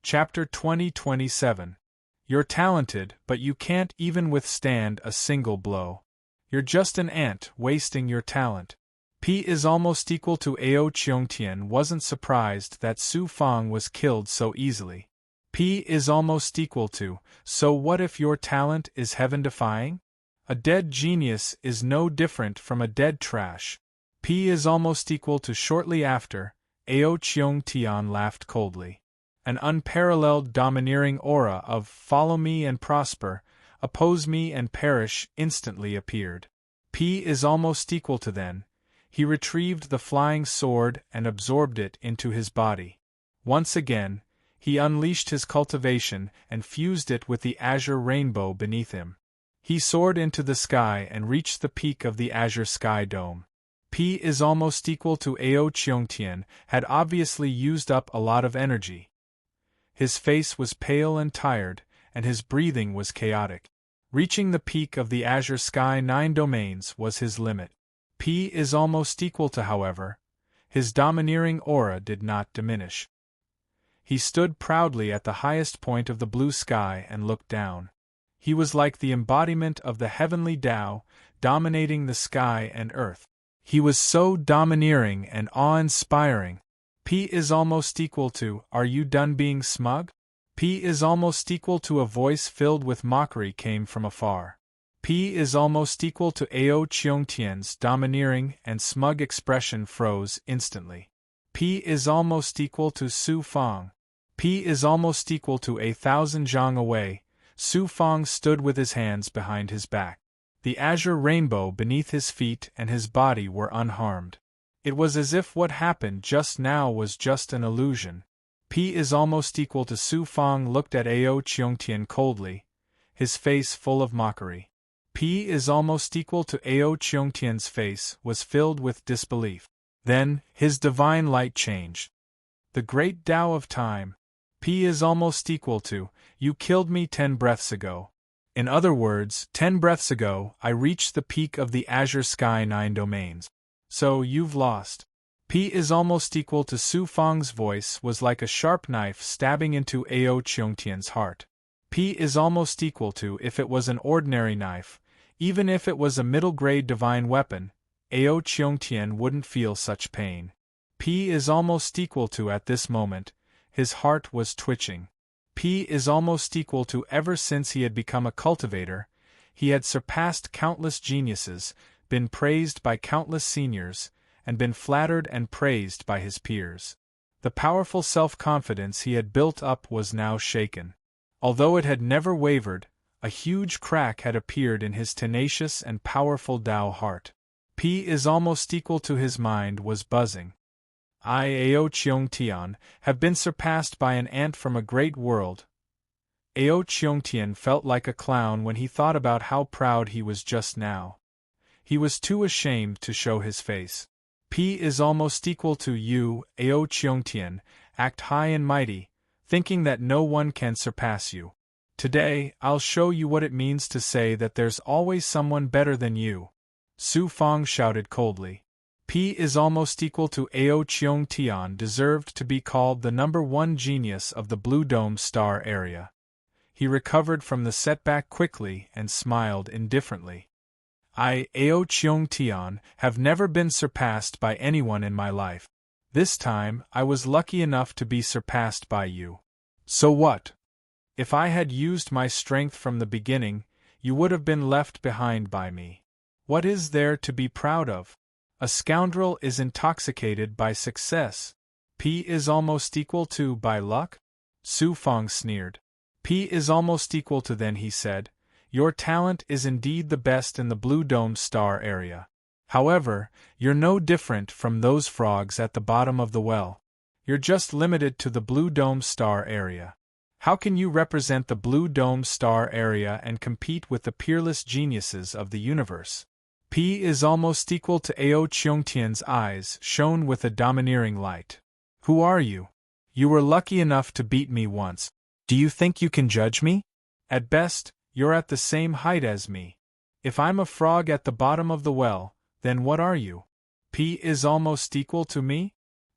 Chapter 2027. You're talented, but you can't even withstand a single blow. You're just an ant, wasting your talent. P is almost equal to Ao Cheongtian wasn't surprised that Su Fang was killed so easily. P is almost equal to, so what if your talent is heaven-defying? A dead genius is no different from a dead trash. P is almost equal to shortly after, Ao Cheongtian laughed coldly. An unparalleled domineering aura of follow me and prosper, oppose me and perish instantly appeared. P is almost equal to then. He retrieved the flying sword and absorbed it into his body. Once again, he unleashed his cultivation and fused it with the azure rainbow beneath him. He soared into the sky and reached the peak of the azure sky dome. P is almost equal to Ao Cheongtian had obviously used up a lot of energy. His face was pale and tired, and his breathing was chaotic. Reaching the peak of the azure sky 9 domains was his limit. P is almost equal to, however, his domineering aura did not diminish. He stood proudly at the highest point of the blue sky and looked down. He was like the embodiment of the heavenly Tao, dominating the sky and earth. He was so domineering and awe-inspiring. P is almost equal to, are you done being smug? P is almost equal to a voice filled with mockery came from afar. P is almost equal to Ao Cheongtian's domineering and smug expression froze instantly. P is almost equal to Su Fang. P is almost equal to 1,000 zhang away. Su Fang stood with his hands behind his back. The azure rainbow beneath his feet and his body were unharmed. It was as if what happened just now was just an illusion. P is almost equal to Su Fang looked at Ao Cheongtian coldly, his face full of mockery. P is almost equal to Ao Cheongtian's face was filled with disbelief. Then, his divine light changed. The great Tao of time. P is almost equal to, you killed me 10 breaths ago. In other words, 10 breaths ago, I reached the peak of the azure sky 9 domains. So, you've lost. P is almost equal to Su Fang's voice was like a sharp knife stabbing into Ao Cheongtian's heart. P is almost equal to if it was an ordinary knife, even if it was a middle-grade divine weapon, Ao Cheongtian wouldn't feel such pain. P is almost equal to at this moment, his heart was twitching. P is almost equal to ever since he had become a cultivator, he had surpassed countless geniuses, been praised by countless seniors, and been flattered and praised by his peers. The powerful self-confidence he had built up was now shaken. Although it had never wavered, a huge crack had appeared in his tenacious and powerful Tao heart. P is almost equal to his mind was buzzing. I, Ao Cheongtian, have been surpassed by an ant from a great world. Ao Cheongtian felt like a clown when he thought about how proud he was just now. He was too ashamed to show his face. P is almost equal to you, Ao Cheongtian, act high and mighty, thinking that no one can surpass you. Today, I'll show you what it means to say that there's always someone better than you. Su Fang shouted coldly. P is almost equal to Ao Cheongtian deserved to be called the #1 genius of the Blue Dome star area. He recovered from the setback quickly and smiled indifferently. I, Ao Cheongtian, have never been surpassed by anyone in my life. This time, I was lucky enough to be surpassed by you. So what? If I had used my strength from the beginning, you would have been left behind by me. What is there to be proud of? A scoundrel is intoxicated by success. P is almost equal to by luck? Su Fang sneered. P is almost equal to then he said, your talent is indeed the best in the Blue Dome star area. However, you're no different from those frogs at the bottom of the well. You're just limited to the Blue Dome star area. How can you represent the Blue Dome star area and compete with the peerless geniuses of the universe? P is almost equal to Ao Cheongtian's eyes shone with a domineering light. Who are you? You were lucky enough to beat me once. Do you think you can judge me? At best, you're at the same height as me. If I'm a frog at the bottom of the well, then what are you? P is almost equal to me?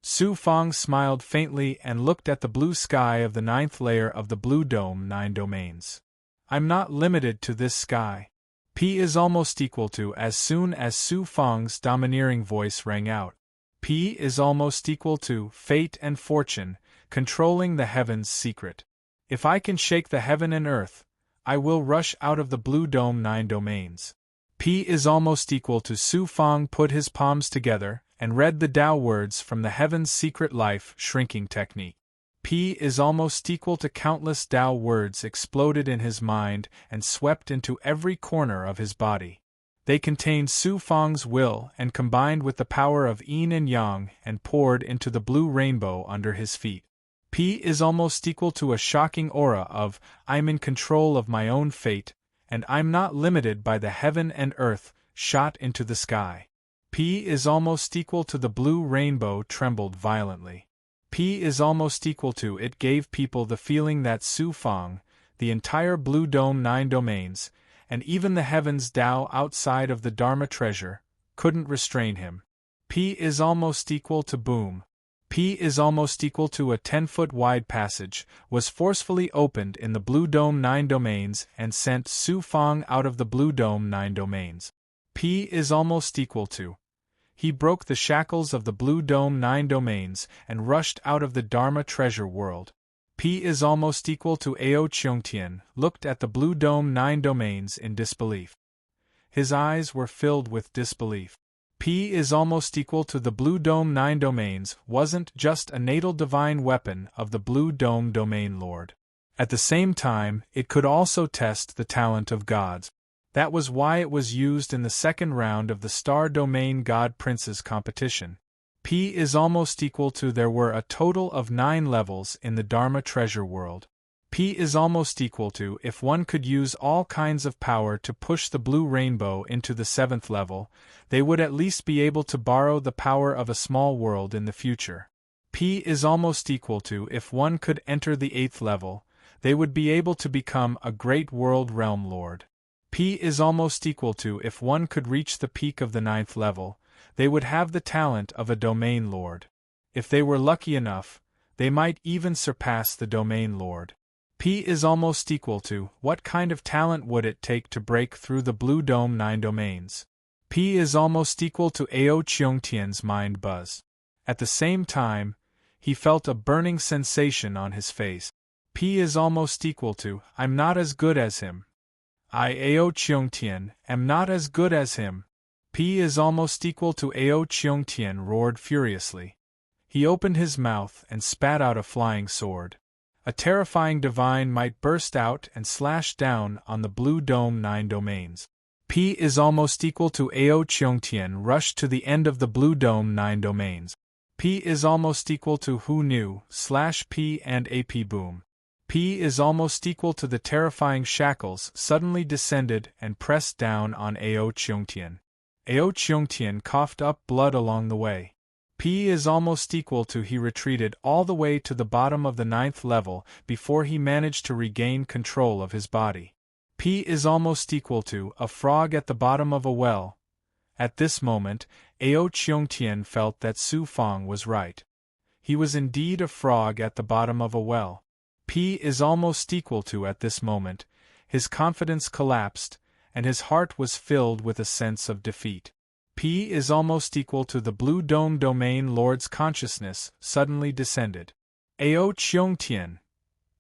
Su Fang smiled faintly and looked at the blue sky of the 9th layer of the Blue Dome 9 domains. I'm not limited to this sky. P is almost equal to as soon as Su Fang's domineering voice rang out. P is almost equal to fate and fortune, controlling the heavens' secret. If I can shake the heaven and earth, I will rush out of the Blue Dome 9 domains. P is almost equal to Su Fang put his palms together and read the Tao words from the heaven's secret life shrinking technique. P is almost equal to countless Tao words exploded in his mind and swept into every corner of his body. They contained Su Fang's will and combined with the power of yin and yang and poured into the blue rainbow under his feet. P is almost equal to a shocking aura of, I'm in control of my own fate, and I'm not limited by the heaven and earth, shot into the sky. P is almost equal to the blue rainbow trembled violently. P is almost equal to it gave people the feeling that Su Fang, the entire Blue Dome 9 domains, and even the heavens Tao outside of the Dharma treasure, couldn't restrain him. P is almost equal to boom. P is almost equal to a 10-foot wide passage, was forcefully opened in the Blue Dome 9 domains and sent Su Fang out of the Blue Dome 9 domains. P is almost equal to. He broke the shackles of the Blue Dome 9 domains and rushed out of the Dharma treasure world. P is almost equal to Ao Cheongtian looked at the Blue Dome 9 domains in disbelief. His eyes were filled with disbelief. P is almost equal to the Blue Dome 9 domains wasn't just a natal divine weapon of the Blue Dome domain lord. At the same time, it could also test the talent of gods. That was why it was used in the second round of the Star Domain God Princes competition. P is almost equal to there were a total of 9 levels in the Dharma treasure world. P is almost equal to if one could use all kinds of power to push the blue rainbow into the 7th level, they would at least be able to borrow the power of a small world in the future. P is almost equal to if one could enter the 8th level, they would be able to become a great world realm lord. P is almost equal to if one could reach the peak of the 9th level, they would have the talent of a domain lord. If they were lucky enough, they might even surpass the domain lord. P is almost equal to what kind of talent would it take to break through the Blue Dome 9 domains. P is almost equal to Ao Cheongtian's mind buzz. At the same time, he felt a burning sensation on his face. P is almost equal to I'm not as good as him. I, Ao Cheongtian, am not as good as him. P is almost equal to Ao Cheongtian roared furiously. He opened his mouth and spat out a flying sword. A terrifying divine might burst out and slash down on the Blue Dome 9 domains. P is almost equal to Ao Cheongtian rushed to the end of the Blue Dome 9 domains. P is almost equal to who knew /P and AP boom. P is almost equal to the terrifying shackles suddenly descended and pressed down on Ao Cheongtian. Ao Cheongtian coughed up blood along the way. P is almost equal to he retreated all the way to the bottom of the 9th level before he managed to regain control of his body. P is almost equal to a frog at the bottom of a well. At this moment, Ao Cheongtian felt that Su Fang was right. He was indeed a frog at the bottom of a well. P is almost equal to at this moment, his confidence collapsed, and his heart was filled with a sense of defeat. P is almost equal to the Blue Dome domain lord's consciousness suddenly descended. Ao Cheongtian.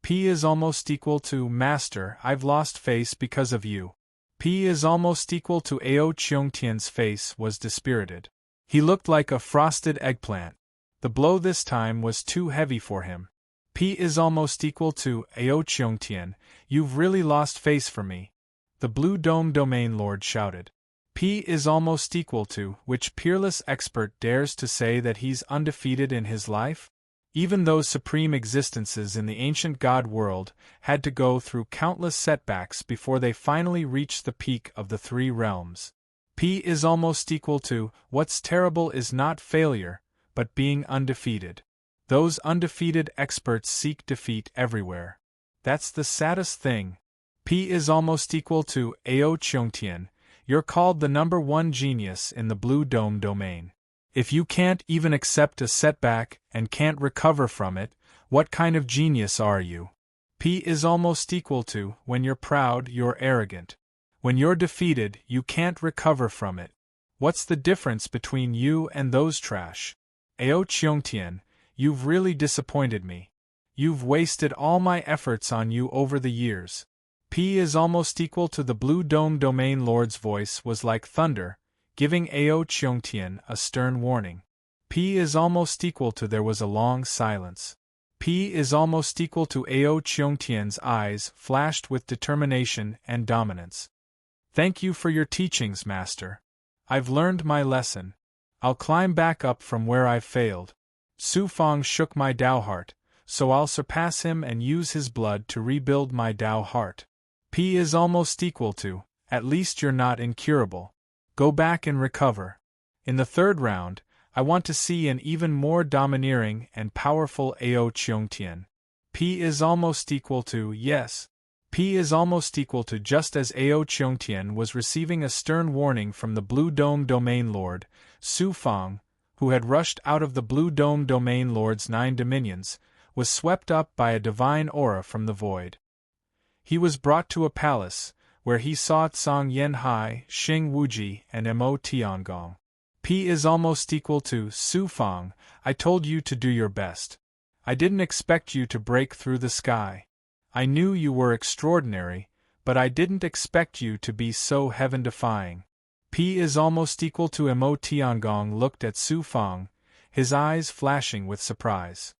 P is almost equal to Master, I've lost face because of you. P is almost equal to Ao Cheongtian's face was dispirited. He looked like a frosted eggplant. The blow this time was too heavy for him. P is almost equal to Ao Cheongtian, you've really lost face for me. The Blue Dome domain lord shouted. P is almost equal to which peerless expert dares to say that he's undefeated in his life? Even those supreme existences in the ancient god world had to go through countless setbacks before they finally reached the peak of the 3 realms. P is almost equal to what's terrible is not failure, but being undefeated. Those undefeated experts seek defeat everywhere. That's the saddest thing. P is almost equal to Ao Cheongtian, you're called the #1 genius in the Blue Dome domain. If you can't even accept a setback and can't recover from it, what kind of genius are you? P is almost equal to, when you're proud, you're arrogant. When you're defeated, you can't recover from it. What's the difference between you and those trash? Ao Cheongtian, you've really disappointed me. You've wasted all my efforts on you over the years. P is almost equal to the Blue Dome Domain Lord's voice was like thunder, giving Ao Cheongtian a stern warning. P is almost equal to there was a long silence. P is almost equal to Ao Cheongtian's eyes flashed with determination and dominance. Thank you for your teachings, Master. I've learned my lesson. I'll climb back up from where I've failed. Su Fang shook my Tao heart, so I'll surpass him and use his blood to rebuild my Tao heart. P is almost equal to, at least you're not incurable. Go back and recover. In the third round, I want to see an even more domineering and powerful Ao Cheongtian. P is almost equal to, yes. P is almost equal to just as Ao Cheongtian was receiving a stern warning from the Blue Dome Domain Lord, Su Fang, who had rushed out of the Blue Dome Domain Lord's 9 dominions, was swept up by a divine aura from the void. He was brought to a palace, where he saw Tsang Yanhai, Xing Wuji, and Mo Tiangong. P is almost equal to, Su Fang, I told you to do your best. I didn't expect you to break through the sky. I knew you were extraordinary, but I didn't expect you to be so heaven-defying. P is almost equal to Mo Tiangong looked at Su Fang, his eyes flashing with surprise.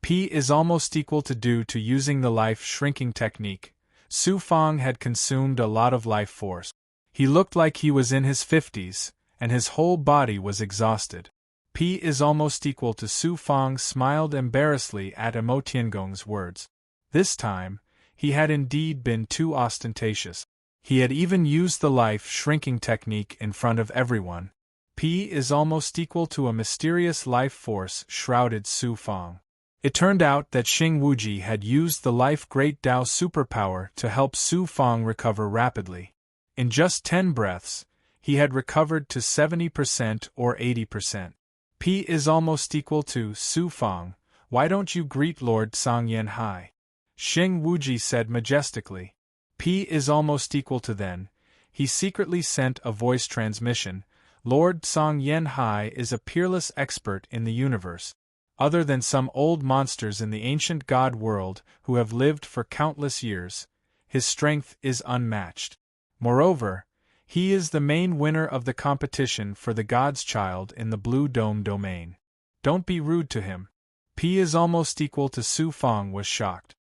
P is almost equal to due to using the life-shrinking technique. Su Fang had consumed a lot of life force. He looked like he was in his 50s, and his whole body was exhausted. P is almost equal to Su Fang smiled embarrassedly at Mo Tiangong's words. This time, he had indeed been too ostentatious. He had even used the life-shrinking technique in front of everyone. P is almost equal to a mysterious life force shrouded Su Fang. It turned out that Xing Wuji had used the Life Great Tao superpower to help Su Fang recover rapidly. In just 10 breaths, he had recovered to 70% or 80%. P is almost equal to, Su Fang, why don't you greet Lord Tsang Yanhai? Xing Wuji said majestically. P is almost equal to then, he secretly sent a voice transmission, Lord Tsang Yanhai is a peerless expert in the universe. Other than some old monsters in the ancient god world who have lived for countless years, his strength is unmatched. Moreover, he is the main winner of the competition for the God's Child in the Blue Dome domain. Don't be rude to him. P is almost equal to Su Fang was shocked.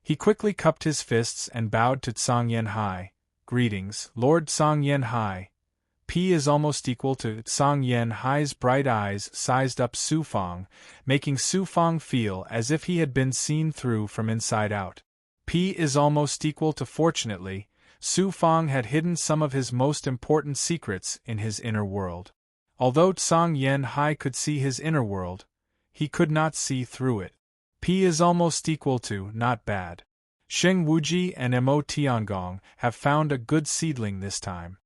He quickly cupped his fists and bowed to Tsang Yanhai. Greetings, Lord Tsang Yanhai. P is almost equal to Tsang Yanhai's bright eyes sized up Su Fang, making Su Fang feel as if he had been seen through from inside out. P is almost equal to fortunately, Su Fang had hidden some of his most important secrets in his inner world. Although Tsang Yanhai could see his inner world, he could not see through it. P is almost equal to not bad. Xing Wuji and Mo Tiangong have found a good seedling this time.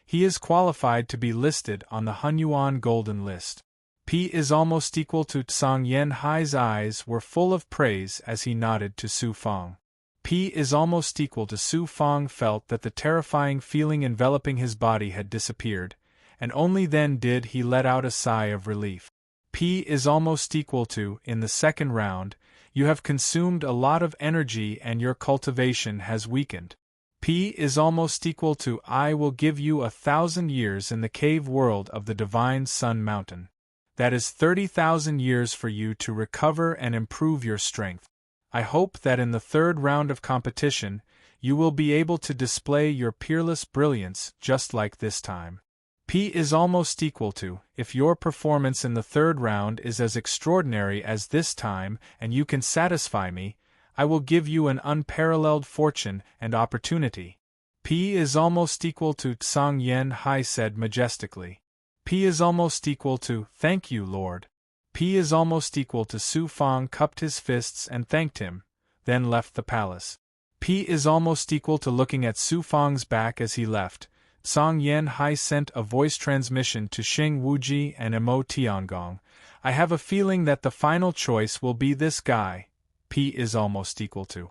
He is qualified to be listed on the Hunyuan Golden List. P is almost equal to Tsang Yanhai's eyes were full of praise as he nodded to Su Fang. P is almost equal to Su Fang felt that the terrifying feeling enveloping his body had disappeared, and only then did he let out a sigh of relief. P is almost equal to, in the second round, you have consumed a lot of energy and your cultivation has weakened. P is almost equal to I will give you 1,000 years in the cave world of the Divine Sun Mountain. That is 30,000 years for you to recover and improve your strength. I hope that in the third round of competition, you will be able to display your peerless brilliance just like this time. P is almost equal to, if your performance in the third round is as extraordinary as this time and you can satisfy me, I will give you an unparalleled fortune and opportunity. P is almost equal to Tsang Yanhai said majestically. P is almost equal to, thank you, Lord. P is almost equal to Su Fang cupped his fists and thanked him, then left the palace. P is almost equal to looking at Su Fang's back as he left, Song Yan Hai sent a voice transmission to Xing Wuji and Mo Tiangong. I have a feeling that the final choice will be this guy. P is almost equal to.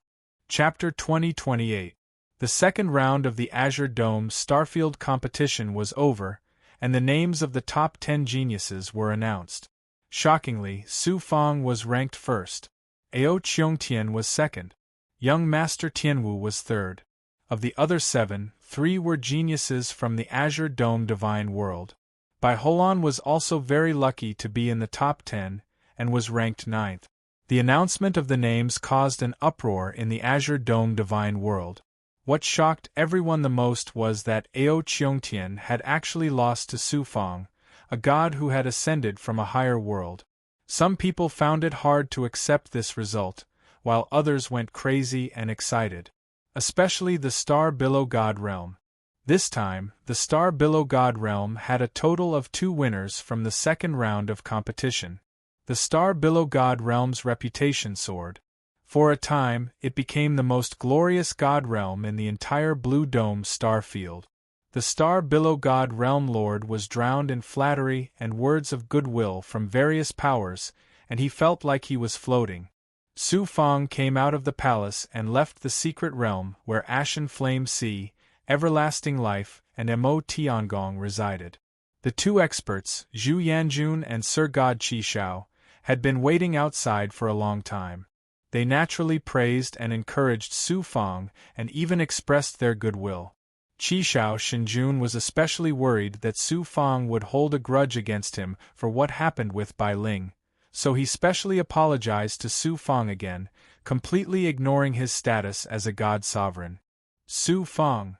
Chapter 2028. The second round of the Azure Dome Starfield competition was over, and the names of the top 10 geniuses were announced. Shockingly, Su Fang was ranked first. Ao Qiongtian was second. Young Master Tianwu was third. Of the other 7, 3 were geniuses from the Azure Dome Divine World. Bai Holan was also very lucky to be in the top 10, and was ranked 9th. The announcement of the names caused an uproar in the Azure Dome Divine World. What shocked everyone the most was that Ao Qiongtian had actually lost to Su Fang, a god who had ascended from a higher world. Some people found it hard to accept this result, while others went crazy and excited. Especially the Star Billow God Realm. This time, the Star Billow God Realm had a total of 2 winners from the second round of competition. The Star Billow God Realm's reputation soared. For a time, it became the most glorious God Realm in the entire Blue Dome star field. The Star Billow God Realm Lord was drowned in flattery and words of goodwill from various powers, and he felt like he was floating. Su Fang came out of the palace and left the secret realm where Ashen Flame Sea, Everlasting Life, and Mo Tiangong resided. The 2 experts, Zhu Yanjun and Sir God Qishao, had been waiting outside for a long time. They naturally praised and encouraged Su Fang and even expressed their goodwill. Qishao Shinjun was especially worried that Su Fang would hold a grudge against him for what happened with Bai Ling, so he specially apologized to Su Fang again, completely ignoring his status as a god sovereign. Su Fang.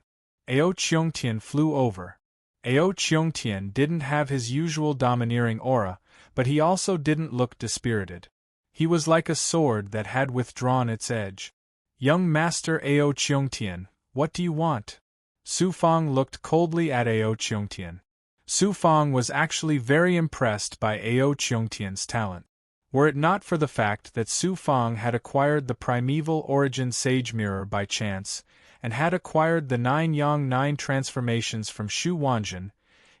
Ao Qiongtian flew over. Ao Qiongtian didn't have his usual domineering aura, but he also didn't look dispirited. He was like a sword that had withdrawn its edge. Young Master Ao Qiongtian, what do you want? Su Fang looked coldly at Ao Qiongtian. Su Fang was actually very impressed by Ao Qiongtian's talent. Were it not for the fact that Su Fang had acquired the primeval origin Sage Mirror by chance, and had acquired the 9 Yang 9 transformations from Shu Wanjin,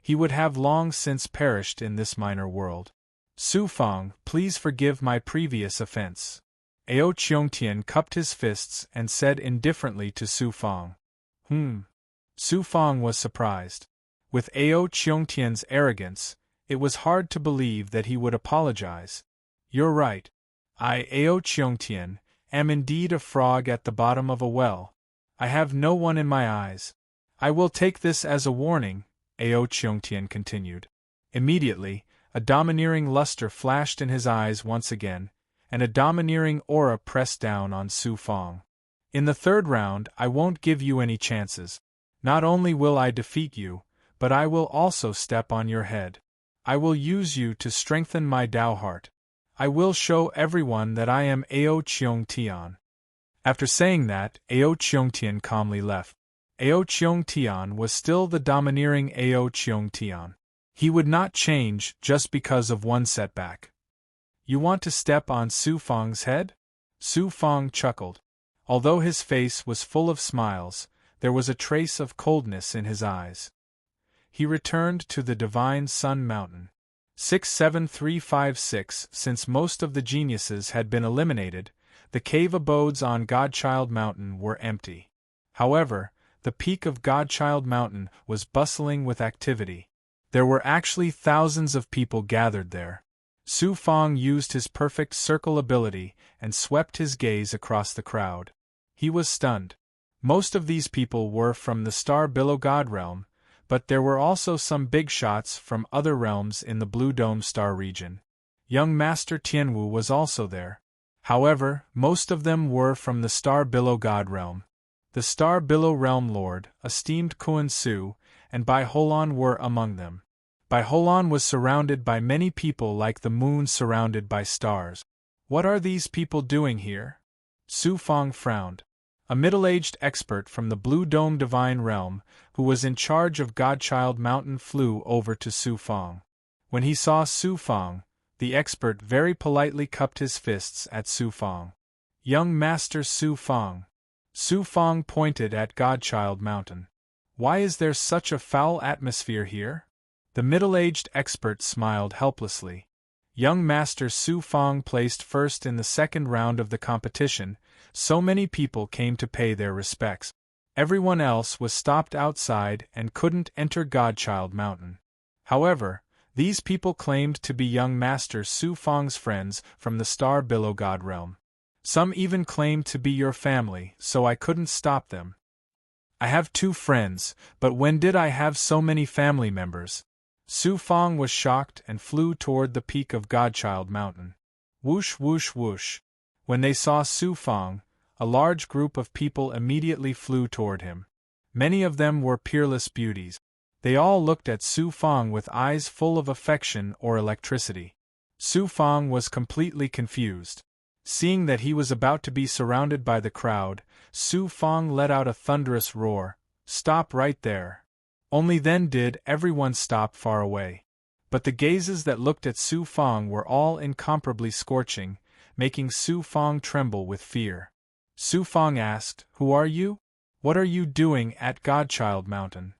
he would have long since perished in this minor world. Su Fang, please forgive my previous offense. Ao Qiongtian cupped his fists and said indifferently to Su Fang. Su Fang was surprised. With Ao Qiongtian's arrogance, it was hard to believe that he would apologize. You're right. I, Ao Qiongtian, am indeed a frog at the bottom of a well. I have no one in my eyes. I will take this as a warning, Ao Qiongtian continued. Immediately, a domineering luster flashed in his eyes once again, and a domineering aura pressed down on Su Fang. In the third round, I won't give you any chances. Not only will I defeat you, but I will also step on your head. I will use you to strengthen my Tao heart. I will show everyone that I am Ao Qiongtian. After saying that, Ao Qiongtian calmly left. Ao Qiongtian was still the domineering Ao Qiongtian. He would not change just because of one setback. You want to step on Su Fang's head? Su Fang chuckled. Although his face was full of smiles, there was a trace of coldness in his eyes. He returned to the Divine Sun Mountain. 67356. Since most of the geniuses had been eliminated, the cave abodes on Godchild Mountain were empty. However, the peak of Godchild Mountain was bustling with activity. There were actually thousands of people gathered there. Su Fang used his perfect circle ability and swept his gaze across the crowd. He was stunned. Most of these people were from the Star Billow God Realm, but there were also some big shots from other realms in the Blue Dome Star region. Young Master Tianwu was also there. However, most of them were from the Star Billow God Realm. The Star Billow Realm Lord, esteemed Kuan Su, and Bai Holan were among them. Bai Holan was surrounded by many people like the moon surrounded by stars. What are these people doing here? Su Fang frowned. A middle-aged expert from the Blue Dome Divine Realm, who was in charge of Godchild Mountain, flew over to Su Fang. When he saw Su Fang, the expert very politely cupped his fists at Su Fang. Young Master Su Fang. Su Fang pointed at Godchild Mountain. Why is there such a foul atmosphere here? The middle-aged expert smiled helplessly. Young Master Su Fong placed first in the second round of the competition, so many people came to pay their respects. Everyone else was stopped outside and couldn't enter Godchild Mountain. However, these people claimed to be young Master Su Fong's friends from the Star Below God realm. Some even claimed to be your family, so I couldn't stop them. I have 2 friends, but when did I have so many family members? Su Fong was shocked and flew toward the peak of Godchild Mountain. Whoosh whoosh whoosh. When they saw Su Fong, a large group of people immediately flew toward him. Many of them were peerless beauties. They all looked at Su Fong with eyes full of affection or electricity. Su Fong was completely confused. Seeing that he was about to be surrounded by the crowd, Su Fong let out a thunderous roar, "Stop right there!" Only then did everyone stop far away. But the gazes that looked at Su Fong were all incomparably scorching, making Su Fong tremble with fear. Su Fong asked, "Who are you? What are you doing at Godchild Mountain?"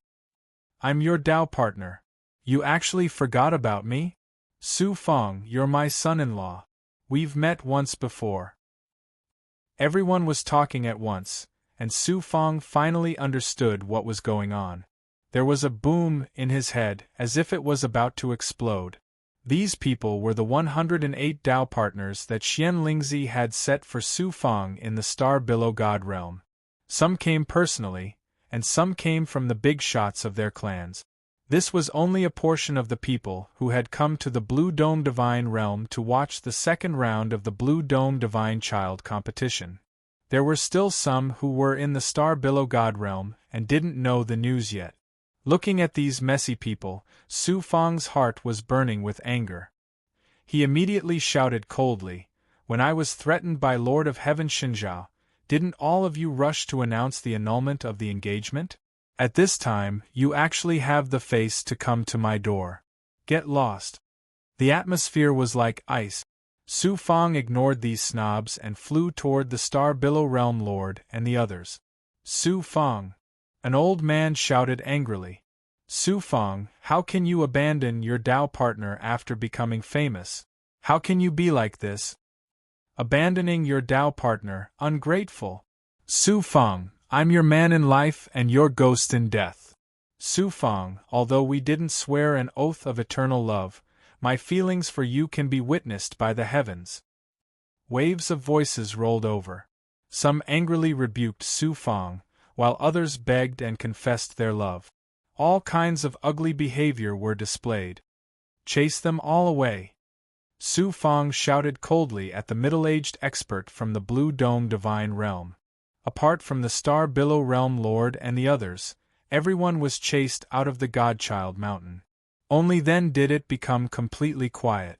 "I'm your Tao partner. You actually forgot about me? Su Fong, you're my son-in-law. We've met once before." Everyone was talking at once, and Su Fong finally understood what was going on. There was a boom in his head as if it was about to explode. These people were the 108 Tao partners that Xian Lingzi had set for Su Fong in the Star Below God realm. Some came personally, and some came from the big shots of their clans. This was only a portion of the people who had come to the Blue Dome Divine Realm to watch the second round of the Blue Dome Divine Child competition. There were still some who were in the Star Below God realm and didn't know the news yet. Looking at these messy people, Su Fong's heart was burning with anger. He immediately shouted coldly, "When I was threatened by Lord of Heaven Xinzhao, didn't all of you rush to announce the annulment of the engagement? At this time, you actually have the face to come to my door. Get lost." The atmosphere was like ice. Su Fong ignored these snobs and flew toward the Star Below Realm Lord and the others. "Su Fong!" An old man shouted angrily. "Su Fong, how can you abandon your Tao partner after becoming famous? How can you be like this? Abandoning your Tao partner, ungrateful! Su Fong, I'm your man in life and your ghost in death. Su Fong, although we didn't swear an oath of eternal love, my feelings for you can be witnessed by the heavens." Waves of voices rolled over. Some angrily rebuked Su Fong, while others begged and confessed their love. All kinds of ugly behavior were displayed. "Chase them all away!" Su Fong shouted coldly at the middle-aged expert from the Blue Dome Divine Realm. Apart from the Star Below Realm Lord and the others, everyone was chased out of the Godchild Mountain. Only then did it become completely quiet.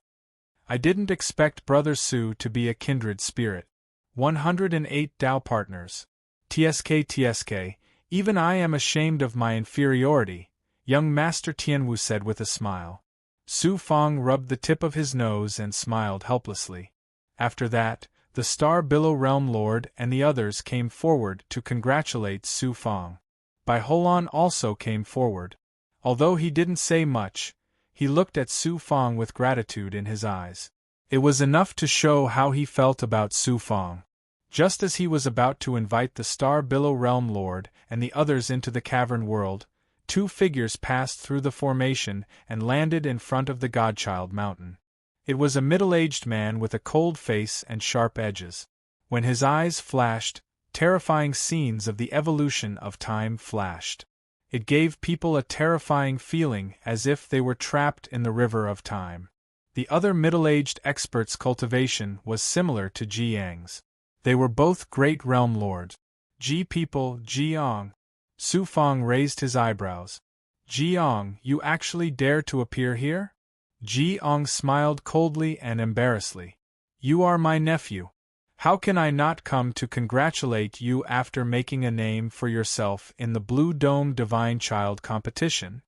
I didn't expect Brother Su to be a kindred spirit. 108 Tao partners. TSK, even I am ashamed of my inferiority, young Master Tianwu said with a smile. Su Fong rubbed the tip of his nose and smiled helplessly. After that, the Star Below Realm Lord and the others came forward to congratulate Su Fong. Bai Holan also came forward. Although he didn't say much, he looked at Su Fong with gratitude in his eyes. It was enough to show how he felt about Su Fong. Just as he was about to invite the Star Below Realm Lord and the others into the cavern world, 2 figures passed through the formation and landed in front of the Godchild Mountain. It was a middle-aged man with a cold face and sharp edges. When his eyes flashed, terrifying scenes of the evolution of time flashed. It gave people a terrifying feeling as if they were trapped in the river of time. The other middle-aged expert's cultivation was similar to Ji Yang's. They were both great realm lords. "Ji people, Jiang." Su Fong raised his eyebrows. "Jiang, you actually dare to appear here?" Jiang smiled coldly and embarrassedly. "You are my nephew. How can I not come to congratulate you after making a name for yourself in the Blue Dome Divine Child competition?"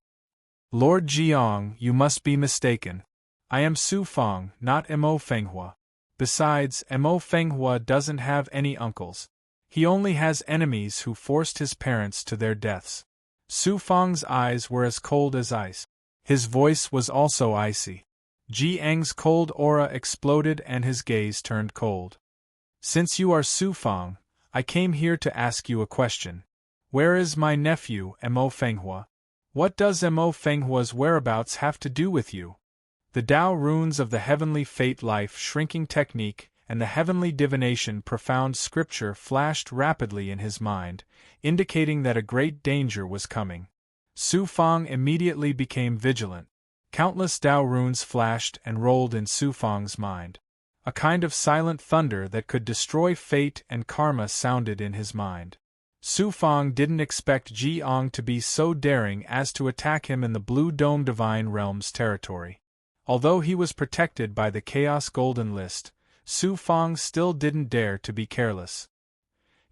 "Lord Jiang, you must be mistaken. I am Su Fong, not Mo Fenghua. Besides, Mo Fenghua doesn't have any uncles. He only has enemies who forced his parents to their deaths." Su Fang's eyes were as cold as ice. His voice was also icy. Ji Ang's cold aura exploded and his gaze turned cold. Since you are Su Fang, I came here to ask you a question. Where is my nephew, Mo Fenghua? What does Mo Fenghua's whereabouts have to do with you? The Tao runes of the heavenly fate life shrinking technique and the heavenly divination profound scripture flashed rapidly in his mind, indicating that a great danger was coming. Su Fang immediately became vigilant. Countless Tao runes flashed and rolled in Su Fang's mind. A kind of silent thunder that could destroy fate and karma sounded in his mind. Su Fang didn't expect Ji Ang to be so daring as to attack him in the Blue Dome Divine Realms territory. Although he was protected by the Chaos Golden List, Su Fang still didn't dare to be careless.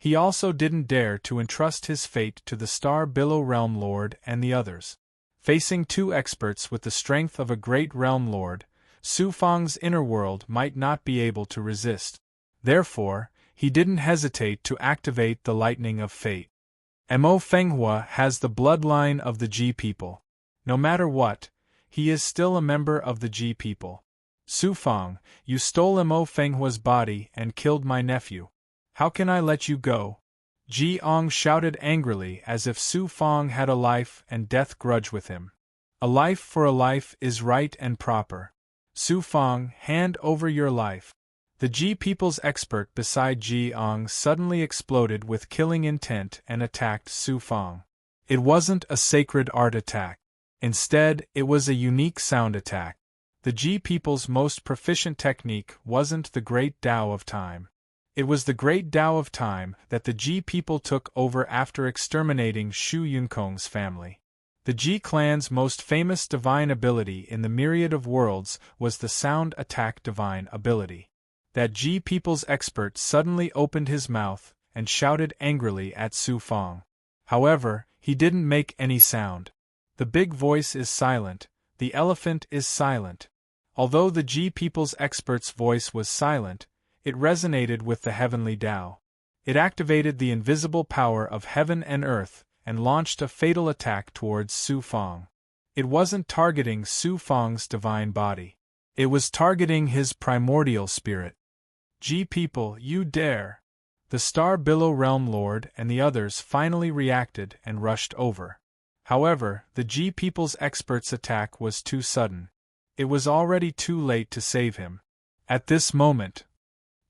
He also didn't dare to entrust his fate to the Star Billow Realm Lord and the others. Facing two experts with the strength of a great Realm Lord, Su Fang's inner world might not be able to resist. Therefore, he didn't hesitate to activate the lightning of fate. Mo Fenghua has the bloodline of the Ji people. No matter what, he is still a member of the Ji people. Su Fang, you stole Mo Fenghua's body and killed my nephew. How can I let you go? Ji Ang shouted angrily as if Su Fang had a life and death grudge with him. A life for a life is right and proper. Su Fang, hand over your life. The Ji people's expert beside Ji Ang suddenly exploded with killing intent and attacked Su Fang. It wasn't a sacred art attack. Instead, it was a unique sound attack. The Ji people's most proficient technique wasn't the Great Tao of Time. It was the Great Tao of Time that the Ji people took over after exterminating Shu Yunkong's family. The Ji clan's most famous divine ability in the myriad of worlds was the sound attack divine ability. That Ji people's expert suddenly opened his mouth and shouted angrily at Su Fang. However, he didn't make any sound. The big voice is silent, the elephant is silent. Although the Ji people's expert's voice was silent, it resonated with the heavenly Tao. It activated the invisible power of heaven and earth and launched a fatal attack towards Su Fang. It wasn't targeting Su Fang's divine body. It was targeting his primordial spirit. Ji people, you dare! The Star Billow Realm Lord and the others finally reacted and rushed over. However, the Ji people's expert's attack was too sudden. It was already too late to save him. At this moment,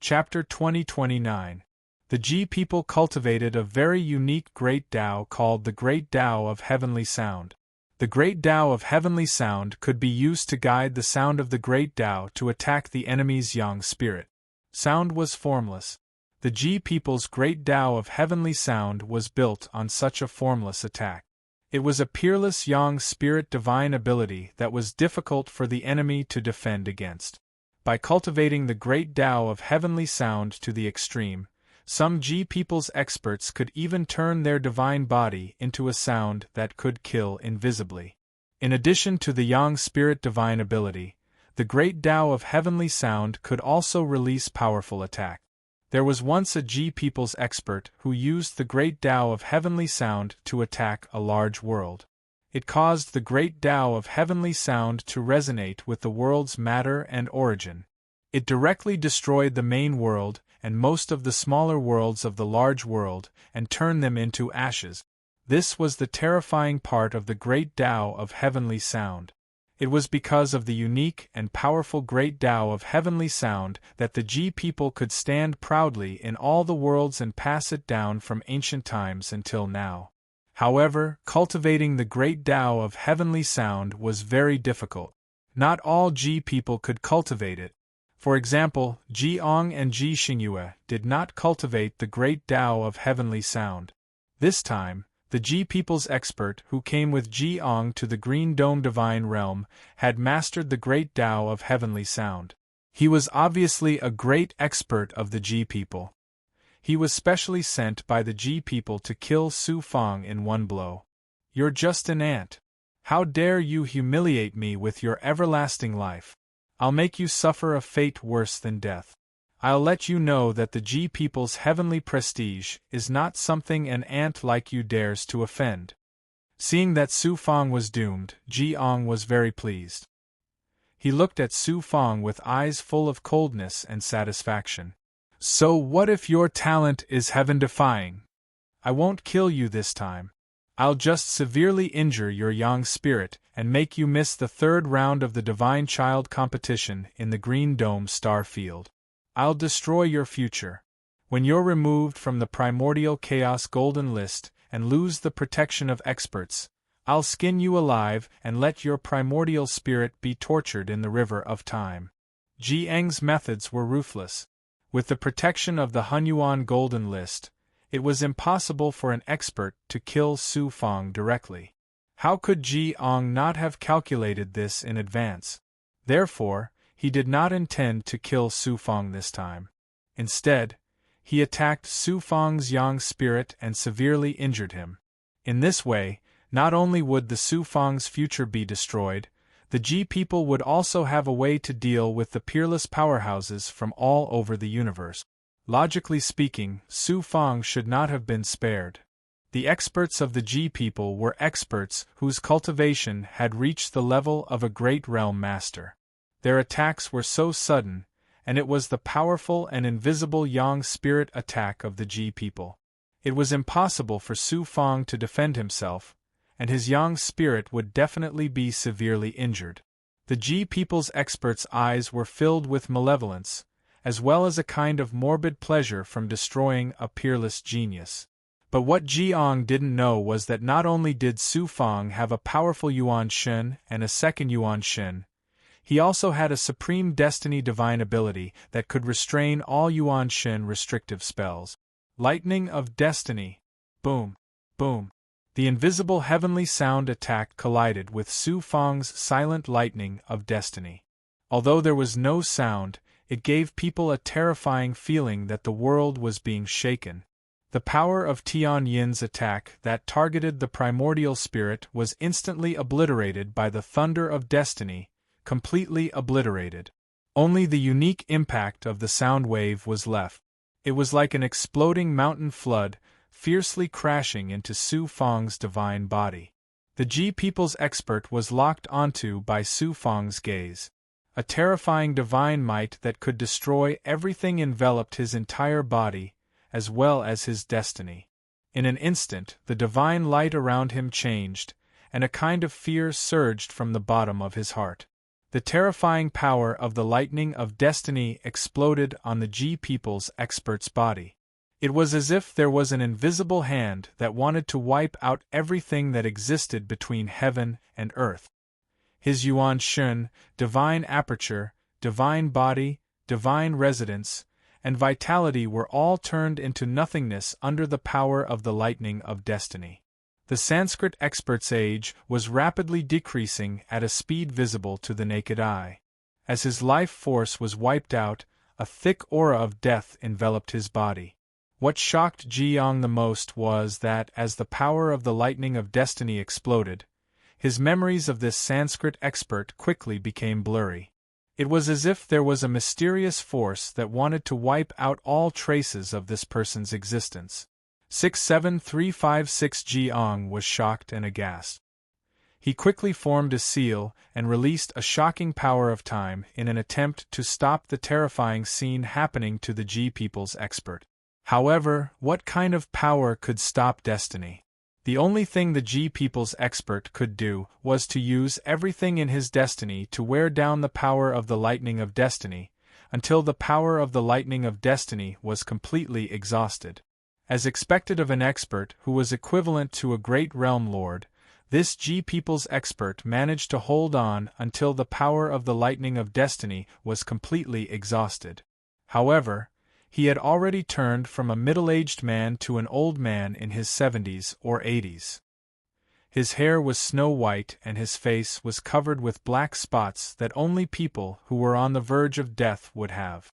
Chapter 2029, the Ji people cultivated a very unique Great Tao called the Great Tao of Heavenly Sound. The Great Tao of Heavenly Sound could be used to guide the sound of the Great Tao to attack the enemy's yang spirit. Sound was formless. The Ji people's Great Tao of Heavenly Sound was built on such a formless attack. It was a peerless yang spirit divine ability that was difficult for the enemy to defend against. By cultivating the Great Tao of Heavenly Sound to the extreme, some Ji people's experts could even turn their divine body into a sound that could kill invisibly. In addition to the yang spirit divine ability, the Great Tao of Heavenly Sound could also release powerful attack. There was once a Ji people's expert who used the Great Tao of Heavenly Sound to attack a large world. It caused the Great Tao of Heavenly Sound to resonate with the world's matter and origin. It directly destroyed the main world and most of the smaller worlds of the large world and turned them into ashes. This was the terrifying part of the Great Tao of Heavenly Sound. It was because of the unique and powerful Great Tao of Heavenly Sound that the Ji people could stand proudly in all the worlds and pass it down from ancient times until now. However, cultivating the Great Tao of Heavenly Sound was very difficult. Not all Ji people could cultivate it. For example, Ji Ang and Ji Xingyue did not cultivate the Great Tao of Heavenly Sound. This time, the Ji people's expert who came with Ji Ang to the Green Dome Divine Realm had mastered the Great Tao of Heavenly Sound. He was obviously a great expert of the Ji people. He was specially sent by the Ji people to kill Su Fang in one blow. You're just an ant. How dare you humiliate me with your everlasting life? I'll make you suffer a fate worse than death. I'll let you know that the Ji people's heavenly prestige is not something an ant like you dares to offend. Seeing that Su Fang was doomed, Ji Ong was very pleased. He looked at Su Fang with eyes full of coldness and satisfaction. So what if your talent is heaven-defying? I won't kill you this time. I'll just severely injure your yang spirit and make you miss the third round of the Divine Child competition in the Green Dome star field. I'll destroy your future. When you're removed from the primordial chaos golden list and lose the protection of experts, I'll skin you alive and let your primordial spirit be tortured in the river of time. Ji Eng's methods were ruthless. With the protection of the Hunyuan golden list, it was impossible for an expert to kill Su Fang directly. How could Ji Ong not have calculated this in advance? Therefore, he did not intend to kill Su Fang this time. Instead, he attacked Su Fang's yang spirit and severely injured him. In this way, not only would the Su Fang's future be destroyed, the Ji people would also have a way to deal with the peerless powerhouses from all over the universe. Logically speaking, Su Fang should not have been spared. The experts of the Ji people were experts whose cultivation had reached the level of a great realm master. Their attacks were so sudden, and it was the powerful and invisible yang spirit attack of the Ji people. It was impossible for Su Fang to defend himself, and his yang spirit would definitely be severely injured. The Ji people's experts' eyes were filled with malevolence, as well as a kind of morbid pleasure from destroying a peerless genius. But what Ji Ong didn't know was that not only did Su Fang have a powerful Yuan Shen and a second Yuan Shen, he also had a supreme destiny divine ability that could restrain all Yuan Shen restrictive spells. Lightning of Destiny. Boom. Boom. The invisible heavenly sound attack collided with Su Fang's silent lightning of destiny. Although there was no sound, it gave people a terrifying feeling that the world was being shaken. The power of Tian Yin's attack that targeted the primordial spirit was instantly obliterated by the thunder of destiny, completely obliterated. Only the unique impact of the sound wave was left. It was like an exploding mountain flood, fiercely crashing into Su Fang's divine body. The Ji people's expert was locked onto by Su Fang's gaze. A terrifying divine might that could destroy everything enveloped his entire body, as well as his destiny. In an instant, the divine light around him changed, and a kind of fear surged from the bottom of his heart. The terrifying power of the lightning of destiny exploded on the Ji people's expert's body. It was as if there was an invisible hand that wanted to wipe out everything that existed between heaven and earth. His Yuan Shun, divine aperture, divine body, divine residence, and vitality were all turned into nothingness under the power of the lightning of destiny. The Sanskrit expert's age was rapidly decreasing at a speed visible to the naked eye. As his life force was wiped out, a thick aura of death enveloped his body. What shocked Ji Yong the most was that, as the power of the lightning of destiny exploded, his memories of this Sanskrit expert quickly became blurry. It was as if there was a mysterious force that wanted to wipe out all traces of this person's existence. 67356 Ji Yong was shocked and aghast. He quickly formed a seal and released a shocking power of time in an attempt to stop the terrifying scene happening to the Ji people's expert. However, what kind of power could stop destiny? The only thing the Ji people's expert could do was to use everything in his destiny to wear down the power of the lightning of destiny, until the power of the lightning of destiny was completely exhausted. As expected of an expert who was equivalent to a great realm lord, this Ji people's expert managed to hold on until the power of the lightning of destiny was completely exhausted. However, he had already turned from a middle-aged man to an old man in his 70s or 80s. His hair was snow-white and his face was covered with black spots that only people who were on the verge of death would have.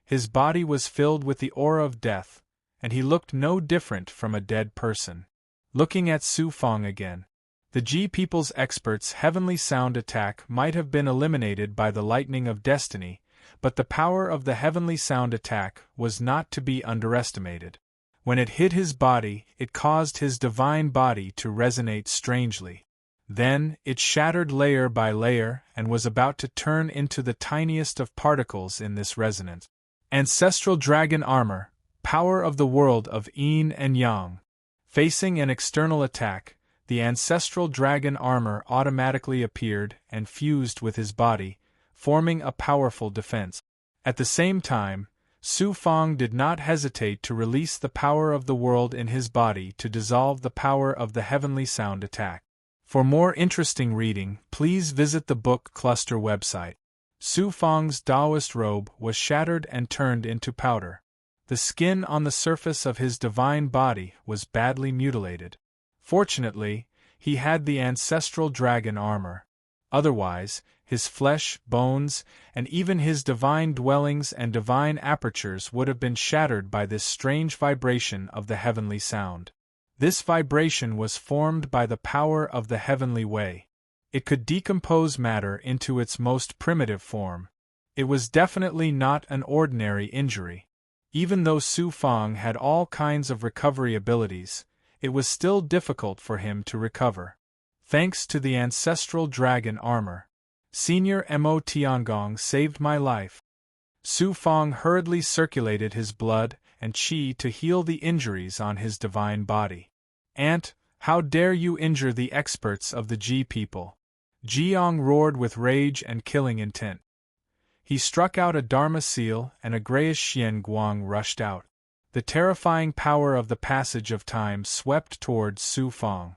His body was filled with the aura of death, and he looked no different from a dead person. Looking at Su Fang again, the Ji people's expert's heavenly sound attack might have been eliminated by the lightning of destiny, but the power of the heavenly sound attack was not to be underestimated. When it hit his body, it caused his divine body to resonate strangely. Then, it shattered layer by layer and was about to turn into the tiniest of particles in this resonance. Ancestral dragon armor, power of the world of yin and yang. Facing an external attack, the ancestral dragon armor automatically appeared and fused with his body, forming a powerful defense. At the same time, Su Fang did not hesitate to release the power of the world in his body to dissolve the power of the heavenly sound attack. For more interesting reading, please visit the Book Cluster website. Su Fang's Taoist robe was shattered and turned into powder. The skin on the surface of his divine body was badly mutilated. Fortunately, he had the ancestral dragon armor. Otherwise, his flesh, bones, and even his divine dwellings and divine apertures would have been shattered by this strange vibration of the heavenly sound. This vibration was formed by the power of the heavenly way. It could decompose matter into its most primitive form. It was definitely not an ordinary injury. Even though Su Fang had all kinds of recovery abilities, it was still difficult for him to recover. Thanks to the ancestral dragon armor, Senior Mo Tiangong saved my life. Su Fang hurriedly circulated his blood and qi to heal the injuries on his divine body. Ant, how dare you injure the experts of the Ji people? Jiang roared with rage and killing intent. He struck out a Dharma seal and a grayish Xian Guang rushed out. The terrifying power of the passage of time swept towards Su Fang.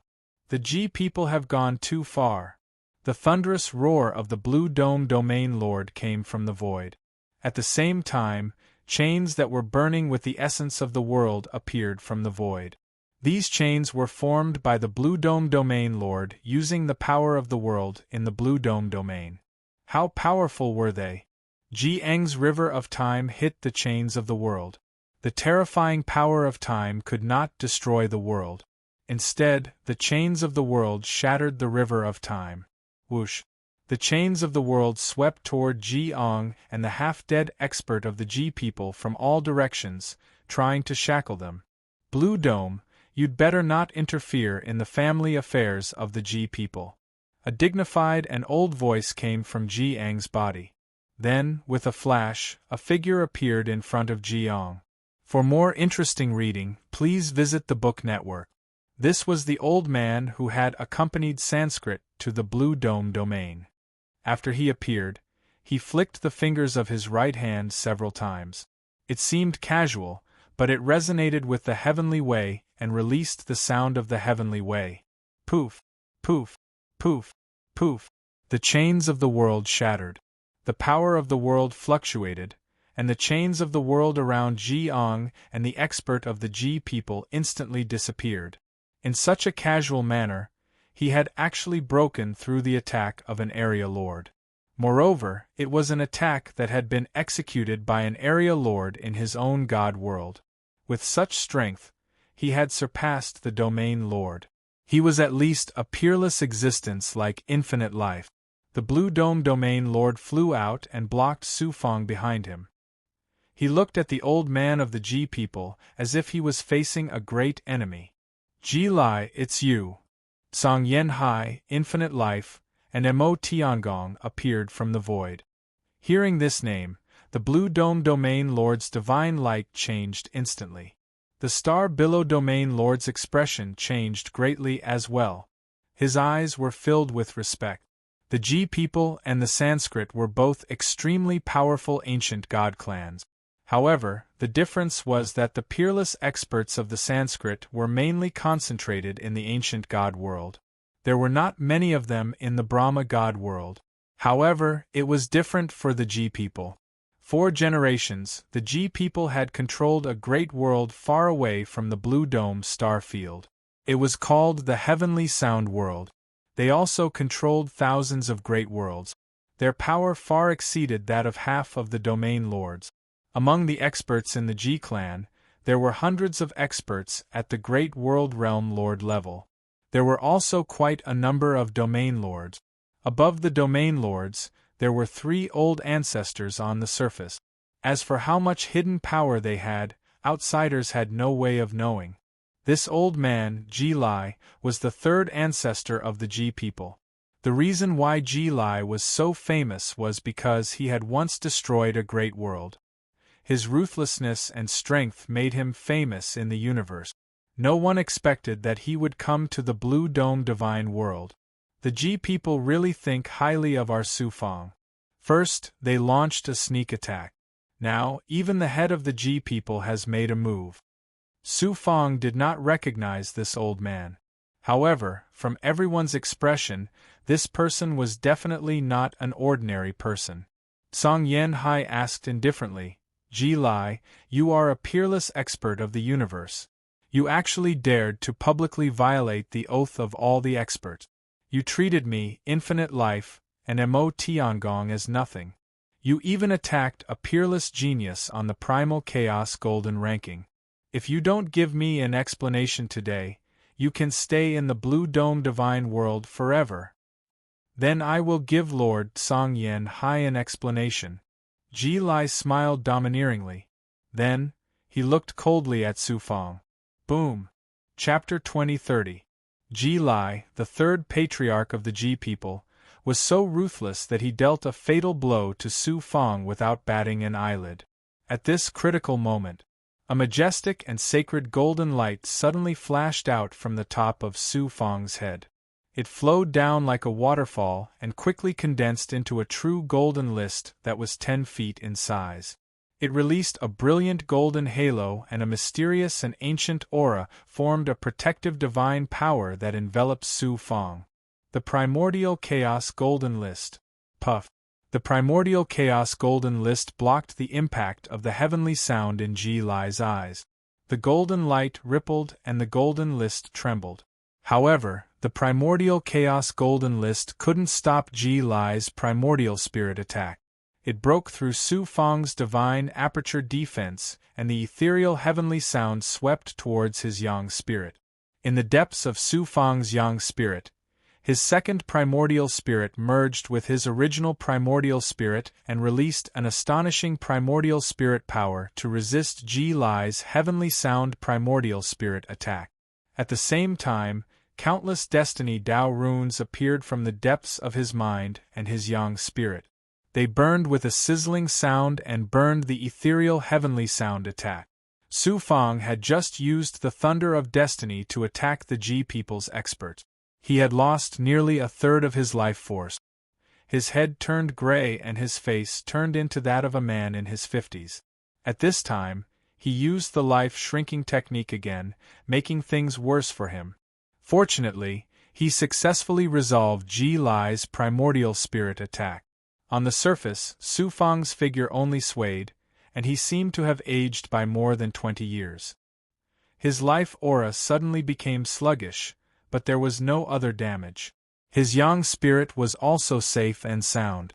The Ji people have gone too far. The thunderous roar of the Blue Dome Domain Lord came from the void. At the same time, chains that were burning with the essence of the world appeared from the void. These chains were formed by the Blue Dome Domain Lord using the power of the world in the Blue Dome Domain. How powerful were they? Ji Eng's river of time hit the chains of the world. The terrifying power of time could not destroy the world. Instead, the chains of the world shattered the river of time. Whoosh! The chains of the world swept toward Ji Ong and the half-dead expert of the Ji people from all directions, trying to shackle them. Blue Dome, you'd better not interfere in the family affairs of the Ji people. A dignified and old voice came from Ji Ang's body. Then, with a flash, a figure appeared in front of Ji Ong. For more interesting reading, please visit the Book Network. This was the old man who had accompanied Sanskrit to the Blue Dome domain. After he appeared, he flicked the fingers of his right hand several times. It seemed casual, but it resonated with the heavenly way and released the sound of the heavenly way. Poof, poof, poof, poof. The chains of the world shattered. The power of the world fluctuated, and the chains of the world around Ji Ong and the expert of the Ji people instantly disappeared. In such a casual manner, he had actually broken through the attack of an area lord. Moreover, it was an attack that had been executed by an area lord in his own god world. With such strength, he had surpassed the domain lord. He was at least a peerless existence like infinite life. The Blue Dome domain lord flew out and blocked Su Fang behind him. He looked at the old man of the Ji people as if he was facing a great enemy. Ji Lai, it's you. Song Yen Hai, infinite life, and Mo Tiangong appeared from the void. Hearing this name, the Blue Dome Domain Lord's divine light changed instantly. The Star Billow Domain Lord's expression changed greatly as well. His eyes were filled with respect. The Ji people and the Sanskrit were both extremely powerful ancient god clans. However, the difference was that the peerless experts of the Sanskrit were mainly concentrated in the ancient god world. There were not many of them in the Brahma god world. However, it was different for the Ji people. For generations, the Ji people had controlled a great world far away from the Blue Dome star field. It was called the Heavenly Sound World. They also controlled thousands of great worlds. Their power far exceeded that of half of the domain lords. Among the experts in the Ji clan, there were hundreds of experts at the Great World Realm Lord level. There were also quite a number of domain lords. Above the domain lords, there were 3 old ancestors on the surface. As for how much hidden power they had, outsiders had no way of knowing. This old man, Ji Lai, was the third ancestor of the Ji people. The reason why Ji Lai was so famous was because he had once destroyed a great world. His ruthlessness and strength made him famous in the universe. No one expected that he would come to the Blue Dome divine world. The Ji people really think highly of our Su Fang. First, they launched a sneak attack. Now, even the head of the Ji people has made a move. Su Fang did not recognize this old man. However, from everyone's expression, this person was definitely not an ordinary person. Song Yanhai asked indifferently, Ji Lai, you are a peerless expert of the universe. You actually dared to publicly violate the oath of all the experts. You treated me, infinite life, and Mo Tiangong as nothing. You even attacked a peerless genius on the Primal Chaos Golden ranking. If you don't give me an explanation today, you can stay in the Blue Dome divine world forever. Then I will give Lord Song Yanhai an explanation. Ji Lai smiled domineeringly. Then, he looked coldly at Su Fang. Boom! Chapter 2030. Ji Lai, the third patriarch of the Ji people, was so ruthless that he dealt a fatal blow to Su Fang without batting an eyelid. At this critical moment, a majestic and sacred golden light suddenly flashed out from the top of Su Fang's head. It flowed down like a waterfall and quickly condensed into a true golden list that was 10 feet in size. It released a brilliant golden halo, and a mysterious and ancient aura formed a protective divine power that enveloped Su Fang. The Primordial Chaos Golden List. Puff. The Primordial Chaos Golden List blocked the impact of the heavenly sound in Ji Lai's eyes. The golden light rippled and the golden list trembled. However, the Primordial Chaos Golden List couldn't stop Ji Lai's primordial spirit attack. It broke through Su Fang's divine aperture defense, and the ethereal heavenly sound swept towards his yang spirit. In the depths of Su Fang's yang spirit, his second primordial spirit merged with his original primordial spirit and released an astonishing primordial spirit power to resist Ji Lai's heavenly sound primordial spirit attack. At the same time, countless destiny Dao runes appeared from the depths of his mind and his yang spirit. They burned with a sizzling sound and burned the ethereal heavenly sound attack. Su Fang had just used the thunder of destiny to attack the Ji people's expert. He had lost nearly a third of his life force. His head turned gray and his face turned into that of a man in his 50s. At this time, he used the life-shrinking technique again, making things worse for him. Fortunately, he successfully resolved Ji Lai's primordial spirit attack. On the surface, Su Fang's figure only swayed, and he seemed to have aged by more than 20 years. His life aura suddenly became sluggish, but there was no other damage. His yang spirit was also safe and sound.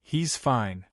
He's fine.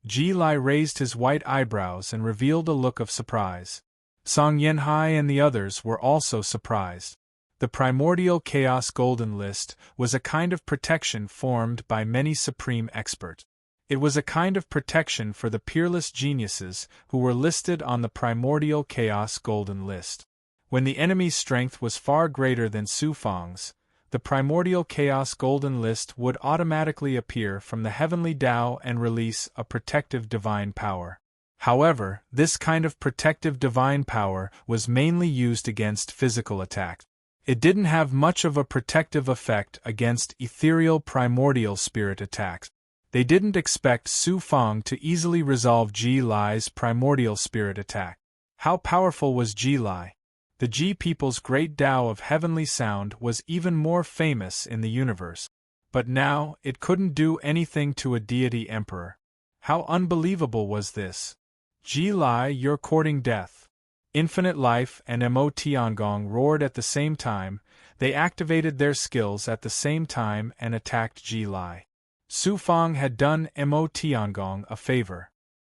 Ji Lai raised his white eyebrows and revealed a look of surprise. Song Yanhai and the others were also surprised. The Primordial Chaos Golden List was a kind of protection formed by many supreme experts. It was a kind of protection for the peerless geniuses who were listed on the Primordial Chaos Golden List. When the enemy's strength was far greater than Su Fang's, the Primordial Chaos Golden List would automatically appear from the heavenly Tao and release a protective divine power. However, this kind of protective divine power was mainly used against physical attacks. It didn't have much of a protective effect against ethereal primordial spirit attacks. They didn't expect Su Fang to easily resolve Ji Lai's primordial spirit attack. How powerful was Ji Lai? The Ji people's great Tao of heavenly sound was even more famous in the universe. But now, it couldn't do anything to a deity emperor. How unbelievable was this? Ji Lai, you're courting death. Infinite Life and Mo Tiangong roared at the same time. They activated their skills at the same time and attacked Ji Lai. Su Fang had done Mo Tiangong a favor.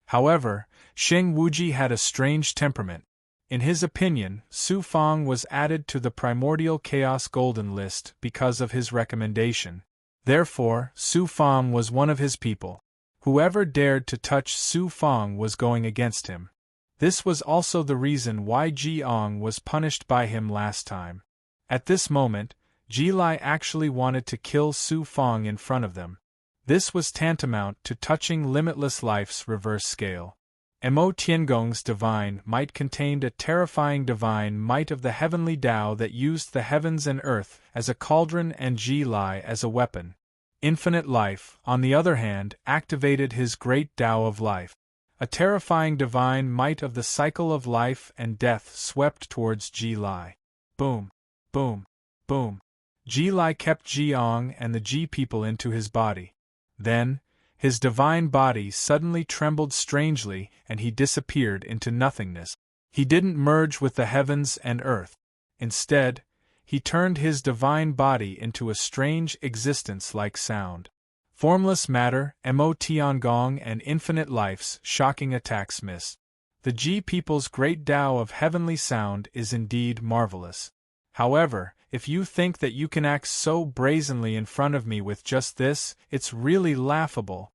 However, Xing Wuji had a strange temperament. In his opinion, Su Fang was added to the Primordial Chaos Golden List because of his recommendation. Therefore, Su Fang was one of his people. Whoever dared to touch Su Fang was going against him. This was also the reason why Jiang was punished by him last time. At this moment, Ji Lai actually wanted to kill Su Fong in front of them. This was tantamount to touching limitless life's reverse scale. Mo Tiangong's divine might contained a terrifying divine might of the heavenly Tao that used the heavens and earth as a cauldron and Ji Lai as a weapon. Infinite life, on the other hand, activated his great Tao of life. A terrifying divine might of the cycle of life and death swept towards Ji Lai. Boom, boom, boom. Ji Lai kept Jiang and the Ji people into his body. Then, his divine body suddenly trembled strangely and he disappeared into nothingness. He didn't merge with the heavens and earth. Instead, he turned his divine body into a strange existence-like sound. Formless matter, Mo Tiangong and infinite life's shocking attacks missed. The Ji people's great Tao of heavenly sound is indeed marvelous. However, if you think that you can act so brazenly in front of me with just this, it's really laughable.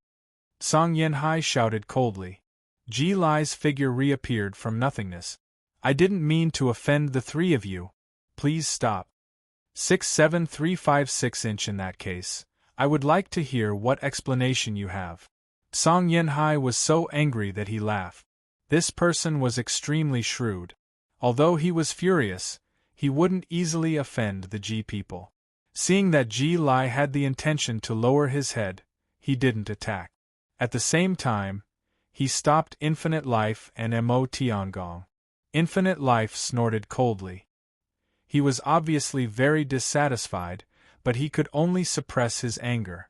Song Yanhai shouted coldly. Ji Lai's figure reappeared from nothingness. I didn't mean to offend the three of you. Please stop. 67356 in that case. I would like to hear what explanation you have. Song Yanhai was so angry that he laughed. This person was extremely shrewd. Although he was furious, he wouldn't easily offend the Ji people. Seeing that Ji Lai had the intention to lower his head, he didn't attack. At the same time, he stopped Infinite Life and Mo Tiangong. Infinite Life snorted coldly. He was obviously very dissatisfied, but he could only suppress his anger.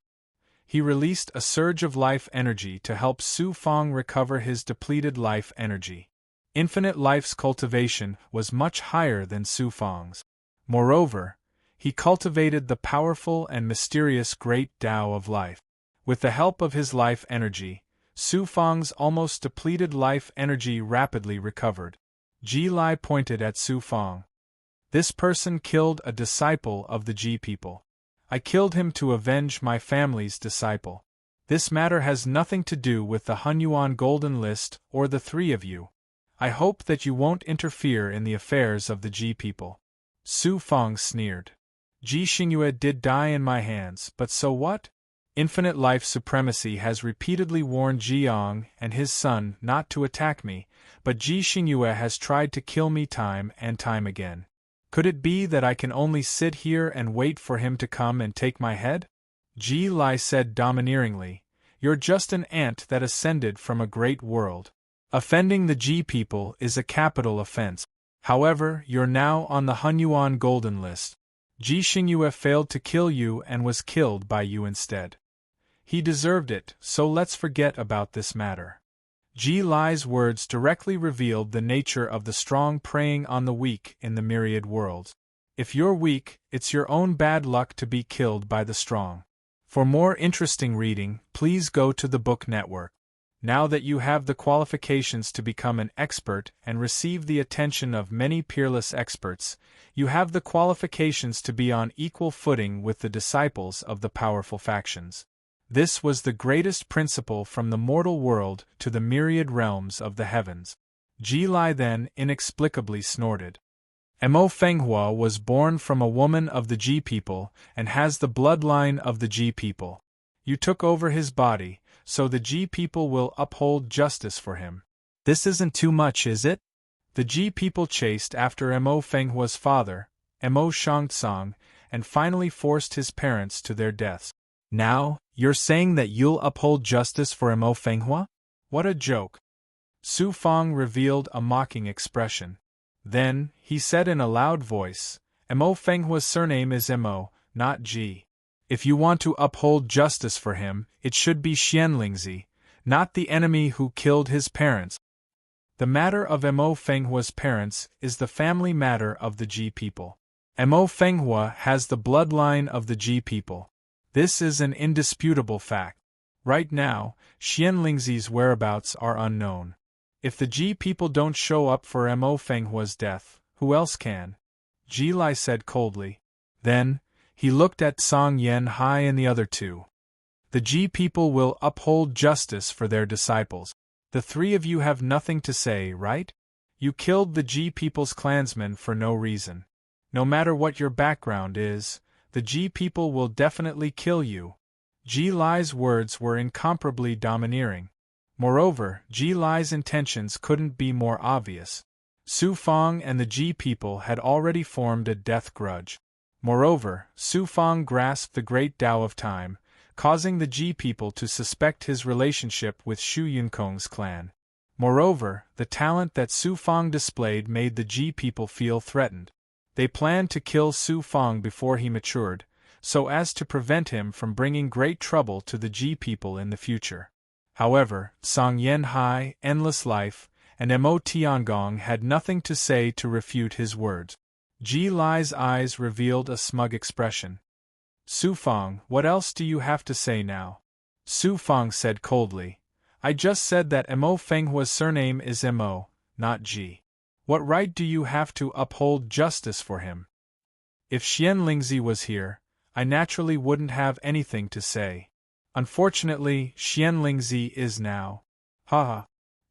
He released a surge of life energy to help Su Fong recover his depleted life energy. Infinite Life's cultivation was much higher than Su Fong's. Moreover, he cultivated the powerful and mysterious great Tao of life. With the help of his life energy, Su Fong's almost depleted life energy rapidly recovered. Ji Lai pointed at Su Fong. This person killed a disciple of the Ji people. I killed him to avenge my family's disciple. This matter has nothing to do with the Hunyuan Golden List or the three of you. I hope that you won't interfere in the affairs of the Ji people. Su Fong sneered. Ji Xingyue did die in my hands, but so what? Infinite Life Supremacy has repeatedly warned Jiang and his son not to attack me, but Ji Xingyue has tried to kill me time and time again. Could it be that I can only sit here and wait for him to come and take my head? Ji Lai said domineeringly, You're just an ant that ascended from a great world. Offending the Ji people is a capital offense. However, you're now on the Hunyuan Golden List. Ji Xingyue failed to kill you and was killed by you instead. He deserved it, so let's forget about this matter. Ji Lai's words directly revealed the nature of the strong preying on the weak in the myriad worlds. If you're weak, it's your own bad luck to be killed by the strong. For more interesting reading, please go to the Book Network. Now that you have the qualifications to become an expert and receive the attention of many peerless experts, you have the qualifications to be on equal footing with the disciples of the powerful factions. This was the greatest principle from the mortal world to the myriad realms of the heavens. Ji Lai then inexplicably snorted. Mo Fenghua was born from a woman of the Ji people and has the bloodline of the Ji people. You took over his body, so the Ji people will uphold justice for him. This isn't too much, is it? The Ji people chased after Mo Fenghua's father, Mo Shangtsang, and finally forced his parents to their deaths. Now, you're saying that you'll uphold justice for Mo Fenghua? What a joke. Su Fong revealed a mocking expression. Then, he said in a loud voice, Mo Fenghua's surname is Mo, not Ji. If you want to uphold justice for him, it should be Xianlingzi, not the enemy who killed his parents. The matter of Mo Fenghua's parents is the family matter of the Ji people. Mo Fenghua has the bloodline of the Ji people. This is an indisputable fact. Right now, Xianlingzi's whereabouts are unknown. If the Ji people don't show up for Mo Fenghua's death, who else can? Ji Lai said coldly. Then, he looked at Song Yanhai and the other two. The Ji people will uphold justice for their disciples. The three of you have nothing to say, right? You killed the G People's clansmen for no reason. No matter what your background is, the G People will definitely kill you. Ji Lai's words were incomparably domineering. Moreover, Ji Lai's intentions couldn't be more obvious. Su Fang and the Ji People had already formed a death grudge. Moreover, Su Fang grasped the great Tao of time, causing the Ji People to suspect his relationship with Xu Yunkong's clan. Moreover, the talent that Su Fang displayed made the Ji People feel threatened. They planned to kill Su Fang before he matured, so as to prevent him from bringing great trouble to the Ji People in the future. However, Song Yanhai, Endless Life, and Mo Tiangong had nothing to say to refute his words. Ji Lai's eyes revealed a smug expression. Su Fang, what else do you have to say now? Su Fang said coldly, I just said that Mo Fenghua's surname is Mo, not Ji. What right do you have to uphold justice for him? If Xian Lingzi was here, I naturally wouldn't have anything to say. Unfortunately, Xian Lingzi is now. Haha.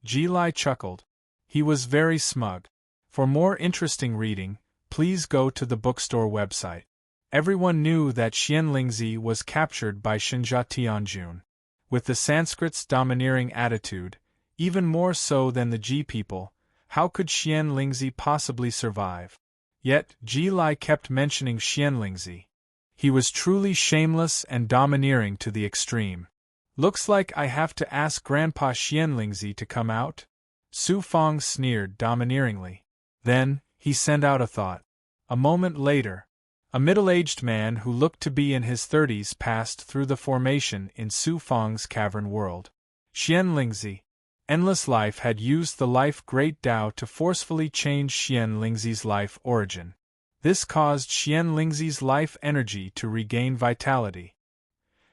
Ji Lai chuckled. He was very smug. For more interesting reading, please go to the bookstore website. Everyone knew that Xian Lingzi was captured by Shenjia Tianjun. With the Sanskrit's domineering attitude, even more so than the Ji People, how could Xian Lingzi possibly survive? Yet, Ji Lai kept mentioning Xian Lingzi. He was truly shameless and domineering to the extreme. Looks like I have to ask Grandpa Xian Lingzi to come out? Su Fang sneered domineeringly. Then, he sent out a thought. A moment later, a middle-aged man who looked to be in his 30s passed through the formation in Su Fang's cavern world. Xian Lingzi. Endless Life had used the life Great Tao to forcefully change Xian Lingzi's life origin. This caused Xian Lingzi's life energy to regain vitality.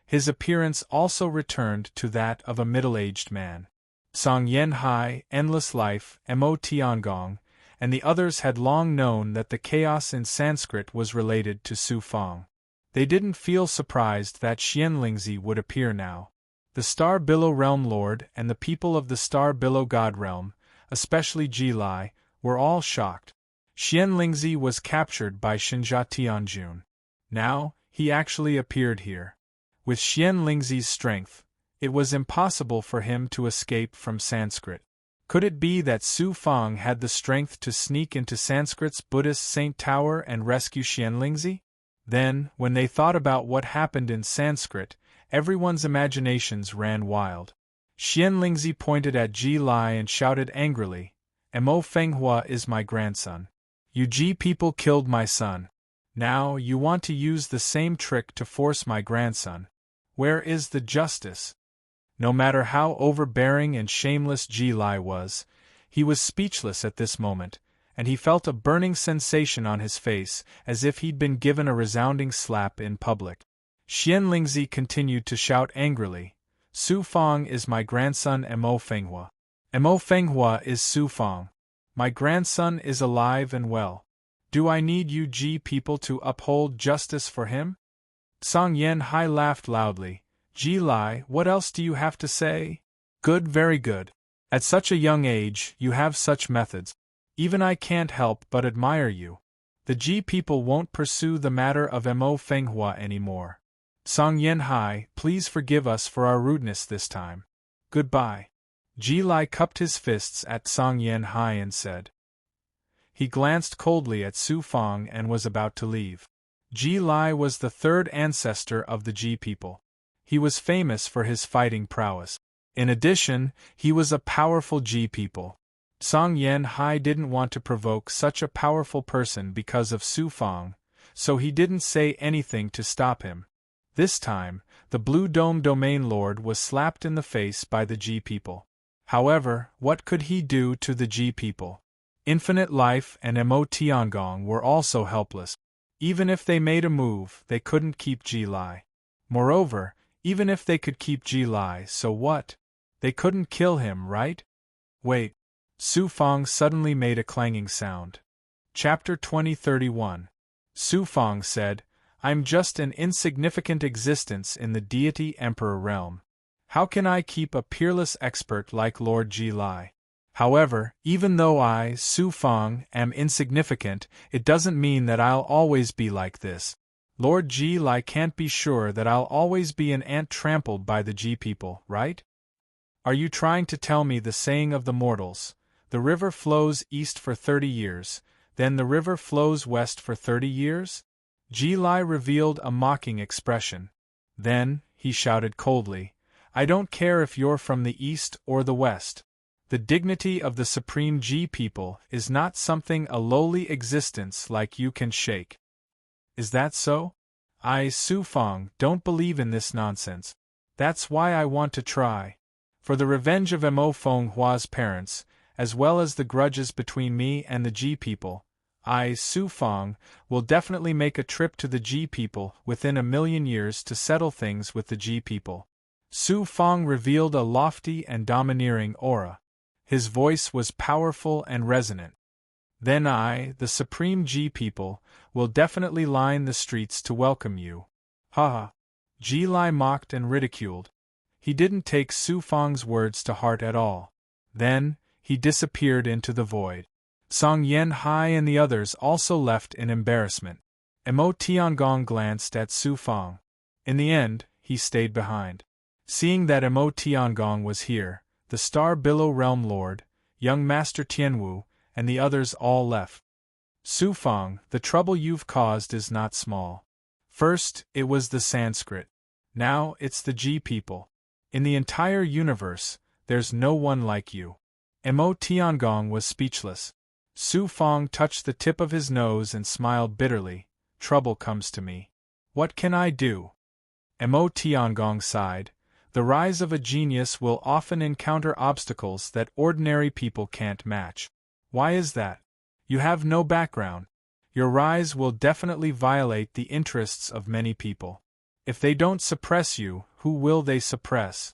His appearance also returned to that of a middle-aged man. Song Yanhai, Endless Life, Mo Tiangong, and the others had long known that the chaos in Sanskrit was related to Su Fang. They didn't feel surprised that Xian Lingzi would appear now. The Star Billow Realm Lord and the people of the Star Billow God Realm, especially Ji Lai, were all shocked. Xian Lingzi was captured by Shenjia Tianjun. Now, he actually appeared here. With Xian Lingzi's strength, it was impossible for him to escape from Sanskrit. Could it be that Su Fang had the strength to sneak into Sanskrit's Buddhist Saint Tower and rescue Xian Lingzi? Then, when they thought about what happened in Sanskrit, everyone's imaginations ran wild. Xian Lingzi pointed at Ji Lai and shouted angrily, Mo Fenghua is my grandson. You Ji people killed my son. Now you want to use the same trick to force my grandson. Where is the justice? No matter how overbearing and shameless Ji Lai was, he was speechless at this moment, and he felt a burning sensation on his face as if he'd been given a resounding slap in public. Xian Lingzi continued to shout angrily, Su Fang is my grandson Mo Fenghua. Mo Fenghua is Su Fang. My grandson is alive and well. Do I need you Ji people to uphold justice for him? Song Yanhai laughed loudly. Ji Lai, what else do you have to say? Good, very good. At such a young age, you have such methods. Even I can't help but admire you. The Ji people won't pursue the matter of Mo Fenghua anymore. Song Yanhai, please forgive us for our rudeness this time. Goodbye. Ji Lai cupped his fists at Song Yanhai and said. He glanced coldly at Su Fang and was about to leave. Ji Lai was the third ancestor of the Ji people. He was famous for his fighting prowess. In addition, he was a powerful Ji people. Song Yanhai didn't want to provoke such a powerful person because of Su Fang, so he didn't say anything to stop him. This time, the Blue Dome Domain Lord was slapped in the face by the Ji people. However, what could he do to the Ji people? Infinite Life and Mo Tiangong were also helpless. Even if they made a move, they couldn't keep Ji Lai. Moreover, even if they could keep Ji Lai, so what? They couldn't kill him, right? Wait. Su Fang suddenly made a clanging sound. Chapter 2031. Su Fang said, I'm just an insignificant existence in the deity emperor realm. How can I keep a peerless expert like Lord Ji Lai? However, even though I, Su Fang, am insignificant, it doesn't mean that I'll always be like this. Lord Ji Lai can't be sure that I'll always be an ant trampled by the Ji people, right? Are you trying to tell me the saying of the mortals, the river flows east for 30 years, then the river flows west for 30 years? Ji Lai revealed a mocking expression. Then, he shouted coldly, I don't care if you're from the east or the west. The dignity of the supreme Ji people is not something a lowly existence like you can shake. Is that so? I, Su Fang, don't believe in this nonsense. That's why I want to try. For the revenge of Mo Feng Hua's parents, as well as the grudges between me and the Ji people, I, Su Fang, will definitely make a trip to the Ji people within 1,000,000 years to settle things with the Ji people. Su Fang revealed a lofty and domineering aura. His voice was powerful and resonant. Then I, the supreme Ji people, will definitely line the streets to welcome you. Ha ha. Ji Lai mocked and ridiculed. He didn't take Su Fang's words to heart at all. Then, he disappeared into the void. Song Yen Hai and the others also left in embarrassment. Mo Tiangong glanced at Su Fang. In the end, he stayed behind. Seeing that Mo Tiangong was here, the Star Billow Realm Lord, young Master Tianwu, and the others all left. Su Fang, the trouble you've caused is not small. First, it was the Sanskrit. Now, it's the Ji people. In the entire universe, there's no one like you. Mo Tiangong was speechless. Su Fang touched the tip of his nose and smiled bitterly. Trouble comes to me. What can I do? Mo Tiangong sighed. The rise of a genius will often encounter obstacles that ordinary people can't match. Why is that? You have no background. Your rise will definitely violate the interests of many people. If they don't suppress you, who will they suppress?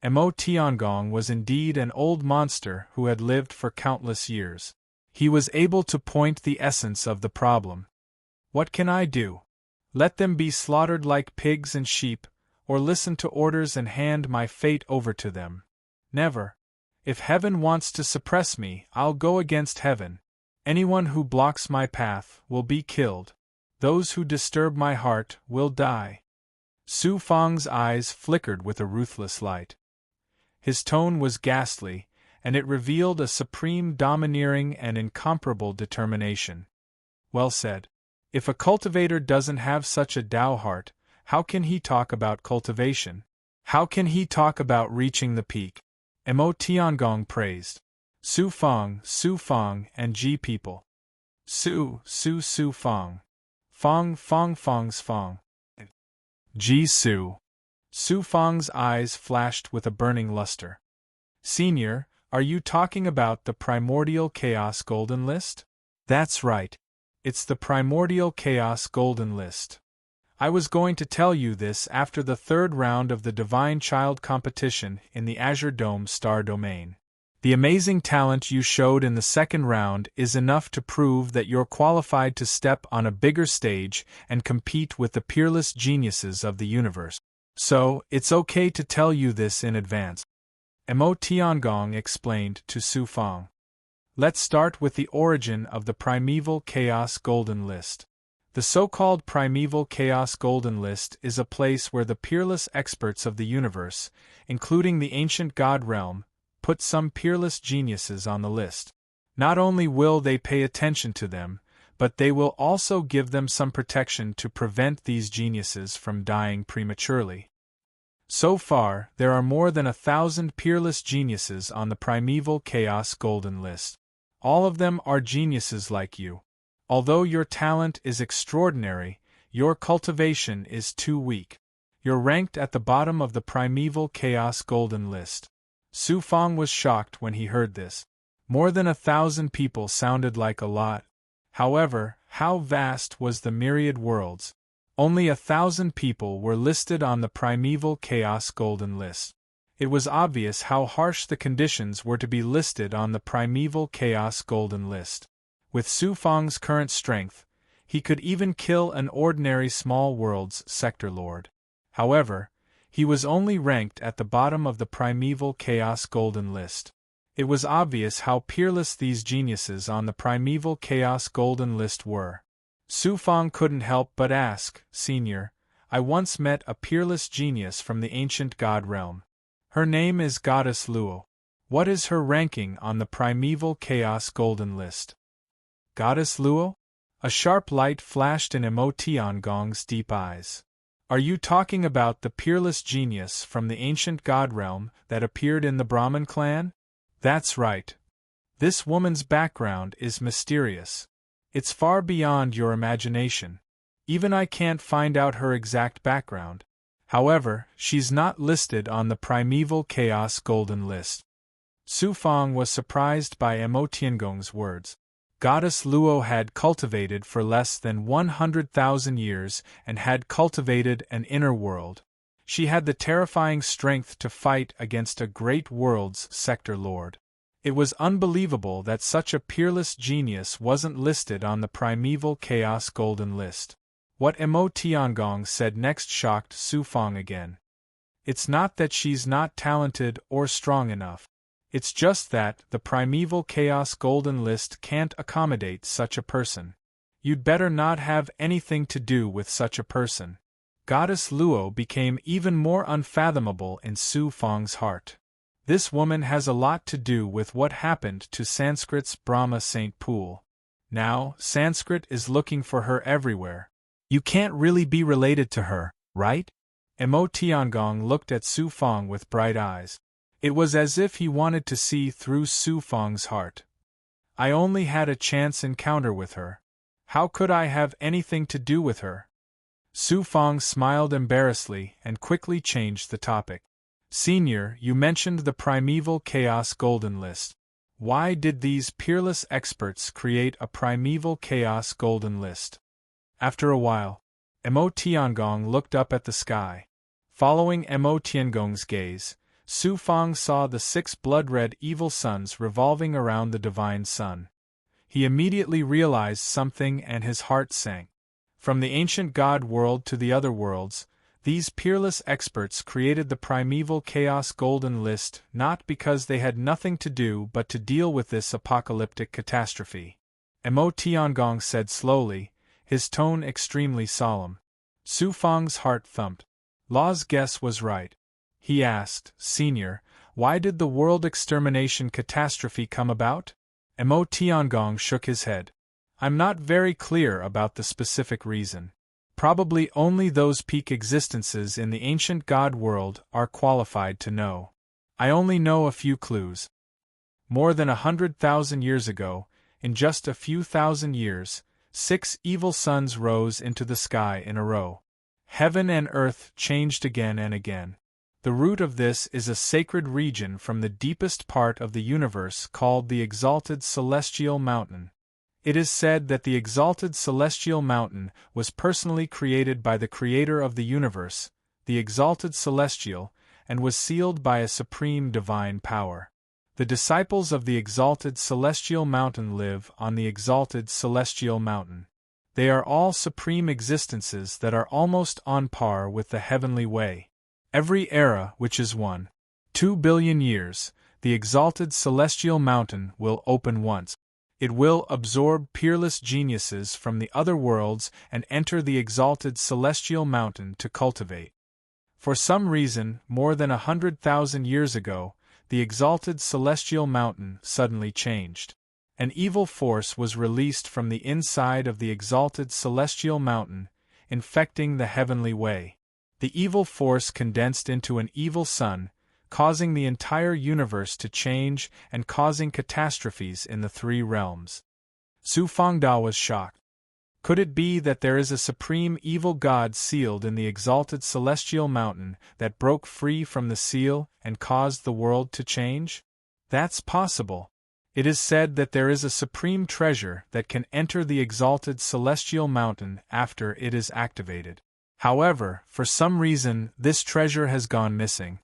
Mo Tiangong was indeed an old monster who had lived for countless years. He was able to point the essence of the problem. What can I do? Let them be slaughtered like pigs and sheep, or listen to orders and hand my fate over to them? Never. If heaven wants to suppress me, I'll go against heaven. Anyone who blocks my path will be killed. Those who disturb my heart will die. Su Fang's eyes flickered with a ruthless light. His tone was ghastly, and it revealed a supreme domineering and incomparable determination. Well said. If a cultivator doesn't have such a Tao heart, how can he talk about cultivation? How can he talk about reaching the peak? Mo Tiangong praised. Su Fang, and Ji people. Su Fang. Fang's Fang. Ji Su. Su Fang's eyes flashed with a burning luster. Senior, are you talking about the Primordial Chaos Golden List? That's right. It's the Primordial Chaos Golden List. I was going to tell you this after the third round of the Divine Child competition in the Azure Dome Star Domain. The amazing talent you showed in the second round is enough to prove that you're qualified to step on a bigger stage and compete with the peerless geniuses of the universe. So, it's okay to tell you this in advance. Mo Tiangong explained to Su Fang. Let's start with the origin of the Primeval Chaos Golden List. The so-called Primeval Chaos Golden List is a place where the peerless experts of the universe, including the ancient god realm, put some peerless geniuses on the list. Not only will they pay attention to them, but they will also give them some protection to prevent these geniuses from dying prematurely. So far, there are more than 1,000 peerless geniuses on the Primeval Chaos Golden List. All of them are geniuses like you. Although your talent is extraordinary, your cultivation is too weak. You're ranked at the bottom of the Primeval Chaos Golden List. Su Fang was shocked when he heard this. More than 1,000 people sounded like a lot. However, how vast was the myriad worlds? Only 1,000 people were listed on the Primeval Chaos Golden List. It was obvious how harsh the conditions were to be listed on the Primeval Chaos Golden List. With Su Fang's current strength, he could even kill an ordinary small world's sector lord. However, He was only ranked at the bottom of the primeval chaos golden list. It was obvious how peerless these geniuses on the primeval chaos golden list were. Su Fang couldn't help but ask, "Senior, I once met a peerless genius from the ancient god realm. Her name is Goddess Luo. What is her ranking on the primeval chaos golden list?" Goddess Luo? A sharp light flashed in Emo Tiangong's deep eyes. "Are you talking about the peerless genius from the ancient god realm that appeared in the Brahmin clan?" "That's right. This woman's background is mysterious. It's far beyond your imagination. Even I can't find out her exact background. However, she's not listed on the primeval chaos golden list." Su Fang was surprised by Emo Tiangong's words. Goddess Luo had cultivated for less than 100,000 years and had cultivated an inner world. She had the terrifying strength to fight against a great world's sector lord. It was unbelievable that such a peerless genius wasn't listed on the primeval chaos golden list. What Emo Tiangong said next shocked Su Fang again. "It's not that she's not talented or strong enough. It's just that the primeval chaos golden list can't accommodate such a person. You'd better not have anything to do with such a person." Goddess Luo became even more unfathomable in Su Fang's heart. This woman has a lot to do with what happened to Sanskrit's Brahma Saint Pool. Now, Sanskrit is looking for her everywhere. You can't really be related to her, right? Emo Tiangong looked at Su Fang with bright eyes. It was as if he wanted to see through Su Fang's heart. "I only had a chance encounter with her. How could I have anything to do with her?" Su Fang smiled embarrassedly and quickly changed the topic. "Senior, you mentioned the primeval chaos golden list. Why did these peerless experts create a primeval chaos golden list?" After a while, Emo Tiangong looked up at the sky. Following Emo Tiangong's gaze, Su Fang saw the 6 blood-red evil suns revolving around the divine sun. He immediately realized something and his heart sank. From the ancient god world to the other worlds, these peerless experts created the primeval chaos golden list not because they had nothing to do but to deal with this apocalyptic catastrophe. Emo Tiangong said slowly, his tone extremely solemn. Su Fang's heart thumped. Law's guess was right. He asked, "Senior, why did the world extermination catastrophe come about?" Emo Tiangong shook his head. "I'm not very clear about the specific reason. Probably only those peak existences in the ancient god world are qualified to know. I only know a few clues. More than 100,000 years ago, in just a few thousand years, 6 evil suns rose into the sky in a row. Heaven and earth changed again and again. The root of this is a sacred region from the deepest part of the universe called the Exalted Celestial Mountain. It is said that the Exalted Celestial Mountain was personally created by the Creator of the universe, the Exalted Celestial, and was sealed by a supreme divine power. The disciples of the Exalted Celestial Mountain live on the Exalted Celestial Mountain. They are all supreme existences that are almost on par with the heavenly way. Every era, which is 1.2 billion years, the Exalted Celestial Mountain will open once. It will absorb peerless geniuses from the other worlds and enter the Exalted Celestial Mountain to cultivate. For some reason, more than 100,000 years ago, the Exalted Celestial Mountain suddenly changed. An evil force was released from the inside of the Exalted Celestial Mountain, infecting the heavenly way. The evil force condensed into an evil sun, causing the entire universe to change and causing catastrophes in the 3 realms. Su Fangda was shocked. Could it be that there is a supreme evil god sealed in the Exalted Celestial Mountain that broke free from the seal and caused the world to change? That's possible. It is said that there is a supreme treasure that can enter the Exalted Celestial Mountain after it is activated. However, for some reason, this treasure has gone missing.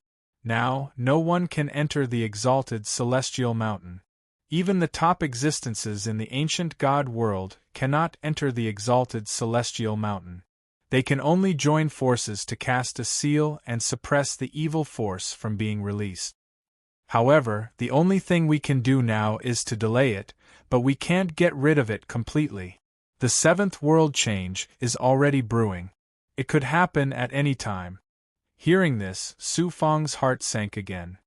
Now, no one can enter the Exalted Celestial Mountain. Even the top existences in the ancient god world cannot enter the Exalted Celestial Mountain. They can only join forces to cast a seal and suppress the evil force from being released. However, the only thing we can do now is to delay it, but we can't get rid of it completely. The seventh world change is already brewing. It could happen at any time. Hearing this, Su Fang's heart sank again.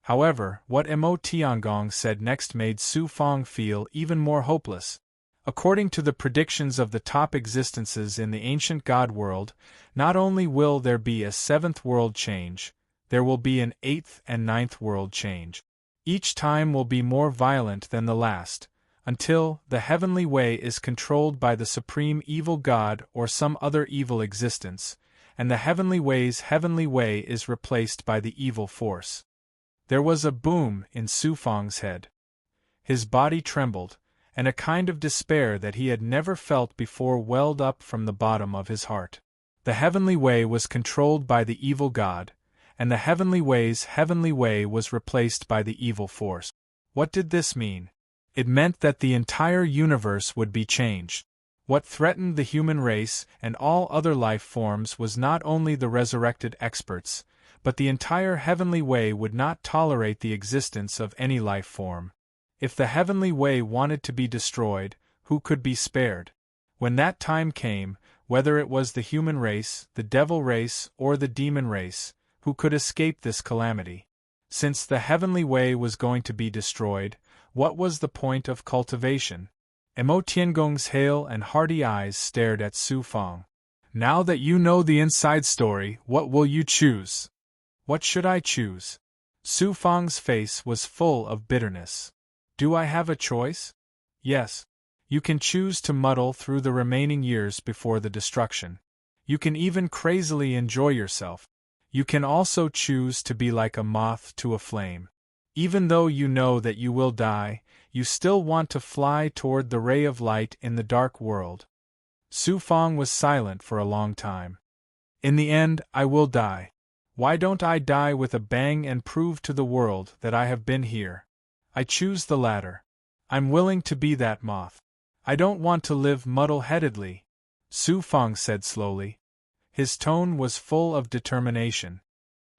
However, what Mo Tiangong said next made Su Fang feel even more hopeless. According to the predictions of the top existences in the ancient god world, not only will there be a seventh world change, there will be an eighth and ninth world change. Each time will be more violent than the last, until the heavenly way is controlled by the supreme evil god or some other evil existence, and the heavenly way's heavenly way is replaced by the evil force. There was a boom in Su Fang's head. His body trembled, and a kind of despair that he had never felt before welled up from the bottom of his heart. The heavenly way was controlled by the evil god, and the heavenly way's heavenly way was replaced by the evil force. What did this mean? It meant that the entire universe would be changed. What threatened the human race and all other life forms was not only the resurrected experts, but the entire heavenly way would not tolerate the existence of any life form. If the heavenly way wanted to be destroyed, who could be spared? When that time came, whether it was the human race, the devil race, or the demon race, who could escape this calamity? Since the heavenly way was going to be destroyed, what was the point of cultivation? Mo Tiangong's hale and hearty eyes stared at Su Fang. Now that you know the inside story, what will you choose? What should I choose? Su Fang's face was full of bitterness. Do I have a choice? Yes. You can choose to muddle through the remaining years before the destruction. You can even crazily enjoy yourself. You can also choose to be like a moth to a flame. Even though you know that you will die, you still want to fly toward the ray of light in the dark world. Su Fang was silent for a long time. In the end, I will die. Why don't I die with a bang and prove to the world that I have been here? I choose the latter. I'm willing to be that moth. I don't want to live muddle-headedly, Su Fang said slowly. His tone was full of determination.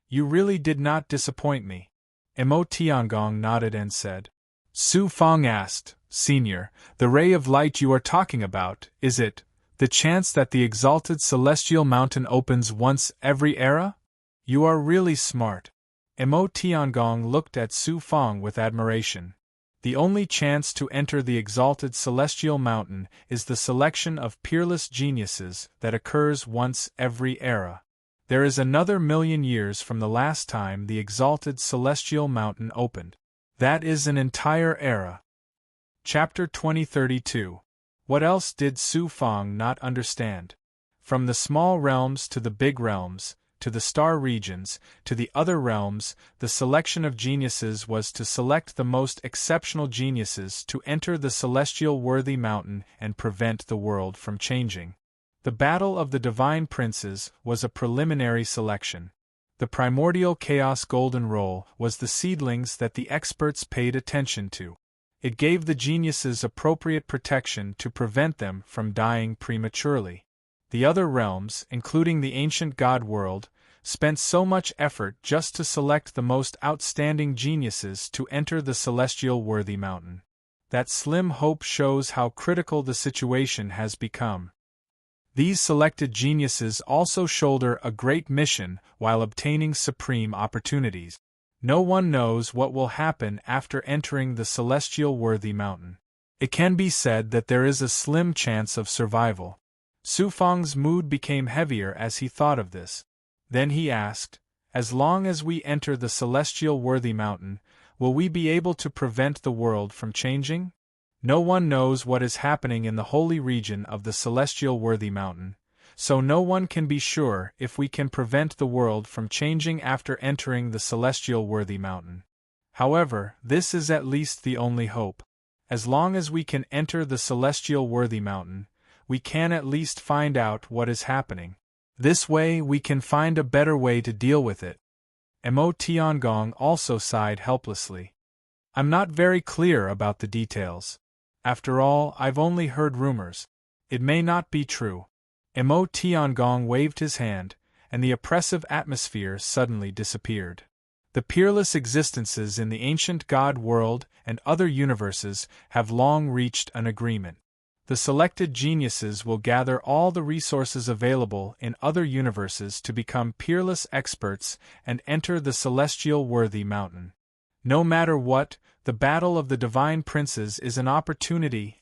You really did not disappoint me. Mo Tiangong nodded and said. Su Fang asked, Senior, the ray of light you are talking about, is it the chance that the exalted celestial mountain opens once every era? You are really smart. Mo Tiangong looked at Su Fang with admiration. The only chance to enter the exalted celestial mountain is the selection of peerless geniuses that occurs once every era. There is another 1,000,000 years from the last time the exalted celestial mountain opened. That is an entire era. Chapter 2032. What else did Su Fang not understand? From the small realms to the big realms, to the star regions, to the other realms, the selection of geniuses was to select the most exceptional geniuses to enter the celestial worthy mountain and prevent the world from changing. The battle of the divine princes was a preliminary selection. The primordial chaos golden roll was the seedlings that the experts paid attention to. It gave the geniuses appropriate protection to prevent them from dying prematurely. The other realms, including the ancient god world, spent so much effort just to select the most outstanding geniuses to enter the celestial worthy mountain. That slim hope shows how critical the situation has become. These selected geniuses also shoulder a great mission while obtaining supreme opportunities. No one knows what will happen after entering the celestial worthy mountain. It can be said that there is a slim chance of survival. Su Fang's mood became heavier as he thought of this. Then he asked, As long as we enter the celestial worthy mountain, will we be able to prevent the world from changing? No one knows what is happening in the holy region of the celestial worthy mountain, so no one can be sure if we can prevent the world from changing after entering the celestial worthy mountain. However, this is at least the only hope. As long as we can enter the celestial worthy mountain, we can at least find out what is happening. This way we can find a better way to deal with it. Mo Tiangong also sighed helplessly. I'm not very clear about the details. After all, I've only heard rumors. It may not be true. Mo Tiangong waved his hand, and the oppressive atmosphere suddenly disappeared. The peerless existences in the ancient god world and other universes have long reached an agreement. The selected geniuses will gather all the resources available in other universes to become peerless experts and enter the celestial worthy mountain. No matter what, the battle of the divine princes is an opportunity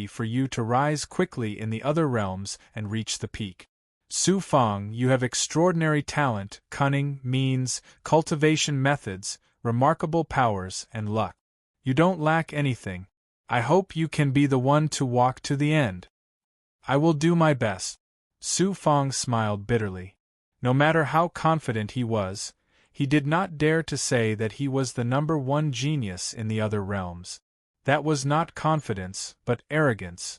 for you to rise quickly in the other realms and reach the peak. Su Fang, you have extraordinary talent, cunning, means, cultivation methods, remarkable powers, and luck. You don't lack anything. I hope you can be the one to walk to the end. I will do my best. Su Fang smiled bitterly. No matter how confident he was, he did not dare to say that he was the number one genius in the other realms. That was not confidence, but arrogance.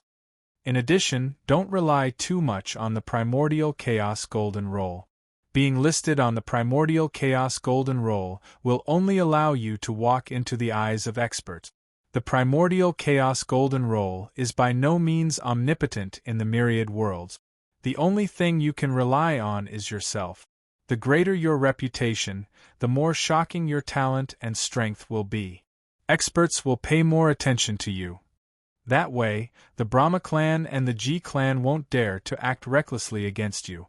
In addition, don't rely too much on the Primordial Chaos Golden Roll. Being listed on the Primordial Chaos Golden Roll will only allow you to walk into the eyes of experts. The Primordial Chaos Golden Roll is by no means omnipotent in the myriad worlds. The only thing you can rely on is yourself. The greater your reputation, the more shocking your talent and strength will be. Experts will pay more attention to you. That way, the Brahma clan and the Ji clan won't dare to act recklessly against you.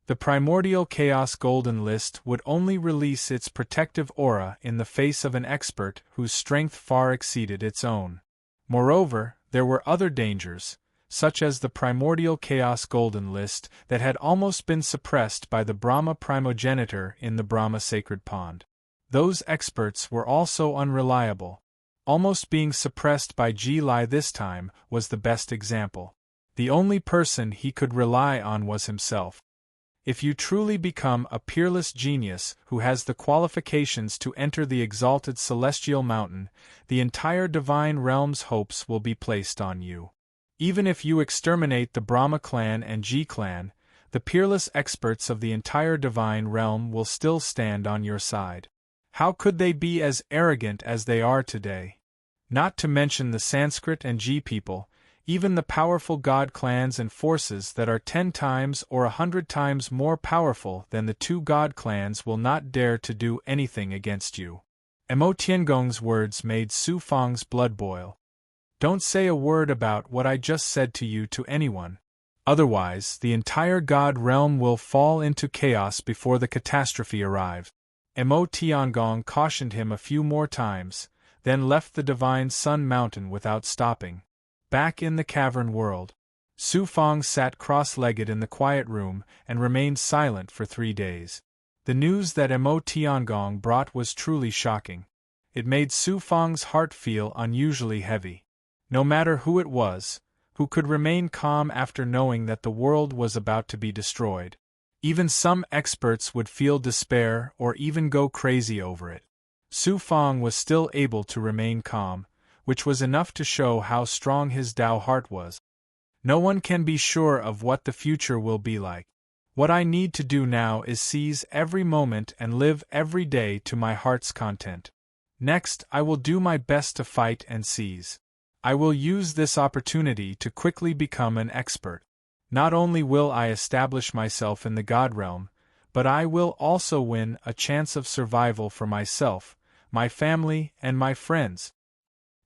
The Primordial Chaos Golden List would only release its protective aura in the face of an expert whose strength far exceeded its own. Moreover, there were other dangers, such as the Primordial Chaos Golden List that had almost been suppressed by the Brahma primogenitor in the Brahma Sacred Pond. Those experts were also unreliable. Almost being suppressed by Ji Lai this time was the best example. The only person he could rely on was himself. If you truly become a peerless genius who has the qualifications to enter the exalted celestial mountain, the entire divine realm's hopes will be placed on you. Even if you exterminate the Brahma clan and Ji clan, the peerless experts of the entire divine realm will still stand on your side. How could they be as arrogant as they are today? Not to mention the Sanskrit and Ji people, even the powerful god clans and forces that are 10 times or 100 times more powerful than the 2 god clans will not dare to do anything against you. Mo Tiangong's words made Su Fang's blood boil. Don't say a word about what I just said to you to anyone. Otherwise, the entire god realm will fall into chaos before the catastrophe arrives. Mo Tiangong cautioned him a few more times, then left the divine Sun Mountain without stopping. Back in the cavern world, Su Fang sat cross-legged in the quiet room and remained silent for 3 days. The news that Mo Tiangong brought was truly shocking. It made Su Fang's heart feel unusually heavy. No matter who it was, who could remain calm after knowing that the world was about to be destroyed. Even some experts would feel despair or even go crazy over it. Su Fang was still able to remain calm, which was enough to show how strong his Tao heart was. No one can be sure of what the future will be like. What I need to do now is seize every moment and live every day to my heart's content. Next, I will do my best to fight and seize. I will use this opportunity to quickly become an expert. Not only will I establish myself in the God realm, but I will also win a chance of survival for myself, my family, and my friends.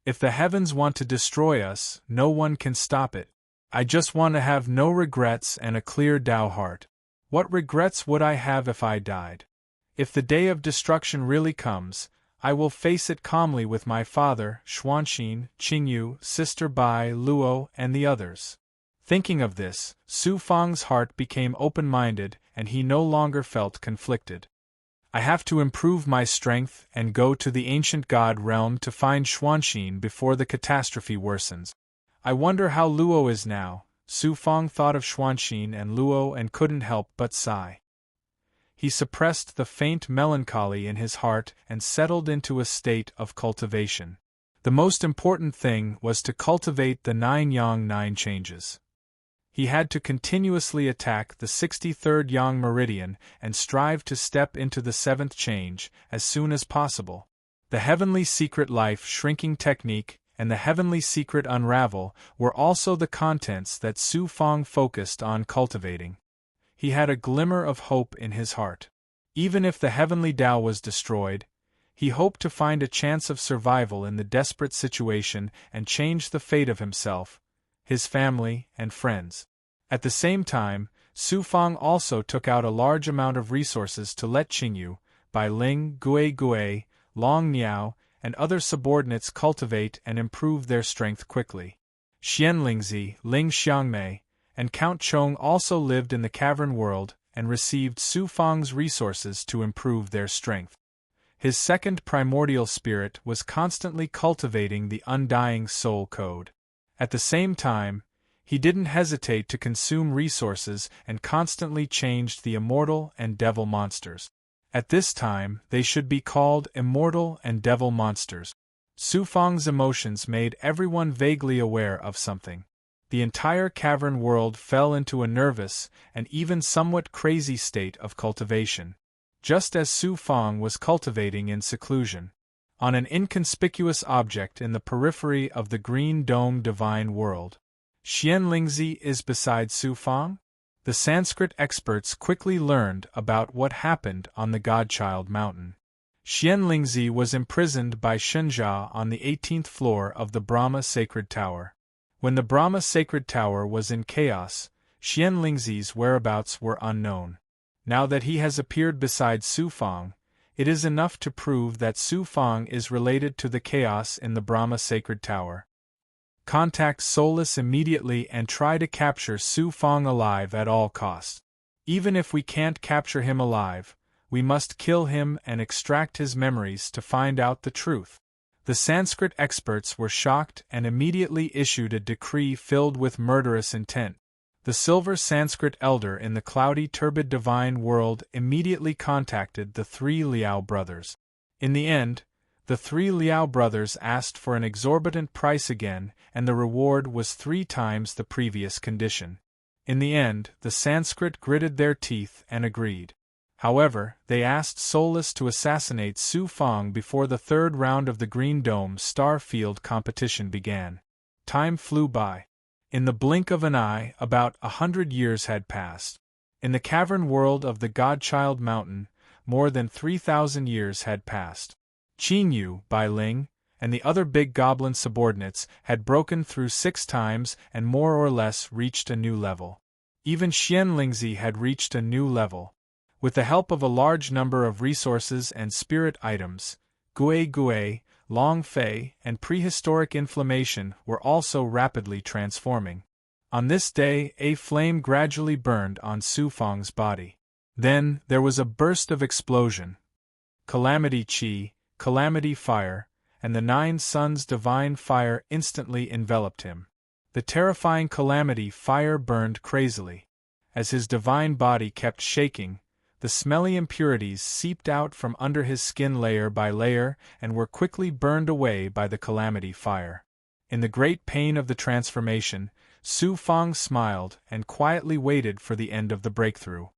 If the heavens want to destroy us, no one can stop it. I just want to have no regrets and a clear Tao heart. What regrets would I have if I died? If the day of destruction really comes, I will face it calmly with my father, Xuanxin, Qingyu, Sister Bai, Luo, and the others. Thinking of this, Su Fang's heart became open-minded and he no longer felt conflicted. I have to improve my strength and go to the ancient god realm to find Xuanxin before the catastrophe worsens. I wonder how Luo is now. Su Fang thought of Xuanxin and Luo and couldn't help but sigh. He suppressed the faint melancholy in his heart and settled into a state of cultivation. The most important thing was to cultivate the 9 yang 9 changes. He had to continuously attack the 63rd yang meridian and strive to step into the 7th change as soon as possible. The heavenly secret life shrinking technique and the heavenly secret unravel were also the contents that Su Fang focused on cultivating. He had a glimmer of hope in his heart. Even if the heavenly Tao was destroyed, he hoped to find a chance of survival in the desperate situation and change the fate of himself, his family, and friends. At the same time, Su Fang also took out a large amount of resources to let Qingyu, Bai Ling, Gui, Long Niao, and other subordinates cultivate and improve their strength quickly. Xianlingzi, Ling Xiangmei, and Count Chong also lived in the cavern world and received Su Fang's resources to improve their strength. His second primordial spirit was constantly cultivating the undying soul code. At the same time, he didn't hesitate to consume resources and constantly changed the immortal and devil monsters. At this time, they should be called immortal and devil monsters. Su Fang's emotions made everyone vaguely aware of something. The entire cavern world fell into a nervous and even somewhat crazy state of cultivation, just as Su Fang was cultivating in seclusion, on an inconspicuous object in the periphery of the Green Dome divine world. Xianlingzi is beside Su Fang? The Sanskrit experts quickly learned about what happened on the Godchild Mountain. Xianlingzi was imprisoned by Shenjia on the 18th floor of the Brahma Sacred Tower. When the Brahma Sacred Tower was in chaos, Xianlingzi's whereabouts were unknown. Now that he has appeared beside Su Fang, it is enough to prove that Su Fang is related to the chaos in the Brahma Sacred Tower. Contact Soulless immediately and try to capture Su Fang alive at all costs. Even if we can't capture him alive, we must kill him and extract his memories to find out the truth. The Sanskrit experts were shocked and immediately issued a decree filled with murderous intent. The silver Sanskrit elder in the cloudy turbid divine world immediately contacted the three Liao brothers. In the end, the three Liao brothers asked for an exorbitant price again, and the reward was 3 times the previous condition. In the end, the Sanskrit gritted their teeth and agreed. However, they asked Soulless to assassinate Su Fang before the 3rd round of the Green Dome Star Field competition began. Time flew by. In the blink of an eye, about 100 years had passed. In the cavern world of the Godchild Mountain, more than 3,000 years had passed. Qingyu, Bai Ling, and the other big goblin subordinates had broken through 6 times and more or less reached a new level. Even Xianlingzi had reached a new level. With the help of a large number of resources and spirit items, Gui, Long Fei, and prehistoric inflammation were also rapidly transforming. On this day, a flame gradually burned on Su Fang's body. Then, there was a burst of explosion. Calamity Qi, Calamity Fire, and the 9 Suns' divine fire instantly enveloped him. The terrifying Calamity Fire burned crazily. As his divine body kept shaking, the smelly impurities seeped out from under his skin layer by layer and were quickly burned away by the Calamity Fire. In the great pain of the transformation, Su Fang smiled and quietly waited for the end of the breakthrough.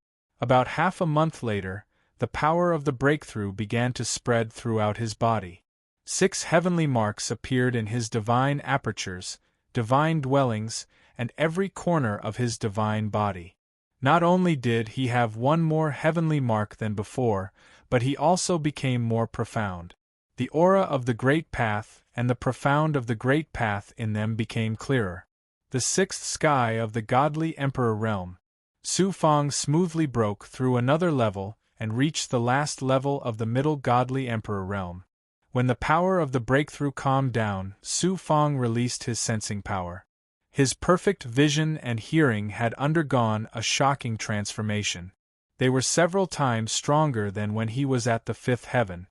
About half a month later, the power of the breakthrough began to spread throughout his body. 6 heavenly marks appeared in his divine apertures, divine dwellings, and every corner of his divine body. Not only did he have one more heavenly mark than before, but he also became more profound. The aura of the Great Path and the profound of the Great Path in them became clearer. The 6th sky of the godly Emperor realm. Su Fang smoothly broke through another level and reached the last level of the middle godly Emperor realm. When the power of the breakthrough calmed down, Su Fang released his sensing power. His perfect vision and hearing had undergone a shocking transformation. They were several times stronger than when he was at the 5th heaven.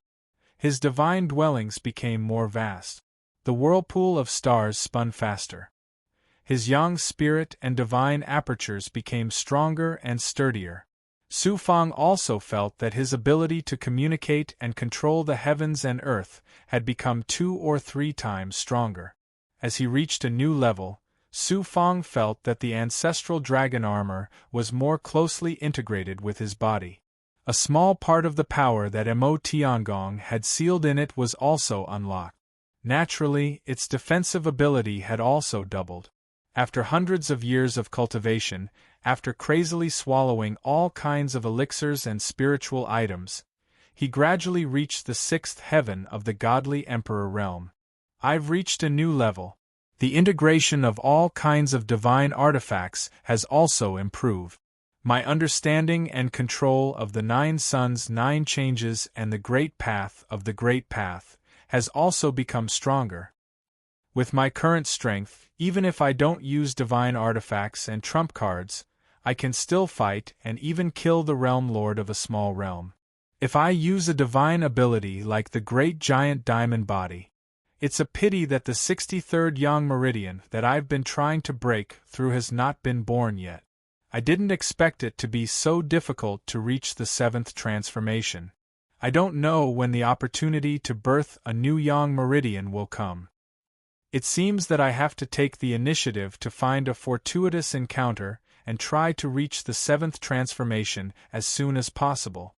His divine dwellings became more vast. The whirlpool of stars spun faster. His yang spirit and divine apertures became stronger and sturdier. Su Fang also felt that his ability to communicate and control the heavens and earth had become 2 or 3 times stronger. As he reached a new level, Su Fang felt that the ancestral dragon armor was more closely integrated with his body. A small part of the power that Mo Tiangong had sealed in it was also unlocked. Naturally, its defensive ability had also doubled. After hundreds of years of cultivation, after crazily swallowing all kinds of elixirs and spiritual items, he gradually reached the 6th heaven of the godly emperor realm. I've reached a new level. The integration of all kinds of divine artifacts has also improved. My understanding and control of the 9 suns, 9 changes, and the great path of the great path has also become stronger. With my current strength, even if I don't use divine artifacts and trump cards, I can still fight and even kill the realm lord of a small realm. If I use a divine ability like the great giant diamond body, it's a pity that the 63rd yang meridian that I've been trying to break through has not been born yet. I didn't expect it to be so difficult to reach the 7th transformation. I don't know when the opportunity to birth a new yang meridian will come. It seems that I have to take the initiative to find a fortuitous encounter and try to reach the 7th transformation as soon as possible.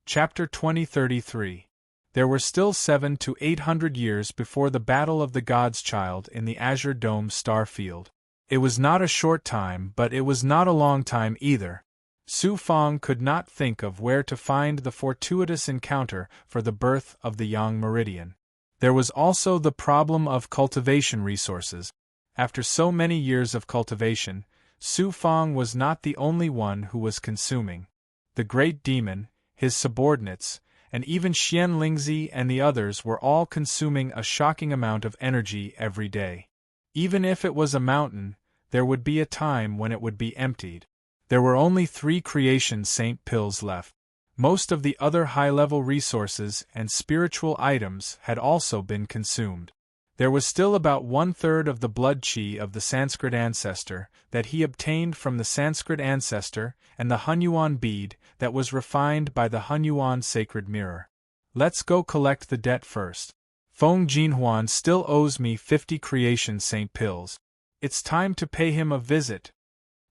Chapter 2033. There were still 700 to 800 years before the Battle of the God's Child in the Azure Dome star field. It was not a short time, but it was not a long time either. Su Fang could not think of where to find the fortuitous encounter for the birth of the Yang Meridian. There was also the problem of cultivation resources. After so many years of cultivation, Su Fang was not the only one who was consuming. The great demon, his subordinates, and even Xian Lingzi and the others were all consuming a shocking amount of energy every day. Even if it was a mountain, there would be a time when it would be emptied. There were only 3 creation saint pills left. Most of the other high-level resources and spiritual items had also been consumed. There was still about 1/3 of the blood qi of the Sanskrit ancestor that he obtained from the Sanskrit ancestor and the Hunyuan bead that was refined by the Hunyuan sacred mirror. Let's go collect the debt first. Feng Jinhuan still owes me 50 creation saint pills. It's time to pay him a visit.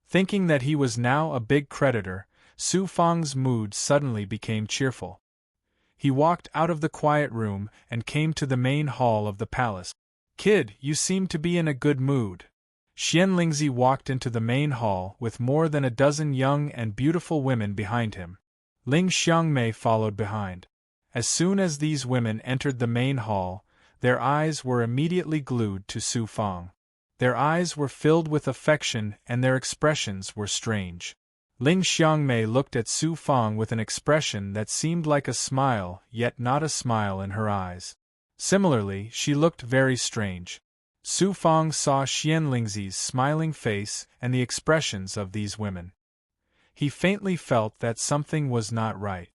Thinking that he was now a big creditor, Su Fang's mood suddenly became cheerful. He walked out of the quiet room and came to the main hall of the palace. "Kid, you seem to be in a good mood." Xian Lingzi walked into the main hall with more than a dozen young and beautiful women behind him. Ling Xiangmei followed behind. As soon as these women entered the main hall, their eyes were immediately glued to Su Fang. Their eyes were filled with affection and their expressions were strange. Ling Xiangmei looked at Su Fang with an expression that seemed like a smile, yet not a smile in her eyes. Similarly, she looked very strange. Su Fang saw Xian Lingzi's smiling face and the expressions of these women. He faintly felt that something was not right.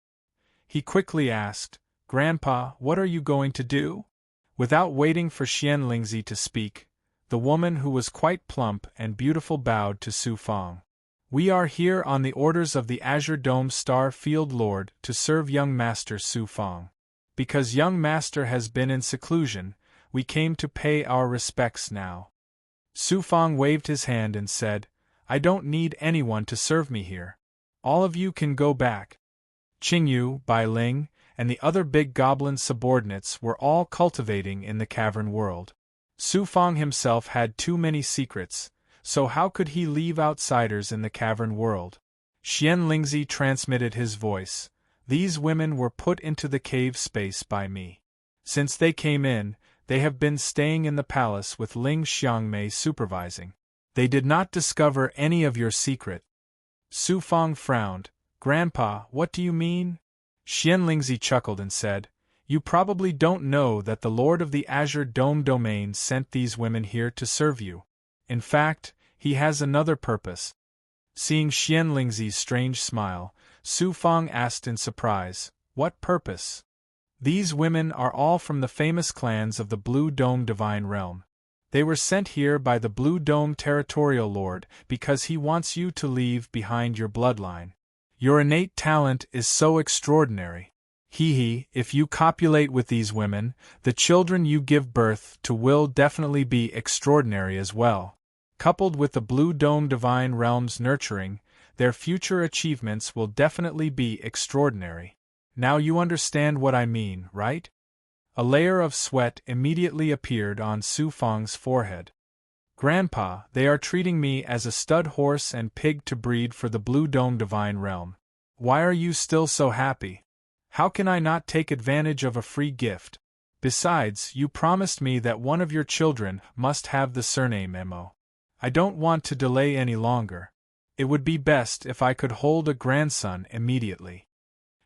He quickly asked, "Grandpa, what are you going to do?" Without waiting for Xian Lingzi to speak, the woman who was quite plump and beautiful bowed to Su Fang. "We are here on the orders of the Azure Dome Star Field Lord to serve young Master Su Fang. Because young Master has been in seclusion, we came to pay our respects now." Su Fang waved his hand and said, "I don't need anyone to serve me here. All of you can go back." Qingyu, Bai Ling, and the other big goblin subordinates were all cultivating in the cavern world. Su Fang himself had too many secrets, so how could he leave outsiders in the cavern world? Xian Lingzi transmitted his voice. "These women were put into the cave space by me. Since they came in, they have been staying in the palace with Ling Xiangmei supervising. They did not discover any of your secret." Su Fang frowned. "Grandpa, what do you mean?" Xian Lingzi chuckled and said, "You probably don't know that the Lord of the Azure Dome domain sent these women here to serve you. In fact, he has another purpose." Seeing Xian Lingzi's strange smile, Su Fang asked in surprise, "What purpose?" "These women are all from the famous clans of the Blue Dome Divine Realm. They were sent here by the Blue Dome Territorial Lord because he wants you to leave behind your bloodline. Your innate talent is so extraordinary. If you copulate with these women, the children you give birth to will definitely be extraordinary as well. Coupled with the Blue Dome Divine Realm's nurturing, their future achievements will definitely be extraordinary. Now you understand what I mean, right?" A layer of sweat immediately appeared on Su Fang's forehead. Grandpa, they are treating me as a stud horse and pig to breed for the Blue Dome Divine Realm. Why are you still so happy? How can I not take advantage of a free gift? Besides, you promised me that one of your children must have the surname Memo. I don't want to delay any longer. It would be best if I could hold a grandson immediately.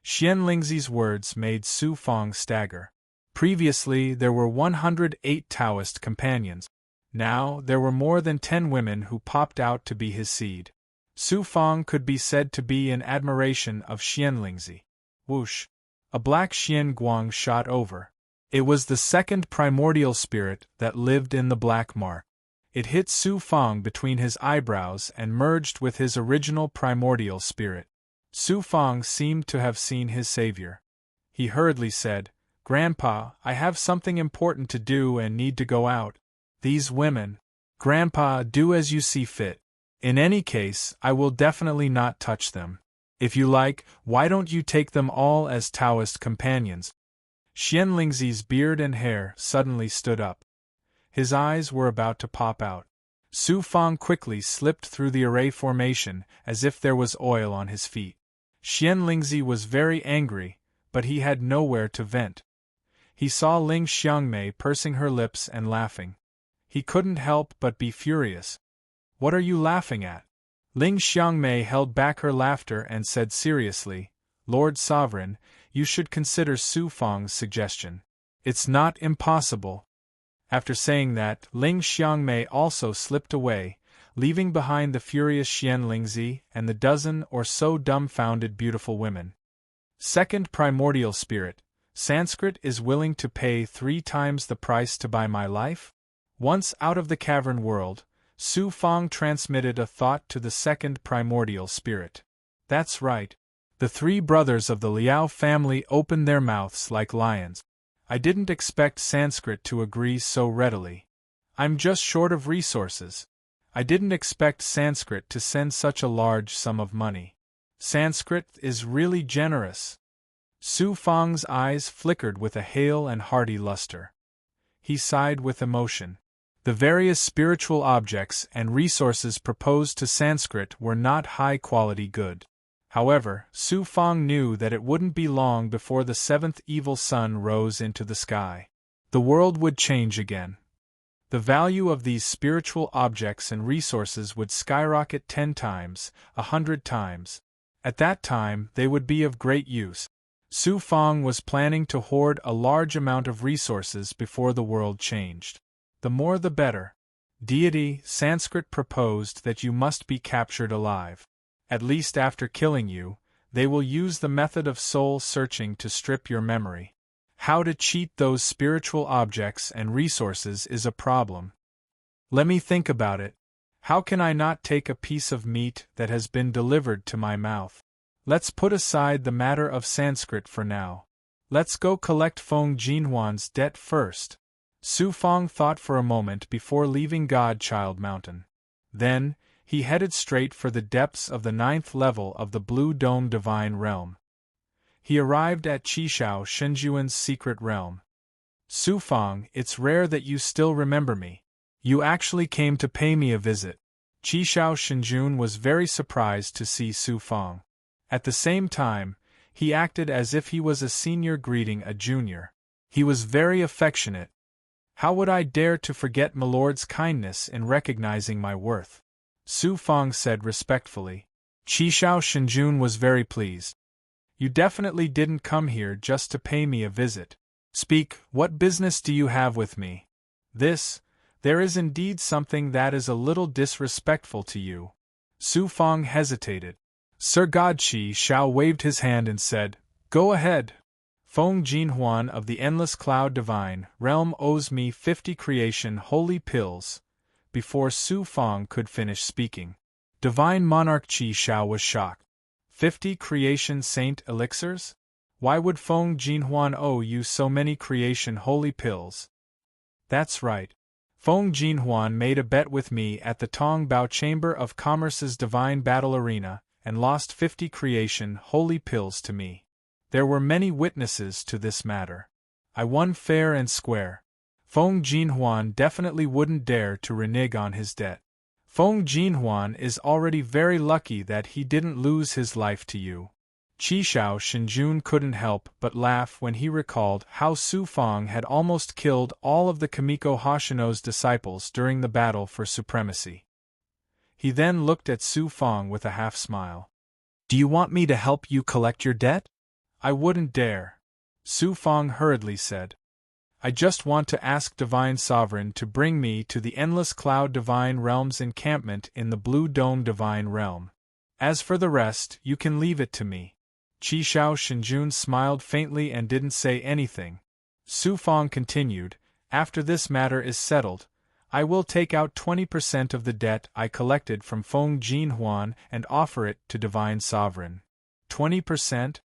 Xian Lingzi's words made Su Fang stagger. Previously, there were 108 Taoist companions. Now, there were more than 10 women who popped out to be his seed. Su Fang could be said to be in admiration of Xian Lingzi. Whoosh! A black Xian Guang shot over. It was the second primordial spirit that lived in the black mark. It hit Su Fang between his eyebrows and merged with his original primordial spirit. Su Fang seemed to have seen his savior. He hurriedly said, "Grandpa, I have something important to do and need to go out. These women." "Grandpa, do as you see fit. In any case, I will definitely not touch them. If you like, why don't you take them all as Taoist companions?" Xian Lingzi's beard and hair suddenly stood up. His eyes were about to pop out. Su Fang quickly slipped through the array formation as if there was oil on his feet. Xian Lingzi was very angry, but he had nowhere to vent. He saw Ling Xiangmei pursing her lips and laughing. He couldn't help but be furious. "What are you laughing at?" Ling Xiangmei held back her laughter and said seriously, "Lord Sovereign, you should consider Su Fang's suggestion. It's not impossible." After saying that, Ling Xiangmei also slipped away, leaving behind the furious Xian Lingzi and the dozen or so dumbfounded beautiful women. Second primordial spirit, Sanskrit is willing to pay 3 times the price to buy my life? Once out of the cavern world, Su Fang transmitted a thought to the second primordial spirit. That's right. The 3 brothers of the Liao family opened their mouths like lions. I didn't expect Sanskrit to agree so readily. I'm just short of resources. I didn't expect Sanskrit to send such a large sum of money. Sanskrit is really generous. Su Fang's eyes flickered with a hale and hearty luster. He sighed with emotion. The various spiritual objects and resources proposed to Sanskrit were not high-quality good. However, Su Fang knew that it wouldn't be long before the 7th evil sun rose into the sky. The world would change again. The value of these spiritual objects and resources would skyrocket 10 times, 100 times. At that time, they would be of great use. Su Fang was planning to hoard a large amount of resources before the world changed. The more the better. Deity, Sanskrit proposed that you must be captured alive. At least after killing you, they will use the method of soul-searching to strip your memory. How to cheat those spiritual objects and resources is a problem. Let me think about it. How can I not take a piece of meat that has been delivered to my mouth? Let's put aside the matter of Sanskrit for now. Let's go collect Feng Jinhuan's debt first. Su Fang thought for a moment before leaving Godchild Mountain. Then, he headed straight for the depths of the 9th level of the Blue Dome Divine Realm. He arrived at Qishao Shenjuan's secret realm. "Su Fang, it's rare that you still remember me. You actually came to pay me a visit." Qishao Shenjun was very surprised to see Su Fang. At the same time, he acted as if he was a senior greeting a junior. He was very affectionate. "How would I dare to forget Milord's kindness in recognizing my worth?" Su Fang said respectfully. Qishao Shenjun was very pleased. "You definitely didn't come here just to pay me a visit. Speak, what business do you have with me?" There is indeed something that is a little disrespectful to you." Su Fang hesitated. Sir Godchi Shao waved his hand and said, "Go ahead. Feng Jinhuan of the Endless Cloud Divine Realm owes me 50 creation holy pills." Before Su Fang could finish speaking, Divine Monarch Qi Shao was shocked. 50 creation saint elixirs? Why would Feng Jinhuan owe you so many creation holy pills? That's right. Feng Jinhuan made a bet with me at the Tong Bao Chamber of Commerce's Divine Battle Arena, and lost 50 creation holy pills to me. There were many witnesses to this matter. I won fair and square. Feng Jinhuan definitely wouldn't dare to renege on his debt. Feng Jinhuan is already very lucky that he didn't lose his life to you. Qishao Shenjun couldn't help but laugh when he recalled how Su Feng had almost killed all of the Kamiko Hoshino's disciples during the battle for supremacy. He then looked at Su Feng with a half-smile. Do you want me to help you collect your debt? I wouldn't dare, Su Feng hurriedly said. I just want to ask Divine Sovereign to bring me to the Endless Cloud Divine Realm's encampment in the Blue Dome Divine Realm. As for the rest, you can leave it to me. Qishao Shenjun smiled faintly and didn't say anything. Su Feng continued, after this matter is settled, I will take out 20% of the debt I collected from Feng Jinhuan and offer it to Divine Sovereign. 20%?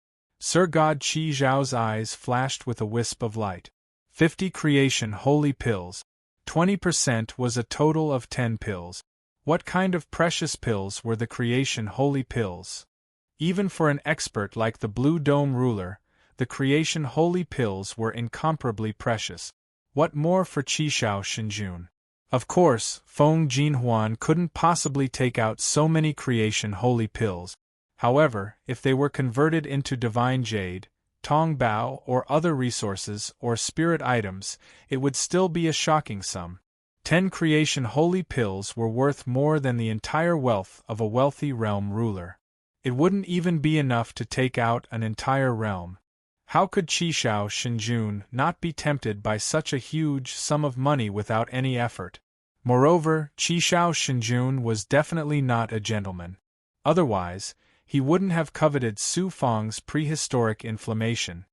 Sir God Qi Zhao's eyes flashed with a wisp of light. 50 creation holy pills. 20% was a total of 10 pills. What kind of precious pills were the creation holy pills? Even for an expert like the Blue Dome ruler, the creation holy pills were incomparably precious. What more for Qishao Shenjun? Of course, Feng Jinhuan couldn't possibly take out so many creation holy pills. However, if they were converted into divine jade, tong bao or other resources or spirit items, it would still be a shocking sum. 10 creation holy pills were worth more than the entire wealth of a wealthy realm ruler. It wouldn't even be enough to take out an entire realm. How could Qishao Shenjun not be tempted by such a huge sum of money without any effort? Moreover, Qishao Shenjun was definitely not a gentleman. Otherwise, he wouldn't have coveted Su Feng's prehistoric inflammation.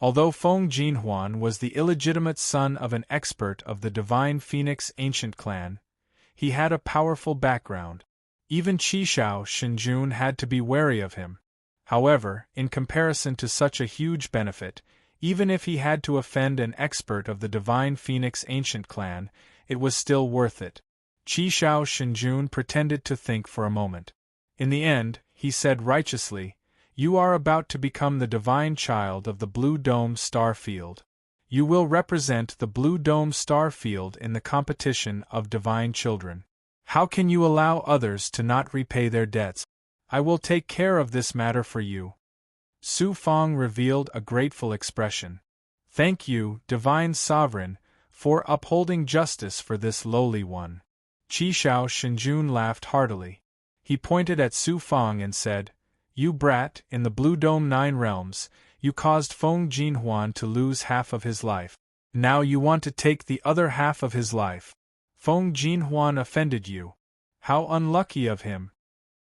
Although Feng Jinhuan was the illegitimate son of an expert of the Divine Phoenix ancient clan, he had a powerful background. Even Qishao Shenjun had to be wary of him. However, in comparison to such a huge benefit, even if he had to offend an expert of the Divine Phoenix ancient clan, it was still worth it. Qishao Shenjun pretended to think for a moment. In the end, he said righteously, You are about to become the divine child of the Blue Dome star field. You will represent the Blue Dome star field in the competition of divine children. How can you allow others to not repay their debts? I will take care of this matter for you. Su Feng revealed a grateful expression. Thank you, Divine Sovereign, for upholding justice for this lowly one. Qishao Shenjun laughed heartily. He pointed at Su Feng and said, You brat, in the Blue Dome 9 realms, you caused Feng Jinhuan to lose half of his life. Now you want to take the other half of his life. Feng Jinhuan offended you. How unlucky of him.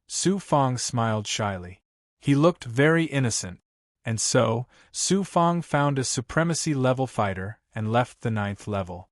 Su Feng smiled shyly. He looked very innocent. And so, Su Feng found a supremacy-level fighter and left the 9th level.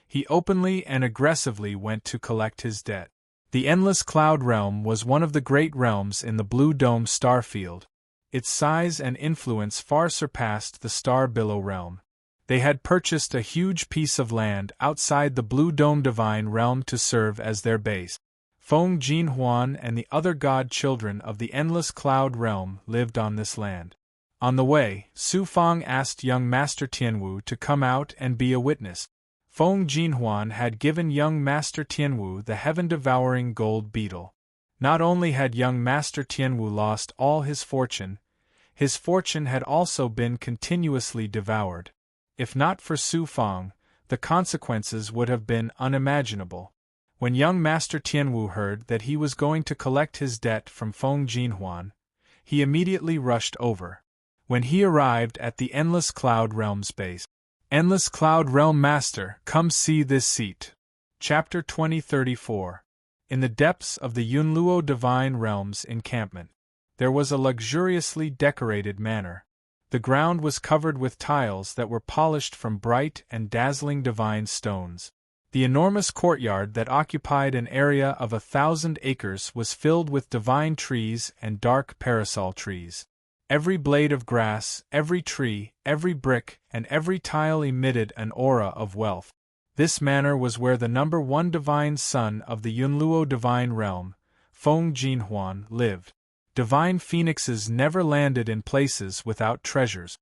He openly and aggressively went to collect his debt. The Endless Cloud Realm was one of the great realms in the Blue Dome star field. Its size and influence far surpassed the Star Billow realm. They had purchased a huge piece of land outside the Blue Dome Divine Realm to serve as their base. Feng Jinhuan and the other god children of the Endless Cloud Realm lived on this land. On the way, Su Feng asked young Master Tianwu to come out and be a witness. Feng Jinhuan had given young Master Tianwu the heaven-devouring gold beetle. Not only had young Master Tianwu lost all his fortune had also been continuously devoured. If not for Su Feng, the consequences would have been unimaginable. When young Master Tianwu heard that he was going to collect his debt from Feng Jinhuan, he immediately rushed over. When he arrived at the Endless Cloud Realm's base, Endless Cloud Realm Master, come see this seat. Chapter 2034. In the depths of the Yunluo Divine Realm's encampment, there was a luxuriously decorated manor. The ground was covered with tiles that were polished from bright and dazzling divine stones. The enormous courtyard that occupied an area of 1,000 acres was filled with divine trees and dark parasol trees. Every blade of grass, every tree, every brick, and every tile emitted an aura of wealth. This manor was where the number 1 divine son of the Yunluo Divine Realm, Feng Jinhuan, lived. Divine phoenixes never landed in places without treasures.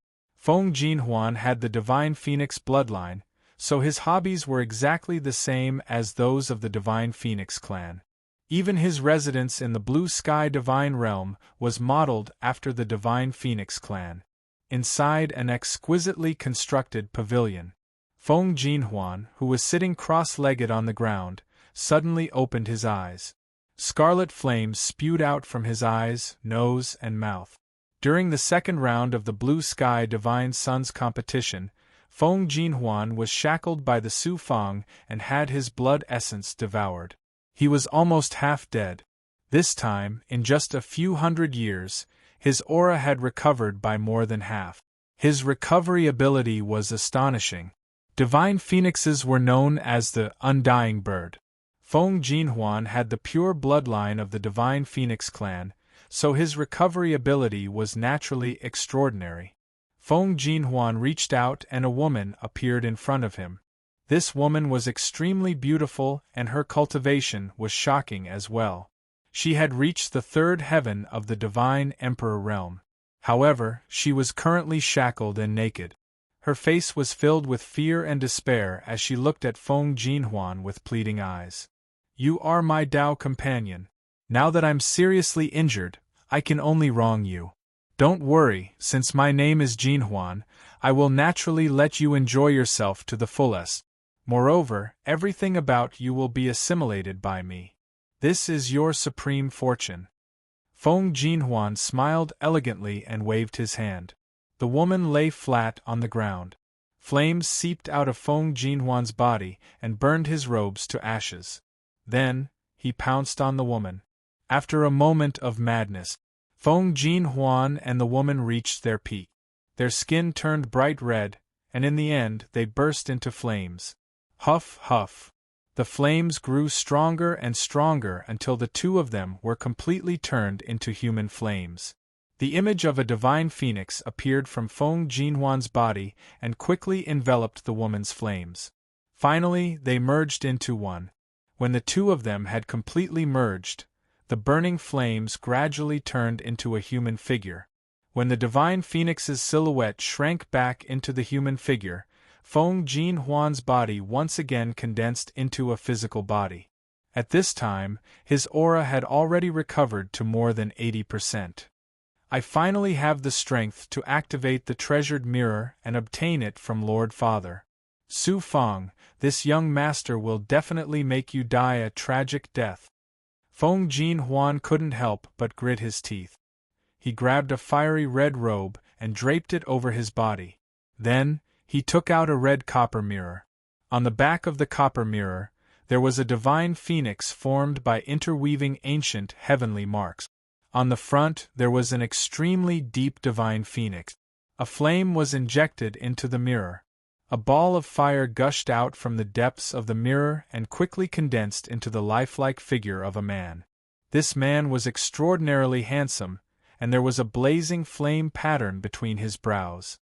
Feng Jinhuan had the Divine Phoenix bloodline, so his hobbies were exactly the same as those of the Divine Phoenix clan. Even his residence in the Blue Sky Divine Realm was modeled after the Divine Phoenix clan. Inside an exquisitely constructed pavilion, Feng Jinhuan, who was sitting cross-legged on the ground, suddenly opened his eyes. Scarlet flames spewed out from his eyes, nose, and mouth. During the second round of the Blue Sky Divine Suns competition, Feng Jinhuan was shackled by the Su Fang and had his blood essence devoured. He was almost half dead. This time, in just a few hundred years, his aura had recovered by more than half. His recovery ability was astonishing. Divine phoenixes were known as the undying bird. Feng Jinhuan had the pure bloodline of the Divine Phoenix clan, so his recovery ability was naturally extraordinary. Feng Jinhuan reached out and a woman appeared in front of him. This woman was extremely beautiful and her cultivation was shocking as well. She had reached the third heaven of the Divine Emperor realm. However, she was currently shackled and naked. Her face was filled with fear and despair as she looked at Feng Jinhuan with pleading eyes. "You are my Dao companion. Now that I'm seriously injured, I can only wrong you. Don't worry, since my name is Jinhuan, I will naturally let you enjoy yourself to the fullest. Moreover, everything about you will be assimilated by me. This is your supreme fortune." Feng Jinhuan smiled elegantly and waved his hand. The woman lay flat on the ground. Flames seeped out of Feng Jinhuan's body and burned his robes to ashes. Then, he pounced on the woman. After a moment of madness, Feng Jinhuan and the woman reached their peak. Their skin turned bright red, and in the end they burst into flames. Huff, huff. The flames grew stronger and stronger until the two of them were completely turned into human flames. The image of a divine phoenix appeared from Feng Jinhuan's body and quickly enveloped the woman's flames. Finally, they merged into one. When the two of them had completely merged, the burning flames gradually turned into a human figure. When the divine phoenix's silhouette shrank back into the human figure, Feng Jinhuan's body once again condensed into a physical body. At this time, his aura had already recovered to more than 80%. "I finally have the strength to activate the treasured mirror and obtain it from Lord Father. Su Fang, this young master will definitely make you die a tragic death." Feng Jinhuan couldn't help but grit his teeth. He grabbed a fiery red robe and draped it over his body. Then, he took out a red copper mirror. On the back of the copper mirror, there was a divine phoenix formed by interweaving ancient heavenly marks. On the front, there was an extremely deep divine phoenix. A flame was injected into the mirror. A ball of fire gushed out from the depths of the mirror and quickly condensed into the lifelike figure of a man. This man was extraordinarily handsome, and there was a blazing flame pattern between his brows.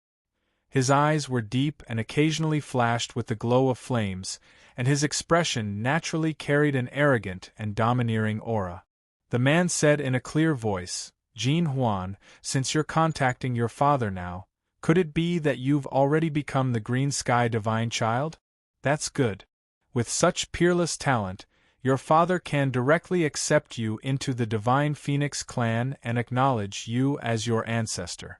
His eyes were deep and occasionally flashed with the glow of flames, and his expression naturally carried an arrogant and domineering aura. The man said in a clear voice, "Jinhuan, since you're contacting your father now, could it be that you've already become the Green Sky Divine Child? That's good. With such peerless talent, your father can directly accept you into the Divine Phoenix clan and acknowledge you as your ancestor."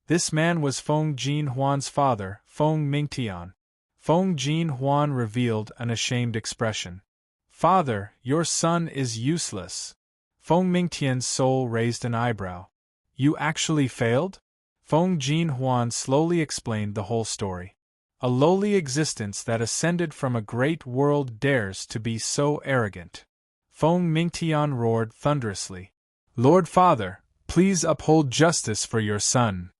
This man was Feng Jinhuan's father, Feng Mingtian. Feng Jinhuan revealed an ashamed expression. "Father, your son is useless." Feng Mingtian's soul raised an eyebrow. "You actually failed?" Feng Jinhuan slowly explained the whole story. "A lowly existence that ascended from a great world dares to be so arrogant." Feng Mingtian roared thunderously. "Lord Father, please uphold justice for your son.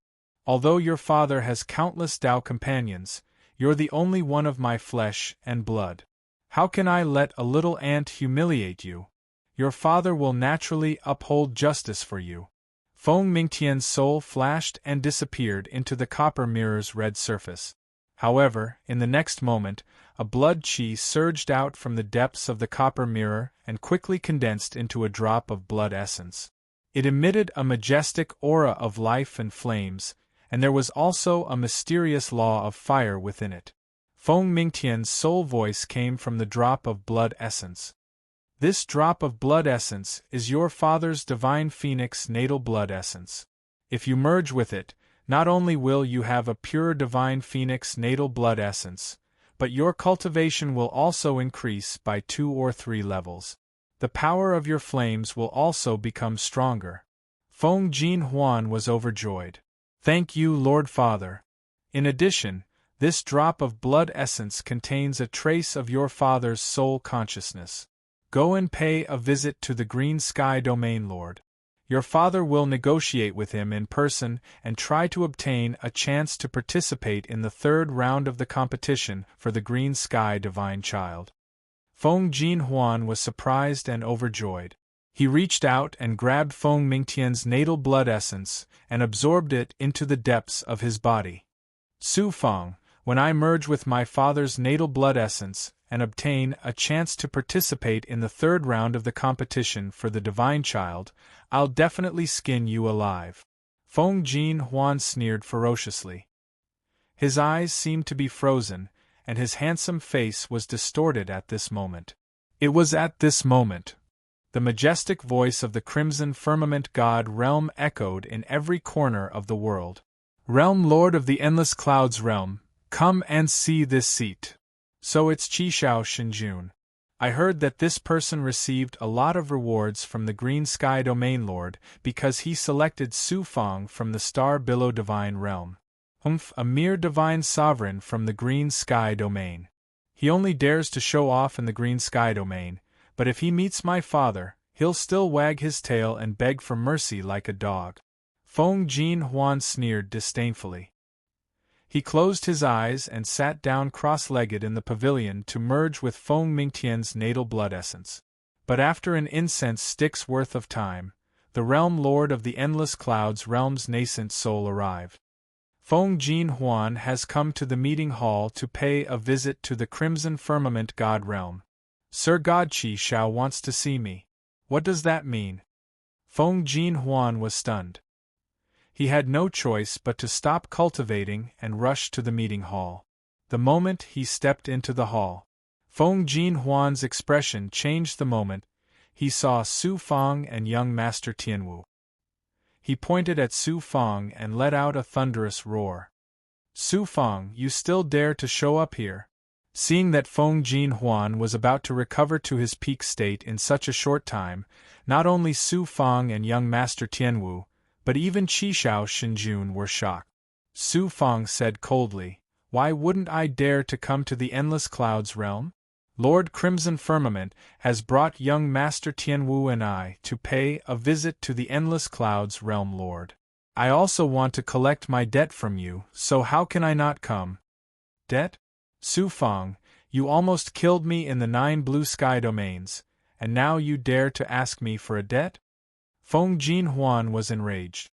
Although your father has countless Dao companions, you're the only one of my flesh and blood. How can I let a little ant humiliate you? Your father will naturally uphold justice for you." Feng Mingtian's soul flashed and disappeared into the copper mirror's red surface. However, in the next moment, a blood chi surged out from the depths of the copper mirror and quickly condensed into a drop of blood essence. It emitted a majestic aura of life and flames, and there was also a mysterious law of fire within it. Feng Mingtian's soul voice came from the drop of blood essence. This drop of blood essence is your father's divine phoenix natal blood essence. If you merge with it, not only will you have a pure divine phoenix natal blood essence, but your cultivation will also increase by 2 or 3 levels. The power of your flames will also become stronger. Feng Jin Huan was overjoyed. Thank you, Lord Father. In addition, this drop of blood essence contains a trace of your father's soul consciousness. Go and pay a visit to the Green Sky Domain Lord. Your father will negotiate with him in person and try to obtain a chance to participate in the 3rd round of the competition for the Green Sky Divine Child. Feng Jin Huan was surprised and overjoyed. He reached out and grabbed Feng Mingtian's natal blood essence and absorbed it into the depths of his body. Su Feng, when I merge with my father's natal blood essence and obtain a chance to participate in the 3rd round of the competition for the Divine Child, I'll definitely skin you alive. Feng Jin Huan sneered ferociously. His eyes seemed to be frozen, and his handsome face was distorted at this moment. It was at this moment. The majestic voice of the Crimson Firmament God Realm echoed in every corner of the world. Realm Lord of the Endless Clouds Realm, come and see this seat. So it's Qishao Shinjun. I heard that this person received a lot of rewards from the Green Sky Domain Lord because he selected Su Feng from the Star Billow Divine Realm. A mere divine sovereign from the Green Sky Domain. He only dares to show off in the Green Sky Domain, but if he meets my father, he'll still wag his tail and beg for mercy like a dog. Feng Jin Huan sneered disdainfully. He closed his eyes and sat down cross-legged in the pavilion to merge with Feng Mingtian's natal blood essence. But after an incense stick's worth of time, the Realm Lord of the Endless Clouds Realm's nascent soul arrived. Feng Jin Huan has come to the meeting hall to pay a visit to the Crimson Firmament God Realm. Sir God Qishao wants to see me. What does that mean? Feng Jin Huan was stunned. He had no choice but to stop cultivating and rush to the meeting hall. The moment he stepped into the hall, Feng Jin Huan's expression changed the moment he saw Su Feng and young Master Tianwu. He pointed at Su Feng and let out a thunderous roar. Su Feng, you still dare to show up here? Seeing that Feng Jin Huan was about to recover to his peak state in such a short time, not only Su Feng and young Master Tianwu, but even Qishao Shinjun were shocked. Su Feng said coldly, why wouldn't I dare to come to the Endless Clouds Realm? Lord Crimson Firmament has brought young Master Tianwu and I to pay a visit to the Endless Clouds Realm Lord. I also want to collect my debt from you, so how can I not come? Debt? Su Feng, you almost killed me in the 9 blue sky domains, and now you dare to ask me for a debt? Feng Jin Huan was enraged.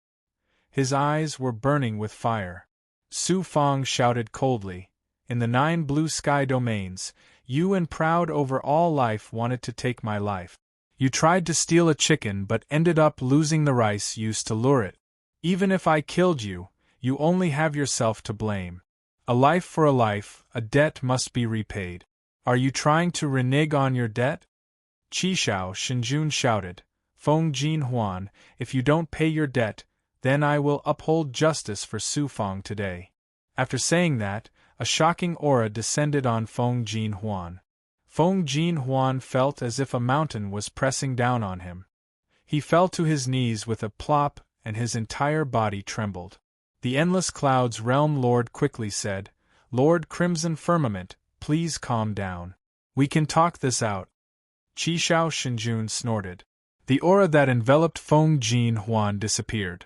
His eyes were burning with fire. Su Feng shouted coldly, in the 9 blue sky domains, you and proud over all life wanted to take my life. You tried to steal a chicken but ended up losing the rice used to lure it. Even if I killed you, you only have yourself to blame. A life for a life, a debt must be repaid. Are you trying to renege on your debt? Qishao Shinjun shouted, Feng Jin Huan, if you don't pay your debt, then I will uphold justice for Su Feng today. After saying that, a shocking aura descended on Feng Jin Huan. Feng Jin Huan felt as if a mountain was pressing down on him. He fell to his knees with a plop, and his entire body trembled. The Endless Clouds Realm Lord quickly said, Lord Crimson Firmament, please calm down. We can talk this out. Qishao Shinjun snorted. The aura that enveloped Feng Jin Huan disappeared.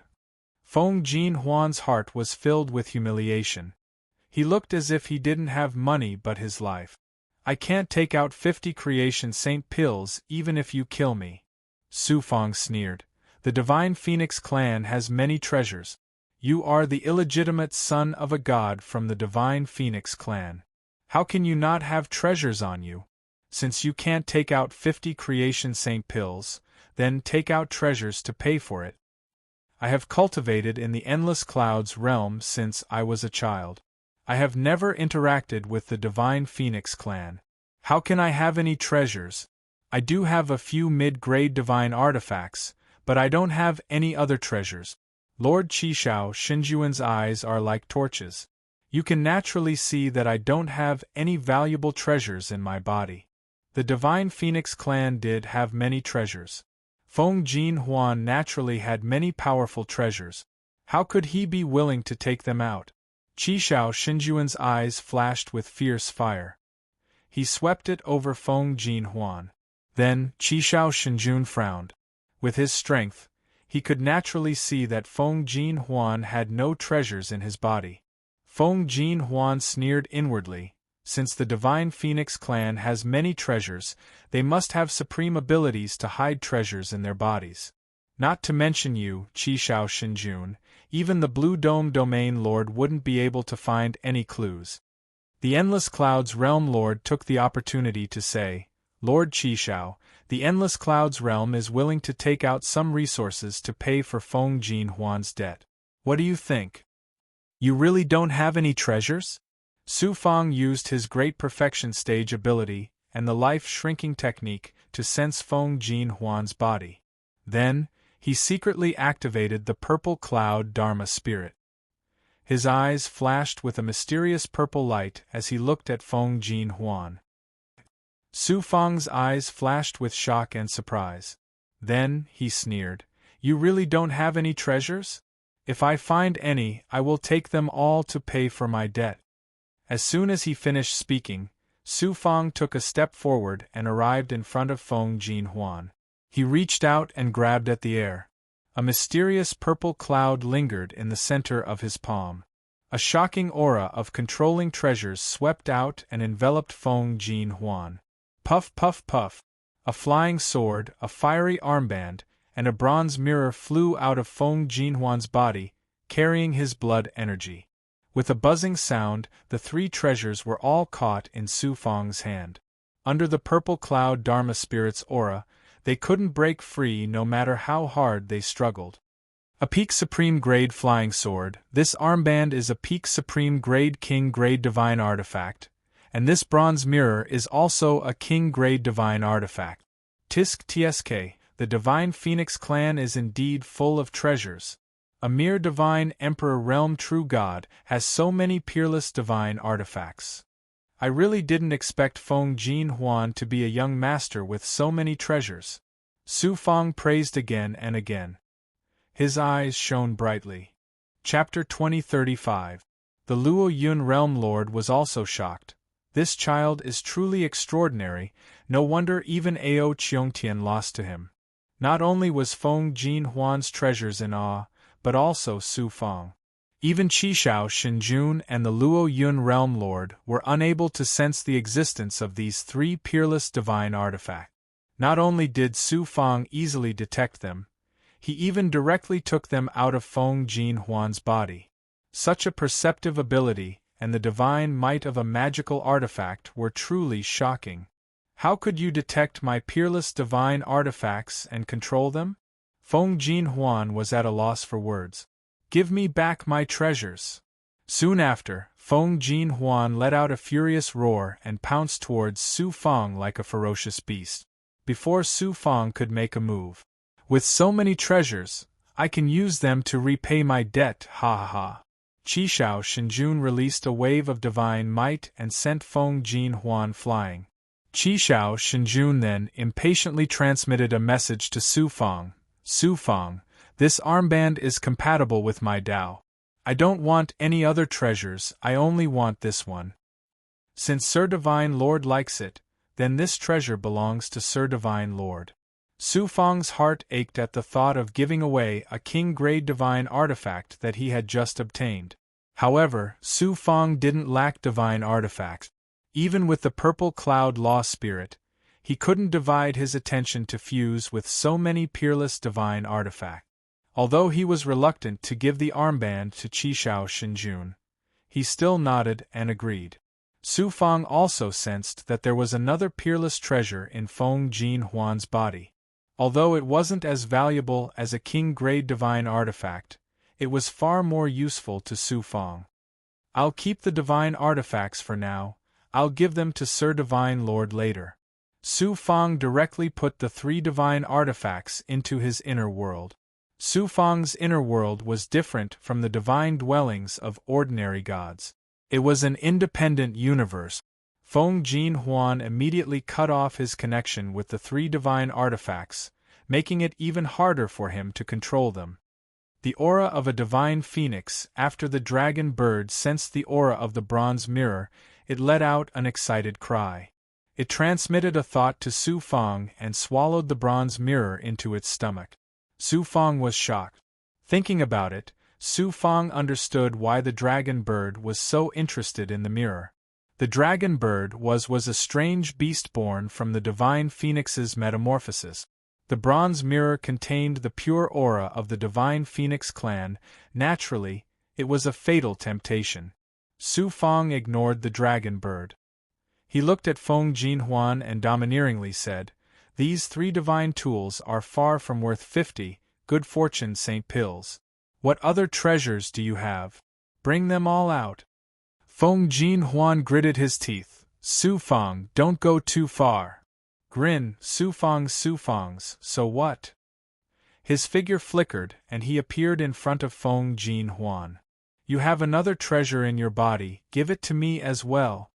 Feng Jin Huan's heart was filled with humiliation. He looked as if he didn't have money but his life. I can't take out 50 Creation Saint pills even if you kill me. Su Feng sneered. The Divine Phoenix clan has many treasures. You are the illegitimate son of a god from the Divine Phoenix clan. How can you not have treasures on you? Since you can't take out 50 Creation Saint pills, then take out treasures to pay for it. I have cultivated in the endless clouds realm since I was a child. I have never interacted with the divine Phoenix clan. How can I have any treasures? I do have a few mid-grade divine artifacts, but I don't have any other treasures. Lord Qishao Shinjuan's eyes are like torches. You can naturally see that I don't have any valuable treasures in my body. The divine Phoenix clan did have many treasures. Feng Jin Huan naturally had many powerful treasures. How could he be willing to take them out? Qishao Shinjuan's eyes flashed with fierce fire. He swept it over Feng Jin Huan. Then, Qishao Shinjun frowned. With his strength, he could naturally see that Feng Jin Huan had no treasures in his body. Feng Jin Huan sneered inwardly. Since the divine Phoenix clan has many treasures, they must have supreme abilities to hide treasures in their bodies. Not to mention you, Qishao Shinjun, even the Blue Dome Domain Lord wouldn't be able to find any clues. The Endless Clouds Realm Lord took the opportunity to say, Lord Qishao, the Endless Clouds Realm is willing to take out some resources to pay for Feng Jin Huan's debt. What do you think? You really don't have any treasures? Su Feng used his Great Perfection Stage ability and the life-shrinking technique to sense Feng Jin Huan's body. Then, he secretly activated the Purple Cloud Dharma Spirit. His eyes flashed with a mysterious purple light as he looked at Feng Jin Huan. Su Feng's eyes flashed with shock and surprise. Then, he sneered, You really don't have any treasures? If I find any, I will take them all to pay for my debt. As soon as he finished speaking, Su Feng took a step forward and arrived in front of Feng Jin Huan. He reached out and grabbed at the air. A mysterious purple cloud lingered in the center of his palm. A shocking aura of controlling treasures swept out and enveloped Feng Jin Huan. Puff, puff, puff. A flying sword, a fiery armband, and a bronze mirror flew out of Feng Jin Huan's body, carrying his blood energy. With a buzzing sound, the three treasures were all caught in Su Feng's hand. Under the purple cloud Dharma Spirit's aura, they couldn't break free no matter how hard they struggled. A Peak Supreme Grade Flying Sword. This armband is a Peak Supreme Grade King Grade Divine Artifact, and this bronze mirror is also a King Grade Divine Artifact. Tisk Tsk, the Divine Phoenix clan is indeed full of treasures. A mere divine Emperor Realm True God has so many peerless divine artifacts. I really didn't expect Feng Jin Huan to be a young master with so many treasures. Su Feng praised again and again. His eyes shone brightly. Chapter 2035. The Luo Yun Realm Lord was also shocked. This child is truly extraordinary, no wonder even Ao Qiongtian lost to him. Not only was Feng Jin Huan's treasures in awe, but also Su Feng. Even Qishao Shinjun and the Luo Yun Realm Lord were unable to sense the existence of these three peerless divine artifacts. Not only did Su Feng easily detect them, he even directly took them out of Feng Jin Huan's body. Such a perceptive ability and the divine might of a magical artifact were truly shocking. How could you detect my peerless divine artifacts and control them? Feng Jin Huan was at a loss for words. Give me back my treasures. Soon after, Feng Jin Huan let out a furious roar and pounced towards Su Feng like a ferocious beast. Before Su Feng could make a move. With so many treasures, I can use them to repay my debt, ha ha ha. Qishao Shinjun released a wave of divine might and sent Feng Jin Huan flying. Qishao Shinjun then impatiently transmitted a message to Su Feng. Su Feng, this armband is compatible with my Dao. I don't want any other treasures, I only want this one. Since Sir Divine Lord likes it, then this treasure belongs to Sir Divine Lord. Su Feng's heart ached at the thought of giving away a king-grade divine artifact that he had just obtained. However, Su Feng didn't lack divine artifacts. Even with the Purple Cloud Law Spirit, he couldn't divide his attention to fuse with so many peerless divine artifacts. Although he was reluctant to give the armband to Qishao Shinjun, he still nodded and agreed. Su Feng also sensed that there was another peerless treasure in Feng Jin Huan's body. Although it wasn't as valuable as a king-grade divine artifact, it was far more useful to Su Fang. I'll keep the divine artifacts for now, I'll give them to Sir Divine Lord later. Su Fang directly put the 3 divine artifacts into his inner world. Su Fang's inner world was different from the divine dwellings of ordinary gods. It was an independent universe. Feng Jin Huan immediately cut off his connection with the 3 divine artifacts, making it even harder for him to control them. The aura of a divine phoenix. After the dragon bird sensed the aura of the bronze mirror, it let out an excited cry. It transmitted a thought to Su Fang and swallowed the bronze mirror into its stomach. Su Fang was shocked. Thinking about it, Su Fang understood why the dragon bird was so interested in the mirror. The dragon bird was a strange beast born from the divine phoenix's metamorphosis. The bronze mirror contained the pure aura of the divine phoenix clan. Naturally, it was a fatal temptation. Su Fang ignored the dragon bird. He looked at Feng Jinhuan and domineeringly said, "These 3 divine tools are far from worth 50 good fortune St. Pills. What other treasures do you have? Bring them all out." Feng Jinhuan gritted his teeth. "Su Fang, don't go too far." Grin, Su Fang's, so what? His figure flickered and he appeared in front of Feng Jinhuan. "You have another treasure in your body, give it to me as well."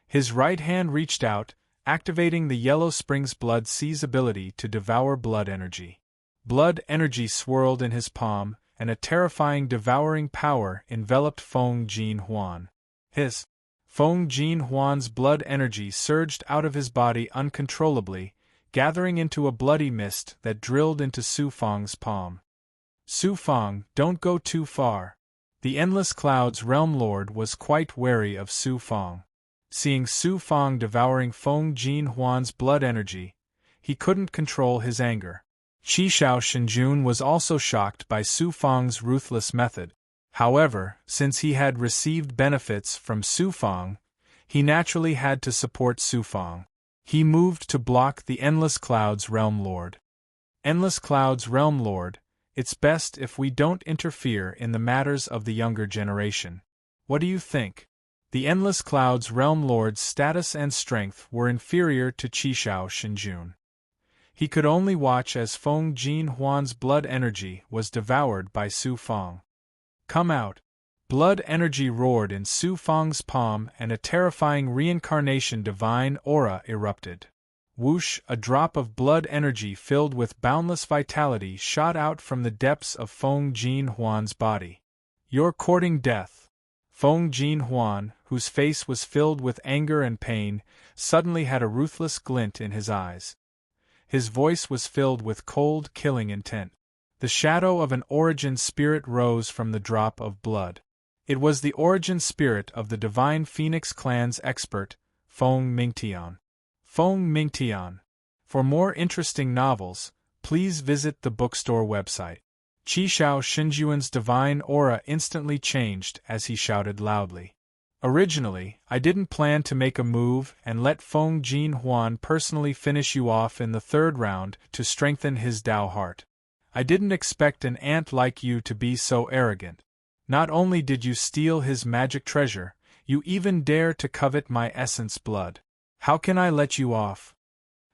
His right hand reached out, activating the Yellow Springs Blood Sea's ability to devour blood energy. Blood energy swirled in his palm, and a terrifying devouring power enveloped Feng Jinhuan. Feng Jinhuan's blood energy surged out of his body uncontrollably, gathering into a bloody mist that drilled into Su Fang's palm. "Su Fang, don't go too far." The Endless Cloud's Realm Lord was quite wary of Su Fang. Seeing Su Fang devouring Feng Jinhuan's blood energy, he couldn't control his anger. Qishao Shenjun was also shocked by Su Fang's ruthless method. However, since he had received benefits from Su Fang, he naturally had to support Su Fang. He moved to block the Endless Cloud's Realm Lord. "Endless Cloud's Realm Lord, it's best if we don't interfere in the matters of the younger generation. What do you think?" The Endless Cloud's Realm Lord's status and strength were inferior to Qishao Shenjun. He could only watch as Feng Jinhuan's blood energy was devoured by Su Fang. "Come out!" Blood energy roared in Su Fang's palm and a terrifying reincarnation divine aura erupted. Whoosh! A drop of blood energy filled with boundless vitality shot out from the depths of Feng Jinhuan's body. "You're courting death." Feng Jinhuan, whose face was filled with anger and pain, suddenly had a ruthless glint in his eyes. His voice was filled with cold, killing intent. The shadow of an origin spirit rose from the drop of blood. It was the origin spirit of the Divine Phoenix Clan's expert, Feng Mingtian. Feng Mingtian. For more interesting novels, please visit the bookstore website. Qishao Shenjuan's divine aura instantly changed as he shouted loudly. "Originally, I didn't plan to make a move and let Feng Jinhuan personally finish you off in the 3rd round to strengthen his Dao heart. I didn't expect an ant like you to be so arrogant. Not only did you steal his magic treasure, you even dare to covet my essence blood. How can I let you off?"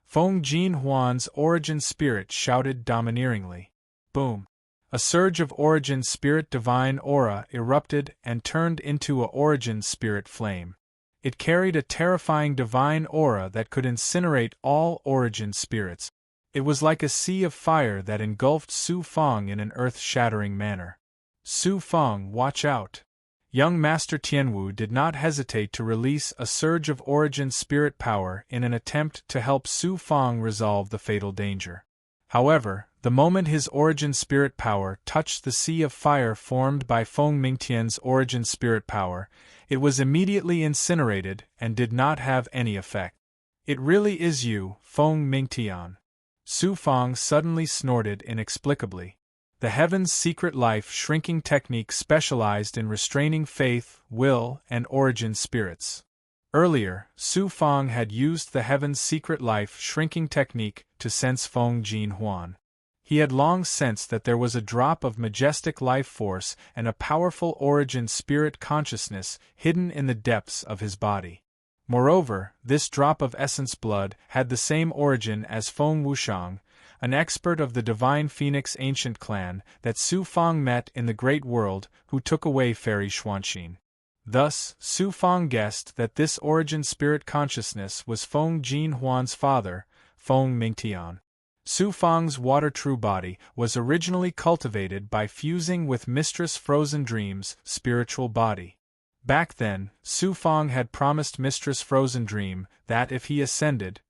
Feng Jinhuan's origin spirit shouted domineeringly. Boom! A surge of origin spirit divine aura erupted and turned into a origin spirit flame. It carried a terrifying divine aura that could incinerate all origin spirits. It was like a sea of fire that engulfed Su Fang in an earth-shattering manner. "Su Fang, watch out!" Young Master Tianwu did not hesitate to release a surge of origin spirit power in an attempt to help Su Fang resolve the fatal danger. However, the moment his origin spirit power touched the sea of fire formed by Feng Mingtian's origin spirit power, it was immediately incinerated and did not have any effect. "It really is you, Feng Mingtian." Su Fang suddenly snorted inexplicably. The Heaven's Secret Life shrinking technique specialized in restraining faith, will, and origin spirits. Earlier, Su Fang had used the Heaven's Secret Life shrinking technique to sense Feng Jinhuan. He had long sensed that there was a drop of majestic life force and a powerful origin spirit consciousness hidden in the depths of his body. Moreover, this drop of essence blood had the same origin as Feng Wushang, an expert of the Divine Phoenix ancient clan that Su Fang met in the Great World, who took away Fairy Xuanxin. Thus, Su Fang guessed that this origin spirit consciousness was Feng Jinhuan's father, Feng Mingtian. Su Fang's water-true body was originally cultivated by fusing with Mistress Frozen Dream's spiritual body. Back then, Su Fang had promised Mistress Frozen Dream that if he ascended,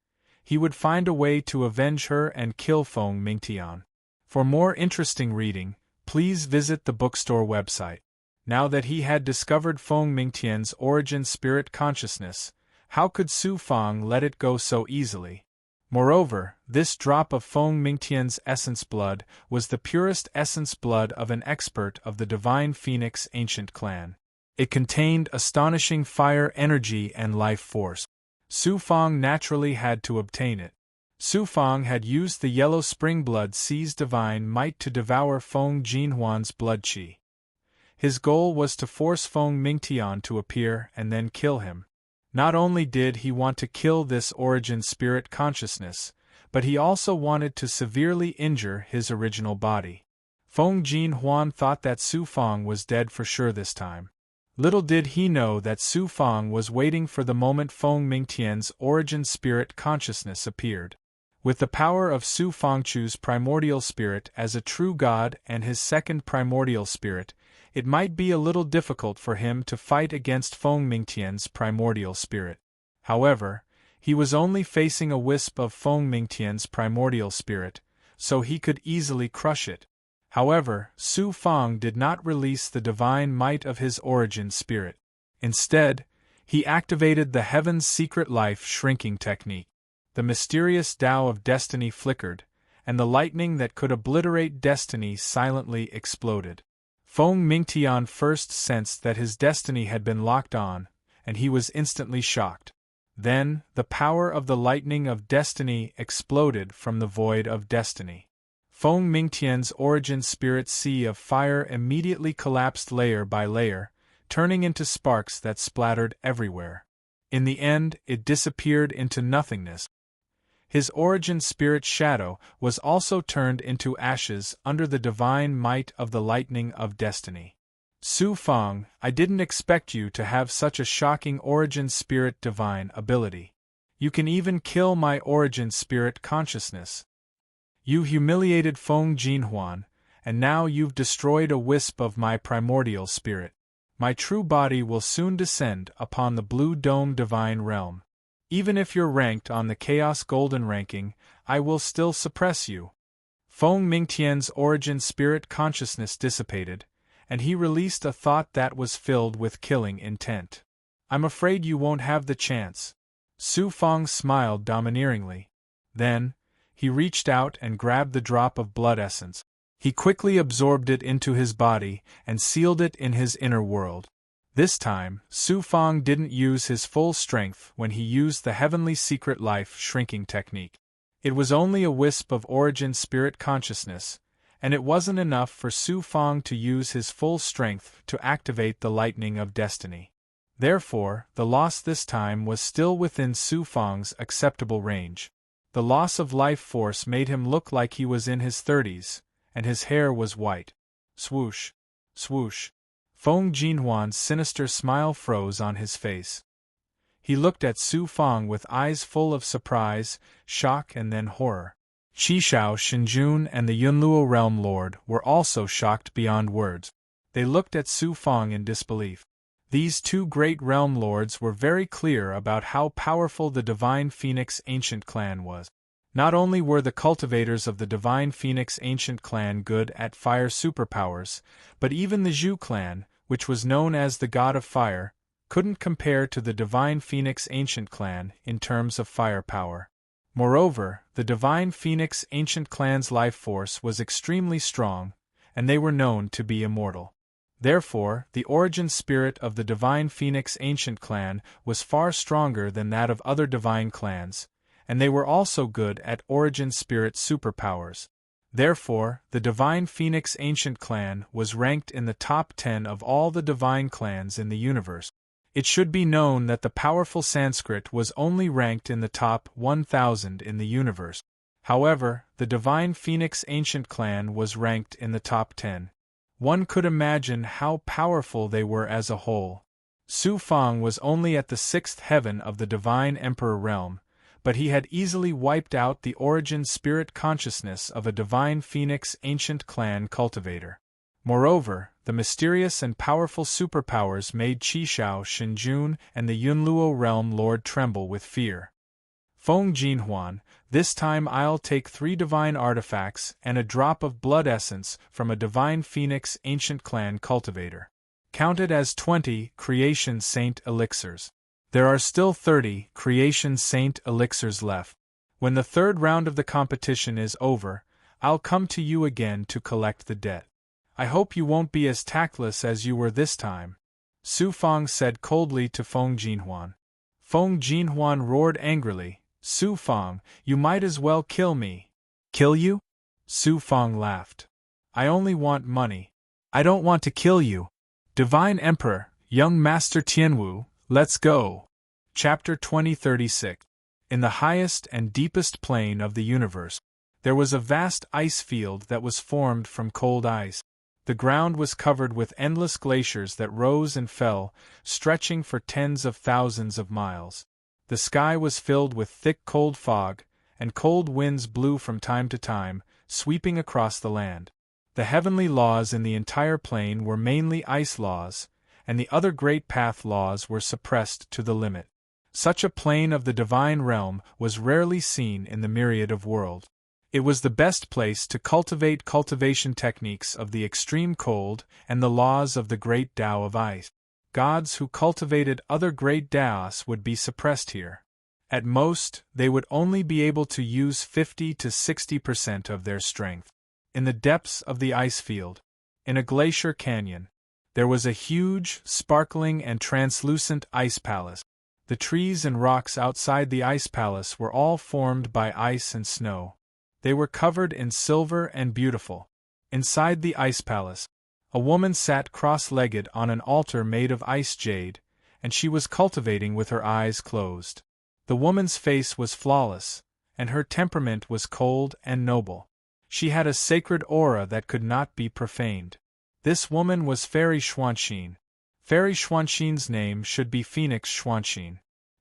he would find a way to avenge her and kill Feng Mingtian. For more interesting reading, please visit the bookstore website. Now that he had discovered Feng Mingtian's origin spirit consciousness, how could Su Fang let it go so easily? Moreover, this drop of Feng Mingtian's essence blood was the purest essence blood of an expert of the Divine Phoenix ancient clan. It contained astonishing fire energy and life force. Su Fang naturally had to obtain it. Su Fang had used the yellow spring blood sea's divine might to devour Feng Jinhuan's blood qi. His goal was to force Feng Mingtian to appear and then kill him. Not only did he want to kill this origin spirit consciousness, but he also wanted to severely injure his original body. Feng Jinhuan thought that Su Fang was dead for sure this time. Little did he know that Su Fang was waiting for the moment Feng Mingtian's origin spirit consciousness appeared. With the power of Su Fangchu's primordial spirit as a true god and his second primordial spirit, it might be a little difficult for him to fight against Feng Mingtian's primordial spirit. However, he was only facing a wisp of Feng Mingtian's primordial spirit, so he could easily crush it. However, Su Fang did not release the divine might of his origin spirit. Instead, he activated the Heaven's Secret Life shrinking technique. The mysterious Tao of Destiny flickered, and the lightning that could obliterate destiny silently exploded. Feng Mingtian first sensed that his destiny had been locked on, and he was instantly shocked. Then, the power of the lightning of destiny exploded from the void of destiny. Feng Mingtian's origin spirit sea of fire immediately collapsed layer by layer, turning into sparks that splattered everywhere. In the end, it disappeared into nothingness. His origin spirit shadow was also turned into ashes under the divine might of the lightning of destiny. Su Fang, I didn't expect you to have such a shocking origin spirit divine ability. You can even kill my origin spirit consciousness. You humiliated Feng Jinhuan, and now you've destroyed a wisp of my primordial spirit. My true body will soon descend upon the Blue Dome divine realm. Even if you're ranked on the Chaos Golden ranking, I will still suppress you. Feng Mingtian's origin spirit consciousness dissipated, and he released a thought that was filled with killing intent. I'm afraid you won't have the chance. Su Fang smiled domineeringly. Then, he reached out and grabbed the drop of blood essence. He quickly absorbed it into his body and sealed it in his inner world. This time, Su Fang didn't use his full strength when he used the Heavenly Secret Life shrinking technique. It was only a wisp of origin spirit consciousness, and it wasn't enough for Su Fang to use his full strength to activate the lightning of destiny. Therefore, the loss this time was still within Su Fang's acceptable range. The loss of life force made him look like he was in his 30s, and his hair was white. Swoosh! Swoosh! Feng Jinhuan's sinister smile froze on his face. He looked at Su Fang with eyes full of surprise, shock and then horror. Qishao Shinjun and the Yunluo Realm Lord were also shocked beyond words. They looked at Su Fang in disbelief. These two great realm lords were very clear about how powerful the Divine Phoenix ancient clan was. Not only were the cultivators of the Divine Phoenix ancient clan good at fire superpowers, but even the Zhu clan, which was known as the God of Fire, couldn't compare to the Divine Phoenix ancient clan in terms of firepower. Moreover, the Divine Phoenix ancient clan's life force was extremely strong, and they were known to be immortal. Therefore, the origin spirit of the Divine Phoenix ancient clan was far stronger than that of other divine clans, and they were also good at origin spirit superpowers. Therefore, the Divine Phoenix Ancient Clan was ranked in the top 10 of all the divine clans in the universe. It should be known that the powerful Sanskrit was only ranked in the top 1,000 in the universe. However, the Divine Phoenix Ancient Clan was ranked in the top 10. One could imagine how powerful they were as a whole. Su Fang was only at the 6th heaven of the Divine Emperor realm, but he had easily wiped out the origin spirit consciousness of a Divine Phoenix Ancient Clan cultivator. Moreover, the mysterious and powerful superpowers made Qishao Shinjun and the Yunluo realm lord tremble with fear. Feng Jinhuan, this time I'll take 3 divine artifacts and a drop of blood essence from a Divine Phoenix Ancient Clan cultivator. Counted as 20 Creation Saint elixirs. There are still 30 Creation Saint elixirs left. When the 3rd round of the competition is over, I'll come to you again to collect the debt. I hope you won't be as tactless as you were this time, Su Fang said coldly to Feng Jinhuan. Feng Jinhuan roared angrily, Su Fang, you might as well kill me. Kill you? Su Fang laughed. I only want money. I don't want to kill you. Divine Emperor, young Master Tianwu, let's go. Chapter 2036. In the highest and deepest plane of the universe, there was a vast ice field that was formed from cold ice. The ground was covered with endless glaciers that rose and fell, stretching for tens of thousands of miles. The sky was filled with thick cold fog, and cold winds blew from time to time, sweeping across the land. The heavenly laws in the entire plane were mainly ice laws, and the other great path laws were suppressed to the limit. Such a plane of the divine realm was rarely seen in the myriad of worlds. It was the best place to cultivate cultivation techniques of the extreme cold and the laws of the great Tao of ice. Gods who cultivated other great Taos would be suppressed here. At most, they would only be able to use 50 to 60% of their strength. In the depths of the ice field, in a glacier canyon, there was a huge, sparkling and translucent ice palace. The trees and rocks outside the ice palace were all formed by ice and snow. They were covered in silver and beautiful. Inside the ice palace, a woman sat cross-legged on an altar made of ice jade, and she was cultivating with her eyes closed. The woman's face was flawless, and her temperament was cold and noble. She had a sacred aura that could not be profaned. This woman was Fairy Xuanxin. Fairy Xuanxin's name should be Phoenix Xuanxin.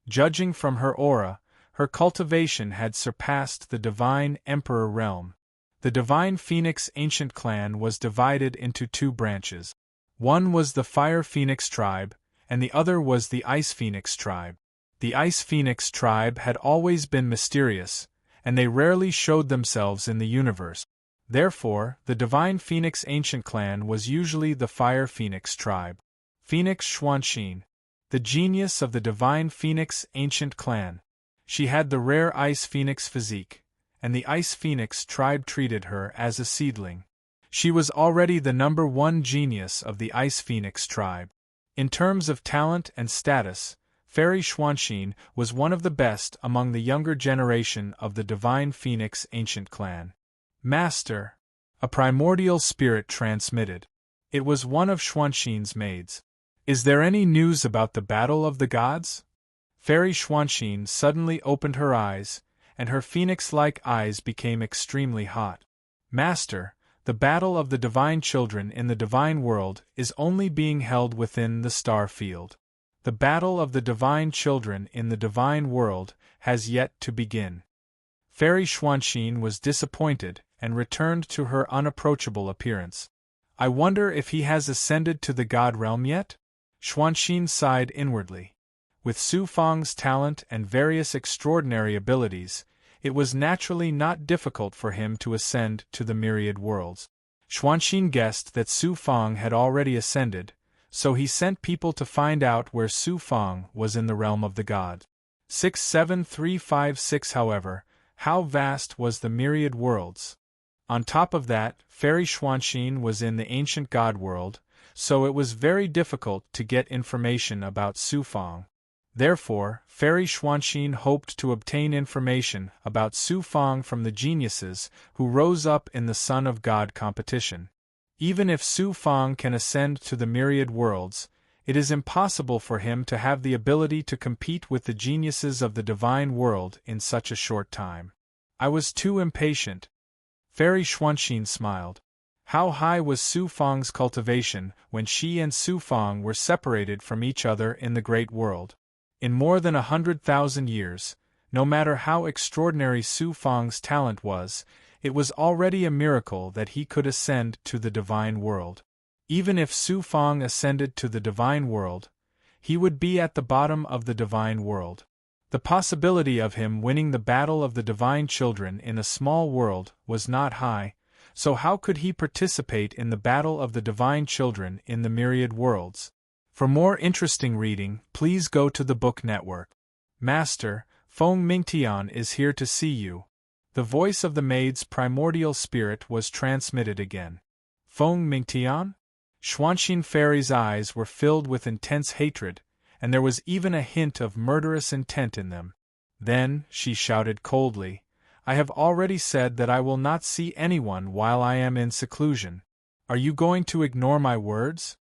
Judging from her aura, her cultivation had surpassed the Divine Emperor realm. The Divine Phoenix Ancient Clan was divided into 2 branches. One was the Fire Phoenix tribe, and the other was the Ice Phoenix tribe. The Ice Phoenix tribe had always been mysterious, and they rarely showed themselves in the universe. Therefore, the Divine Phoenix Ancient Clan was usually the Fire Phoenix tribe. Phoenix Xuanxin, the genius of the Divine Phoenix Ancient Clan. She had the rare Ice Phoenix physique, and the Ice Phoenix tribe treated her as a seedling. She was already the number 1 genius of the Ice Phoenix tribe. In terms of talent and status, Fairy Xuanxin was one of the best among the younger generation of the Divine Phoenix Ancient Clan. Master, a primordial spirit transmitted. It was one of Xuanxin's maids. Is there any news about the battle of the gods? Fairy Xuanxin suddenly opened her eyes, and her phoenix-like eyes became extremely hot. Master, the battle of the divine children in the divine world is only being held within the star field. The battle of the divine children in the divine world has yet to begin. Fairy Xuanxin was disappointed and returned to her unapproachable appearance. I wonder if he has ascended to the god realm yet? Xuanxin sighed inwardly. With Su Fang's talent and various extraordinary abilities, it was naturally not difficult for him to ascend to the myriad worlds. Xuanxin guessed that Su Fang had already ascended, so he sent people to find out where Su Fang was in the realm of the god. 67356 However, how vast was the myriad worlds? On top of that, Fairy Xuanxin was in the ancient god world, so it was very difficult to get information about Su Fang. Therefore, Fairy Xuanxin hoped to obtain information about Su Fang from the geniuses who rose up in the Son of God competition. Even if Su Fang can ascend to the myriad worlds, it is impossible for him to have the ability to compete with the geniuses of the divine world in such a short time. I was too impatient. Fairy Xuanxin smiled. How high was Su Fang's cultivation when she and Su Fang were separated from each other in the great world? In more than 100,000 years, no matter how extraordinary Su Fang's talent was, it was already a miracle that he could ascend to the divine world. Even if Su Fang ascended to the divine world, he would be at the bottom of the divine world. The possibility of him winning the battle of the divine children in a small world was not high, so how could he participate in the battle of the divine children in the myriad worlds? For more interesting reading, please go to the Book Network. Master, Feng Mingtian is here to see you. The voice of the maid's primordial spirit was transmitted again. Feng Mingtian? Xuanxin Fairy's eyes were filled with intense hatred, and there was even a hint of murderous intent in them. Then, she shouted coldly, I have already said that I will not see anyone while I am in seclusion. Are you going to ignore my words?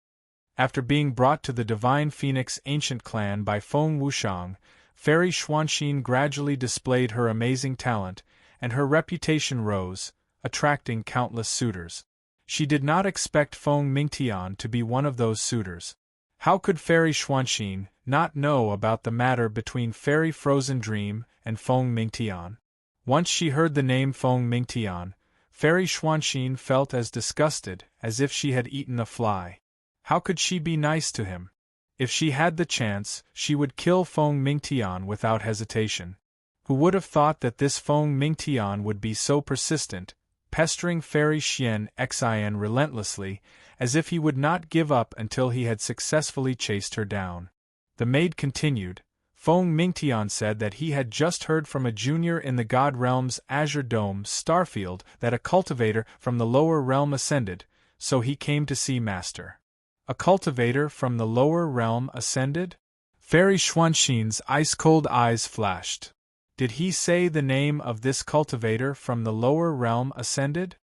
After being brought to the Divine Phoenix Ancient Clan by Feng Wushang, Fairy Xuanxin gradually displayed her amazing talent, and her reputation rose, attracting countless suitors. She did not expect Feng Mingtian to be one of those suitors. How could Fairy Xuanxin not know about the matter between Fairy Frozen Dream and Feng Mingtian? Once she heard the name Feng Mingtian, Fairy Xuanxin felt as disgusted as if she had eaten a fly. How could she be nice to him? If she had the chance, she would kill Feng Mingtian without hesitation. Who would have thought that this Feng Mingtian would be so persistent, pestering Fairy Xian Xin relentlessly, as if he would not give up until he had successfully chased her down. The maid continued, Feng Mingtian said that he had just heard from a junior in the God Realm's Azure Dome starfield that a cultivator from the lower realm ascended, so he came to see Master. A cultivator from the lower realm ascended? Fairy Xuanxin's ice-cold eyes flashed. Did he say the name of this cultivator from the lower realm ascended?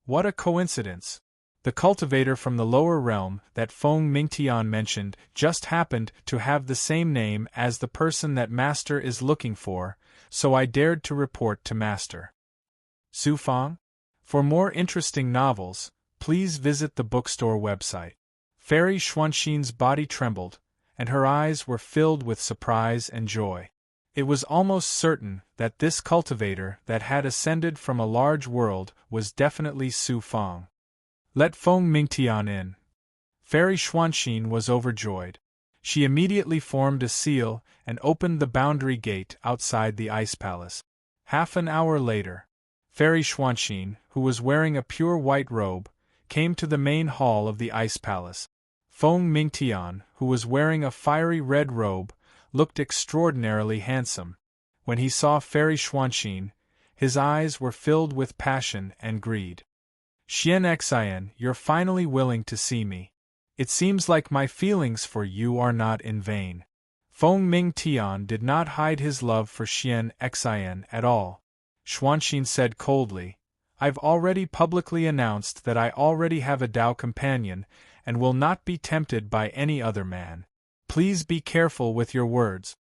What a coincidence! The cultivator from the lower realm that Feng Mingtian mentioned just happened to have the same name as the person that Master is looking for, so I dared to report to Master. Su Fang? For more interesting novels, please visit the bookstore website. Fairy Xuanxin's body trembled, and her eyes were filled with surprise and joy. It was almost certain that this cultivator that had ascended from a large world was definitely Su Fang. Let Feng Mingtian in. Fairy Xuanxin was overjoyed. She immediately formed a seal and opened the boundary gate outside the ice palace. Half an hour later, Fairy Xuanxin, who was wearing a pure white robe, came to the main hall of the ice palace. Feng Mingtian, who was wearing a fiery red robe, looked extraordinarily handsome. When he saw Fairy Xuanxin, his eyes were filled with passion and greed. Xian Xin, you're finally willing to see me. It seems like my feelings for you are not in vain. Feng Mingtian did not hide his love for Xian Xin at all. Xuanxin said coldly, I've already publicly announced that I already have a Dao companion and will not be tempted by any other man. Please be careful with your words.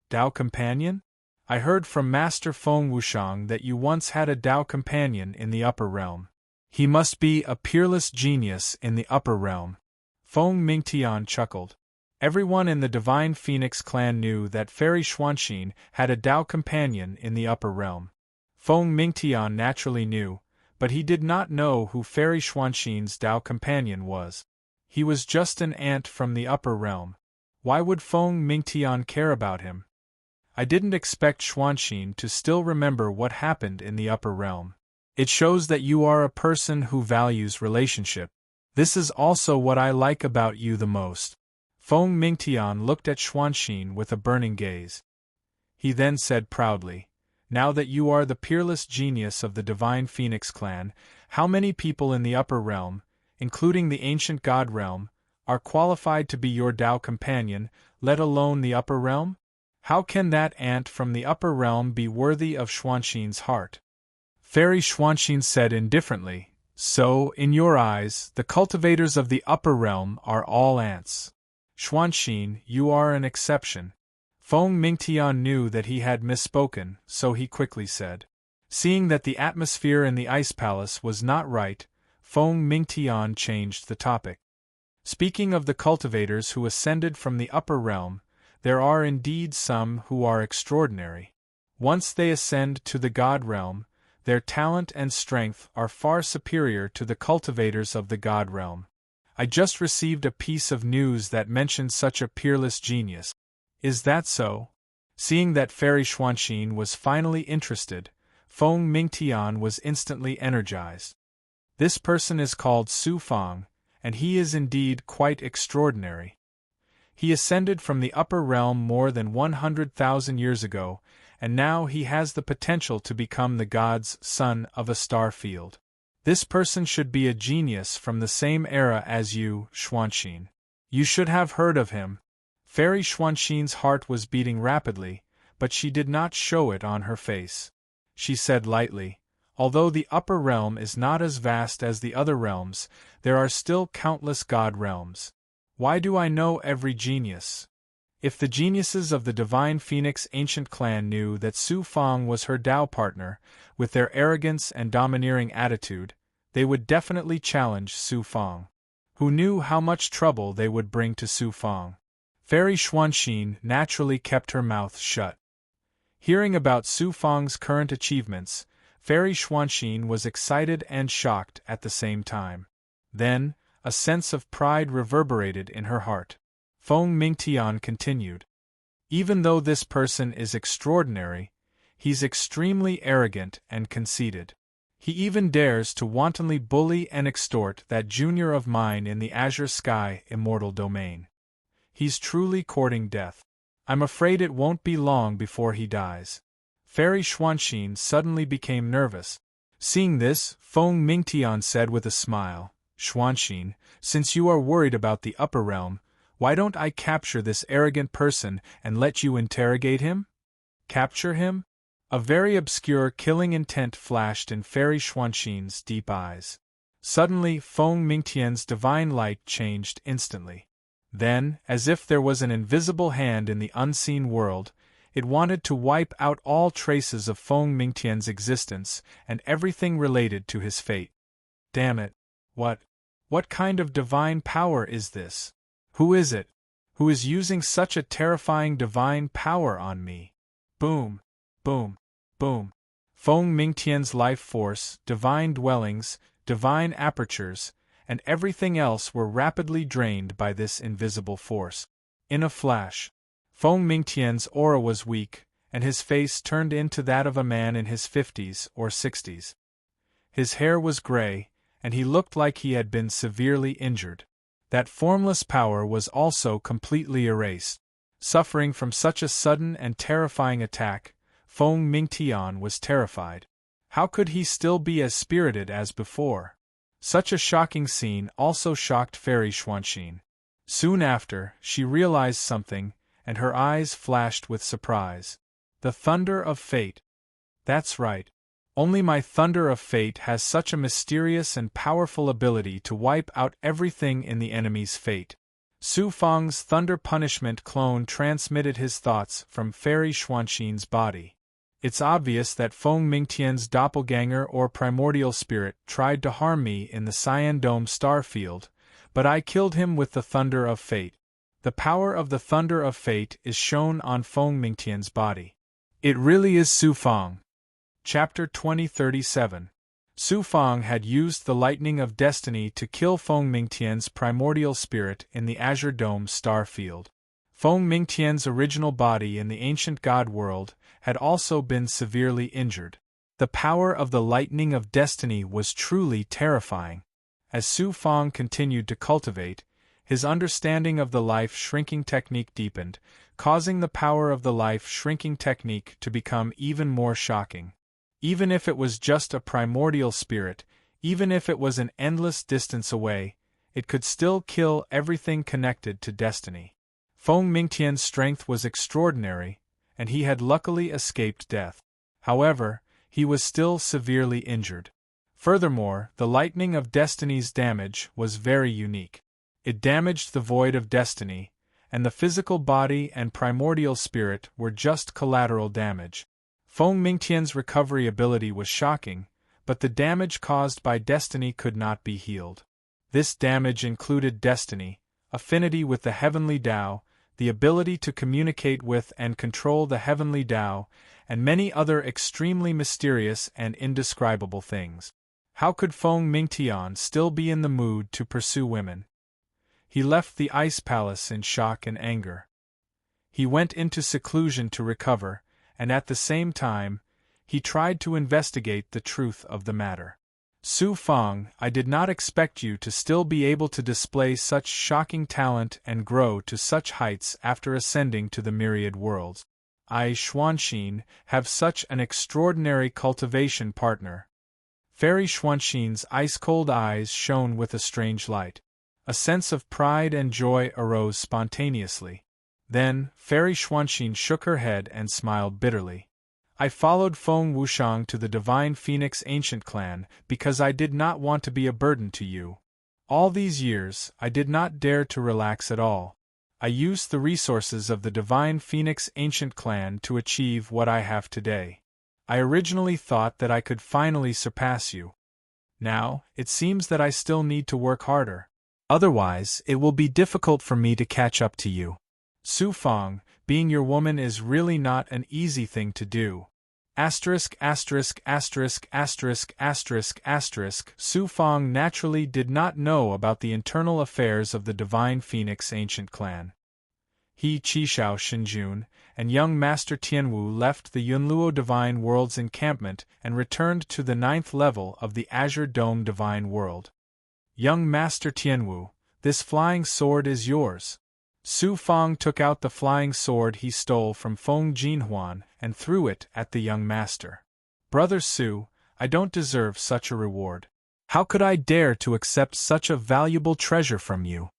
Dao companion? I heard from Master Feng Wushang that you once had a Dao companion in the upper realm. He must be a peerless genius in the upper realm. Feng Mingtian chuckled. Everyone in the Divine Phoenix clan knew that Fairy Xuanxin had a Dao companion in the upper realm. Feng Mingtian naturally knew, but he did not know who Fairy Xuanxin's Dao companion was. He was just an ant from the upper realm. Why would Feng Mingtian care about him? I didn't expect Xuanxin to still remember what happened in the upper realm. It shows that you are a person who values relationship. This is also what I like about you the most. Feng Mingtian looked at Xuanxin with a burning gaze. He then said proudly, Now that you are the peerless genius of the Divine Phoenix clan, how many people in the upper realm, including the ancient God realm, are qualified to be your Tao companion, let alone the upper realm? How can that ant from the upper realm be worthy of Xuanxin's heart? Fairy Xuanxin said indifferently, so, in your eyes, the cultivators of the upper realm are all ants. Xuanxin, you are an exception. Feng Mingtian knew that he had misspoken, so he quickly said. Seeing that the atmosphere in the ice palace was not right, Feng Mingtian changed the topic. Speaking of the cultivators who ascended from the upper realm, there are indeed some who are extraordinary. Once they ascend to the God realm, their talent and strength are far superior to the cultivators of the God realm. I just received a piece of news that mentioned such a peerless genius. Is that so? Seeing that Fairy Xuanxin was finally interested, Feng Mingtian was instantly energized. This person is called Su Fang, and he is indeed quite extraordinary. He ascended from the upper realm more than 100,000 years ago, and now he has the potential to become the god's son of a star field. This person should be a genius from the same era as you, Xuanxin. You should have heard of him. Fairy Xuanxin's heart was beating rapidly, but she did not show it on her face. She said lightly, although the upper realm is not as vast as the other realms, there are still countless god realms. Why do I know every genius? If the geniuses of the Divine Phoenix ancient clan knew that Su Fang was her Tao partner, with their arrogance and domineering attitude, they would definitely challenge Su Fang. Who knew how much trouble they would bring to Su Fang? Fairy Xuanxin naturally kept her mouth shut. Hearing about Su Fang's current achievements, Fairy Xuanxin was excited and shocked at the same time. Then, a sense of pride reverberated in her heart. Feng Mingtian continued. Even though this person is extraordinary, he's extremely arrogant and conceited. He even dares to wantonly bully and extort that junior of mine in the azure sky immortal domain. He's truly courting death. I'm afraid it won't be long before he dies. Fairy Xuanxin suddenly became nervous. Seeing this, Feng Mingtian said with a smile, Xuanxin, since you are worried about the upper realm, why don't I capture this arrogant person and let you interrogate him? Capture him? A very obscure killing intent flashed in Fairy Xuanxin's deep eyes. Suddenly Feng Mingtian's divine light changed instantly. Then, as if there was an invisible hand in the unseen world, it wanted to wipe out all traces of Feng Mingtian's existence and everything related to his fate. Damn it! What kind of divine power is this? Who is it? Who is using such a terrifying divine power on me? Boom! Boom! Boom! Feng Mingtian's life force, divine dwellings, divine apertures, and everything else were rapidly drained by this invisible force. In a flash, Feng Mingtian's aura was weak, and his face turned into that of a man in his 50s or 60s. His hair was gray, and he looked like he had been severely injured. That formless power was also completely erased. Suffering from such a sudden and terrifying attack, Feng Mingtian was terrified. How could he still be as spirited as before? Such a shocking scene also shocked Fairy Xuanxin. Soon after, she realized something, and her eyes flashed with surprise. The thunder of fate. That's right. Only my thunder of fate has such a mysterious and powerful ability to wipe out everything in the enemy's fate. Su Fang's thunder punishment clone transmitted his thoughts from Fairy Xuanxin's body. It's obvious that Feng Mingtian's doppelganger or primordial spirit tried to harm me in the Cyan Dome star field, but I killed him with the thunder of fate. The power of the thunder of fate is shown on Feng Mingtian's body. It really is Su Fang. Chapter 2037. Su Fang had used the lightning of destiny to kill Feng Mingtian's primordial spirit in the Azure Dome star field. Feng Mingtian's original body in the ancient god world had also been severely injured. The power of the lightning of destiny was truly terrifying. As Su Fang continued to cultivate, his understanding of the life-shrinking technique deepened, causing the power of the life-shrinking technique to become even more shocking. Even if it was just a primordial spirit, even if it was an endless distance away, it could still kill everything connected to destiny. Feng Mingtian's strength was extraordinary, and he had luckily escaped death. However, he was still severely injured. Furthermore, the lightning of destiny's damage was very unique. It damaged the void of destiny, and the physical body and primordial spirit were just collateral damage. Feng Mingtian's recovery ability was shocking, but the damage caused by destiny could not be healed. This damage included destiny, affinity with the heavenly Tao, the ability to communicate with and control the heavenly Tao, and many other extremely mysterious and indescribable things. How could Feng Mingtian still be in the mood to pursue women? He left the ice palace in shock and anger. He went into seclusion to recover, and at the same time, he tried to investigate the truth of the matter. Su Feng, I did not expect you to still be able to display such shocking talent and grow to such heights after ascending to the myriad worlds. I, Xuanxin, have such an extraordinary cultivation partner. Fairy Xuanxin's ice-cold eyes shone with a strange light. A sense of pride and joy arose spontaneously. Then, Fairy Xuanxin shook her head and smiled bitterly. I followed Feng Wushang to the Divine Phoenix Ancient Clan because I did not want to be a burden to you. All these years, I did not dare to relax at all. I used the resources of the Divine Phoenix Ancient Clan to achieve what I have today. I originally thought that I could finally surpass you. Now, it seems that I still need to work harder. Otherwise, it will be difficult for me to catch up to you. Su Feng, being your woman is really not an easy thing to do. Su Feng naturally did not know about the internal affairs of the Divine Phoenix Ancient Clan. He, Qishao Shinjun, and young Master Tianwu left the Yunluo Divine World's encampment and returned to the 9th level of the Azure Dome Divine World. Young Master Tianwu, this flying sword is yours. Su Feng took out the flying sword he stole from Feng Jinhuan and threw it at the young master. Brother Su, I don't deserve such a reward. How could I dare to accept such a valuable treasure from you?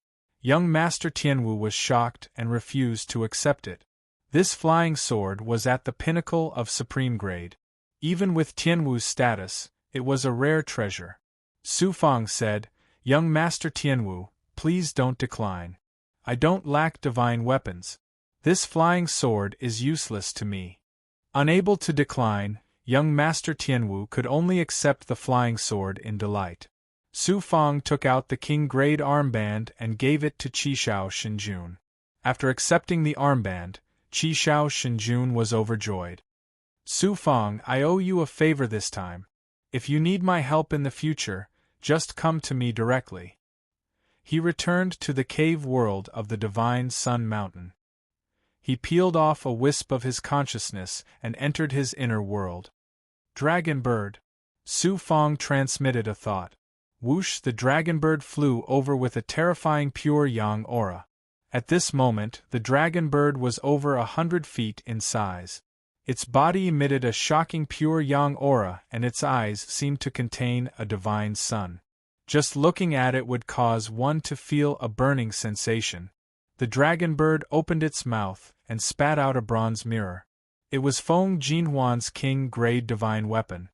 Young Master Tianwu was shocked and refused to accept it. This flying sword was at the pinnacle of supreme grade. Even with Tianwu's status, it was a rare treasure. Su Feng said, Young Master Tianwu, please don't decline. I don't lack divine weapons. This flying sword is useless to me. Unable to decline, young Master Tianwu could only accept the flying sword in delight. Su Feng took out the king-grade armband and gave it to Qishao Shinjun. After accepting the armband, Qishao Shinjun was overjoyed. Su Feng, I owe you a favor this time. If you need my help in the future, just come to me directly. He returned to the cave world of the Divine Sun Mountain. He peeled off a wisp of his consciousness and entered his inner world. Dragon Bird. Su Feng transmitted a thought. Whoosh! The dragon bird flew over with a terrifying pure yang aura. At this moment, the dragon bird was over 100 feet in size. Its body emitted a shocking pure yang aura and its eyes seemed to contain a divine sun. Just looking at it would cause one to feel a burning sensation. The dragon bird opened its mouth and spat out a bronze mirror. It was Feng Jinhuan's king-grade divine weapon.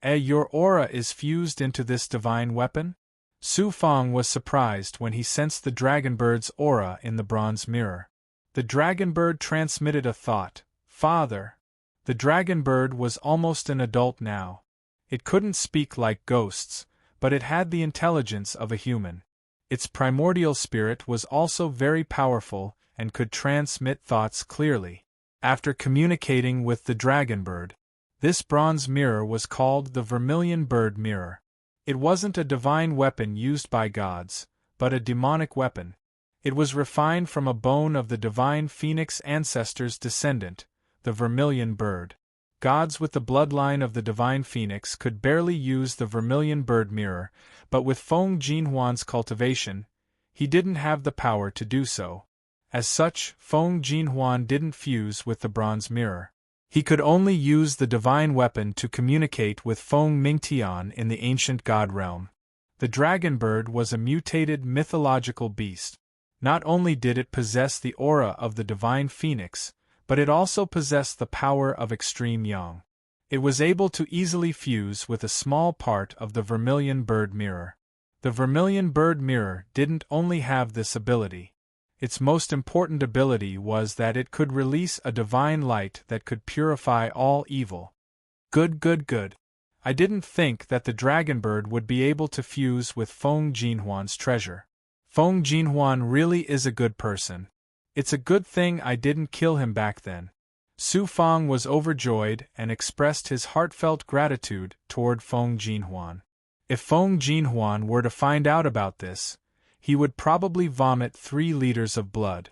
Your aura is fused into this divine weapon? Su Feng was surprised when he sensed the dragon bird's aura in the bronze mirror. The dragon bird transmitted a thought, Father. The dragon bird was almost an adult now. It couldn't speak like ghosts, but it had the intelligence of a human. Its primordial spirit was also very powerful and could transmit thoughts clearly. After communicating with the dragon bird, this bronze mirror was called the Vermilion Bird Mirror. It wasn't a divine weapon used by gods, but a demonic weapon. It was refined from a bone of the divine phoenix ancestor's descendant, the Vermilion Bird. Gods with the bloodline of the divine phoenix could barely use the Vermilion Bird Mirror, but with Feng Jinhuan's cultivation, he didn't have the power to do so. As such, Feng Jinhuan didn't fuse with the bronze mirror. He could only use the divine weapon to communicate with Feng Mingtian in the ancient god realm. The dragon bird was a mutated mythological beast. Not only did it possess the aura of the divine phoenix, but it also possessed the power of extreme yang. It was able to easily fuse with a small part of the vermilion bird mirror. The vermilion bird mirror didn't only have this ability. Its most important ability was that it could release a divine light that could purify all evil. Good. I didn't think that the dragon bird would be able to fuse with Feng Jinhuan's treasure. Feng Jinhuan really is a good person. It's a good thing I didn't kill him back then. Su Feng was overjoyed and expressed his heartfelt gratitude toward Feng Jinhuan. If Feng Jinhuan were to find out about this, he would probably vomit 3 liters of blood.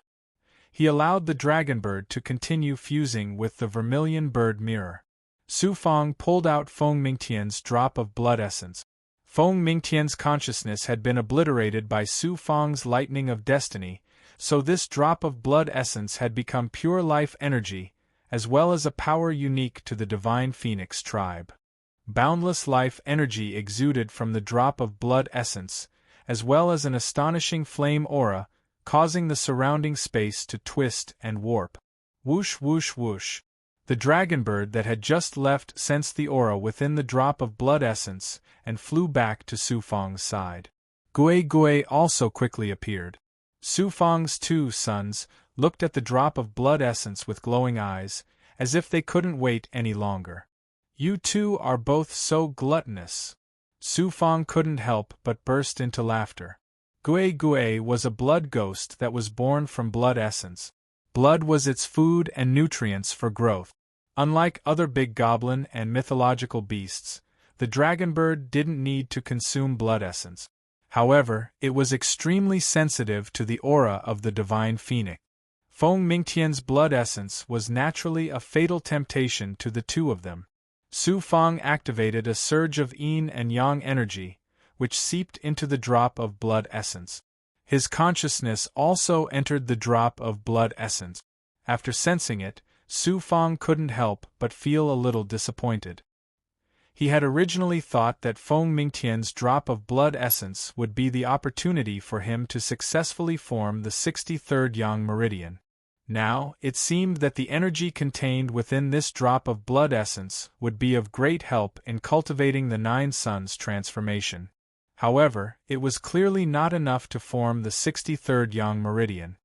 He allowed the dragon bird to continue fusing with the vermilion bird mirror. Su Feng pulled out Feng Mingtian's drop of blood essence. Feng Mingtian's consciousness had been obliterated by Su Feng's lightning of destiny, so this drop of blood essence had become pure life energy, as well as a power unique to the divine phoenix tribe. Boundless life energy exuded from the drop of blood essence, as well as an astonishing flame aura, causing the surrounding space to twist and warp. Whoosh whoosh whoosh. The dragon bird that had just left sensed the aura within the drop of blood essence and flew back to Su Feng's side. Gui also quickly appeared. Su Feng's 2 sons looked at the drop of blood essence with glowing eyes, as if they couldn't wait any longer. You two are both so gluttonous. Su Feng couldn't help but burst into laughter. Gui was a blood ghost that was born from blood essence. Blood was its food and nutrients for growth. Unlike other big goblin and mythological beasts, the dragon bird didn't need to consume blood essence. However, it was extremely sensitive to the aura of the divine phoenix. Feng Mingtian's blood essence was naturally a fatal temptation to the 2 of them. Su Feng activated a surge of yin and yang energy, which seeped into the drop of blood essence. His consciousness also entered the drop of blood essence. After sensing it, Su Feng couldn't help but feel a little disappointed. He had originally thought that Feng Mingtian's drop of blood essence would be the opportunity for him to successfully form the 63rd Yang Meridian. Now, it seemed that the energy contained within this drop of blood essence would be of great help in cultivating the 9 Suns transformation. However, it was clearly not enough to form the 63rd Yang Meridian.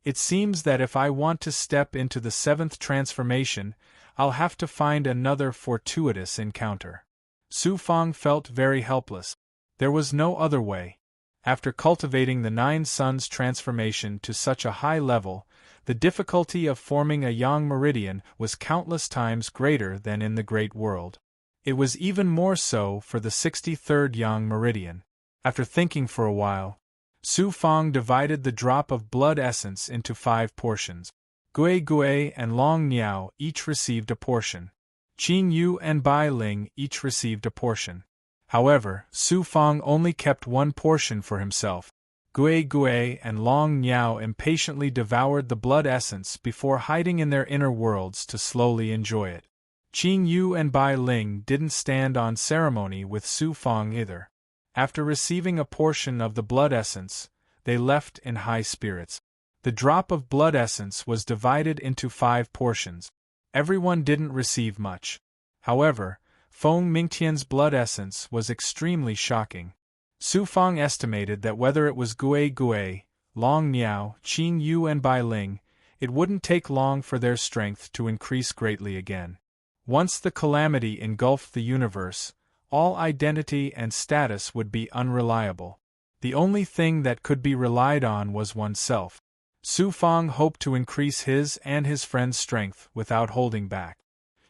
It seems that if I want to step into the 7th transformation, I'll have to find another fortuitous encounter. Su Feng felt very helpless. There was no other way. After cultivating the 9 Suns transformation to such a high level, the difficulty of forming a Yang Meridian was countless times greater than in the Great World. It was even more so for the 63rd Yang Meridian. After thinking for a while, Su Feng divided the drop of blood essence into 5 portions. Gui and Long Niao each received a portion. Qing Yu and Bai Ling each received a portion. However, Su Feng only kept 1 portion for himself. Gui and Long Niao impatiently devoured the blood essence before hiding in their inner worlds to slowly enjoy it. Qing Yu and Bai Ling didn't stand on ceremony with Su Feng either. After receiving a portion of the blood essence, they left in high spirits. The drop of blood essence was divided into 5 portions. Everyone didn't receive much. However, Feng Mingtian's blood essence was extremely shocking. Su Feng estimated that whether it was Gui, Long Niao, Qing Yu and Bai Ling, it wouldn't take long for their strength to increase greatly again. Once the calamity engulfed the universe, all identity and status would be unreliable. The only thing that could be relied on was oneself. Su Feng hoped to increase his and his friend's strength without holding back.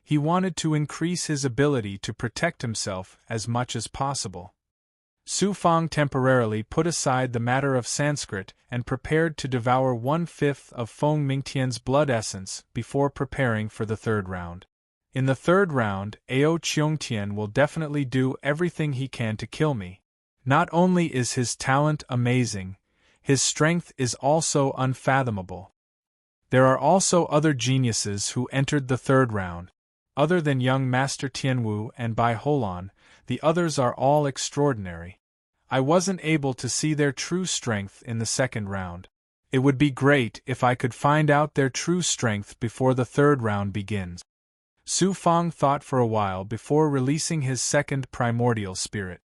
He wanted to increase his ability to protect himself as much as possible. Su Feng temporarily put aside the matter of Sanskrit and prepared to devour 1/5 of Feng Mingtian's blood essence before preparing for the 3rd round. In the 3rd round, Ao Qiongtian will definitely do everything he can to kill me. Not only is his talent amazing, his strength is also unfathomable. There are also other geniuses who entered the 3rd round. Other than young Master Tianwu and Bai Holan, the others are all extraordinary. I wasn't able to see their true strength in the second round. It would be great if I could find out their true strength before the third round begins. Su Fang thought for a while before releasing his second primordial spirit.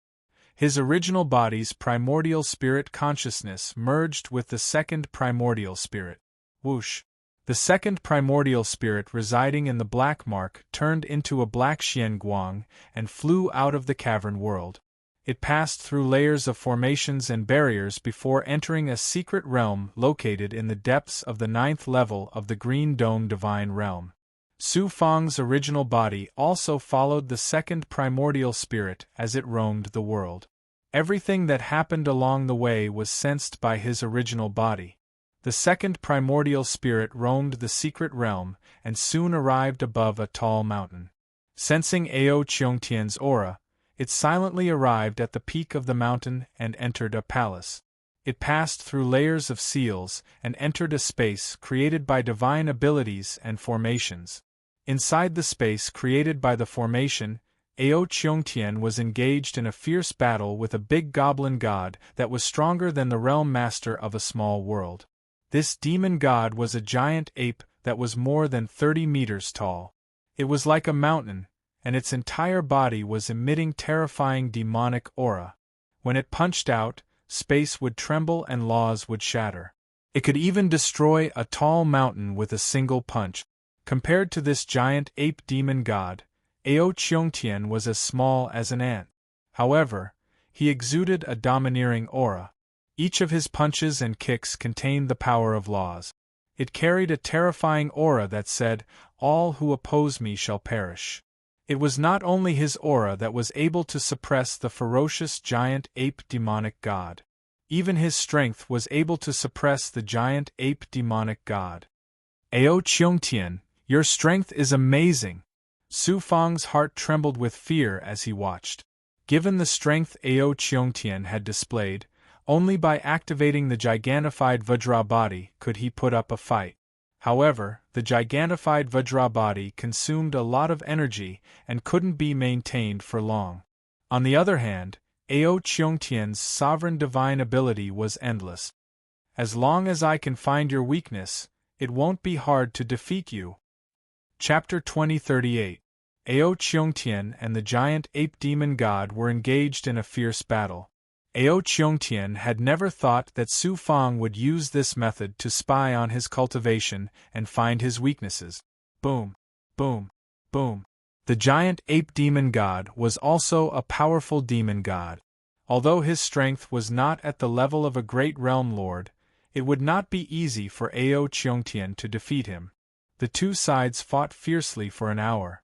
His original body's primordial spirit consciousness merged with the second primordial spirit. Whoosh! The second primordial spirit residing in the black mark turned into a black Xian Guang and flew out of the cavern world. It passed through layers of formations and barriers before entering a secret realm located in the depths of the 9th level of the Green Dome Divine Realm. Su Fang's original body also followed the second primordial spirit as it roamed the world. Everything that happened along the way was sensed by his original body. The second primordial spirit roamed the secret realm and soon arrived above a tall mountain. Sensing Ao Cheongtian's aura, it silently arrived at the peak of the mountain and entered a palace. It passed through layers of seals and entered a space created by divine abilities and formations. Inside the space created by the formation, Ao Cheongtian was engaged in a fierce battle with a big goblin god that was stronger than the realm master of a small world. This demon god was a giant ape that was more than 30 meters tall. It was like a mountain, and its entire body was emitting terrifying demonic aura. When it punched out, space would tremble and laws would shatter. It could even destroy a tall mountain with a single punch. Compared to this giant ape demon god, Ao Cheongtian was as small as an ant. However, he exuded a domineering aura. Each of his punches and kicks contained the power of laws. It carried a terrifying aura that said, "All who oppose me shall perish." It was not only his aura that was able to suppress the ferocious giant ape demonic god. Even his strength was able to suppress the giant ape demonic god. Ao Cheongtian, your strength is amazing. Su Fang's heart trembled with fear as he watched. Given the strength Ao Cheongtian had displayed, only by activating the gigantified Vajra body could he put up a fight. However, the gigantified Vajra body consumed a lot of energy and couldn't be maintained for long. On the other hand, Ao Cheongtian's sovereign divine ability was endless. As long as I can find your weakness, it won't be hard to defeat you. Chapter 2038. Ao Cheongtian and the giant ape demon god were engaged in a fierce battle. Ao Cheongtian had never thought that Su Fang would use this method to spy on his cultivation and find his weaknesses. Boom, boom, boom. The giant ape demon god was also a powerful demon god. Although his strength was not at the level of a great realm lord, it would not be easy for Ao Cheongtian to defeat him. The two sides fought fiercely for an hour.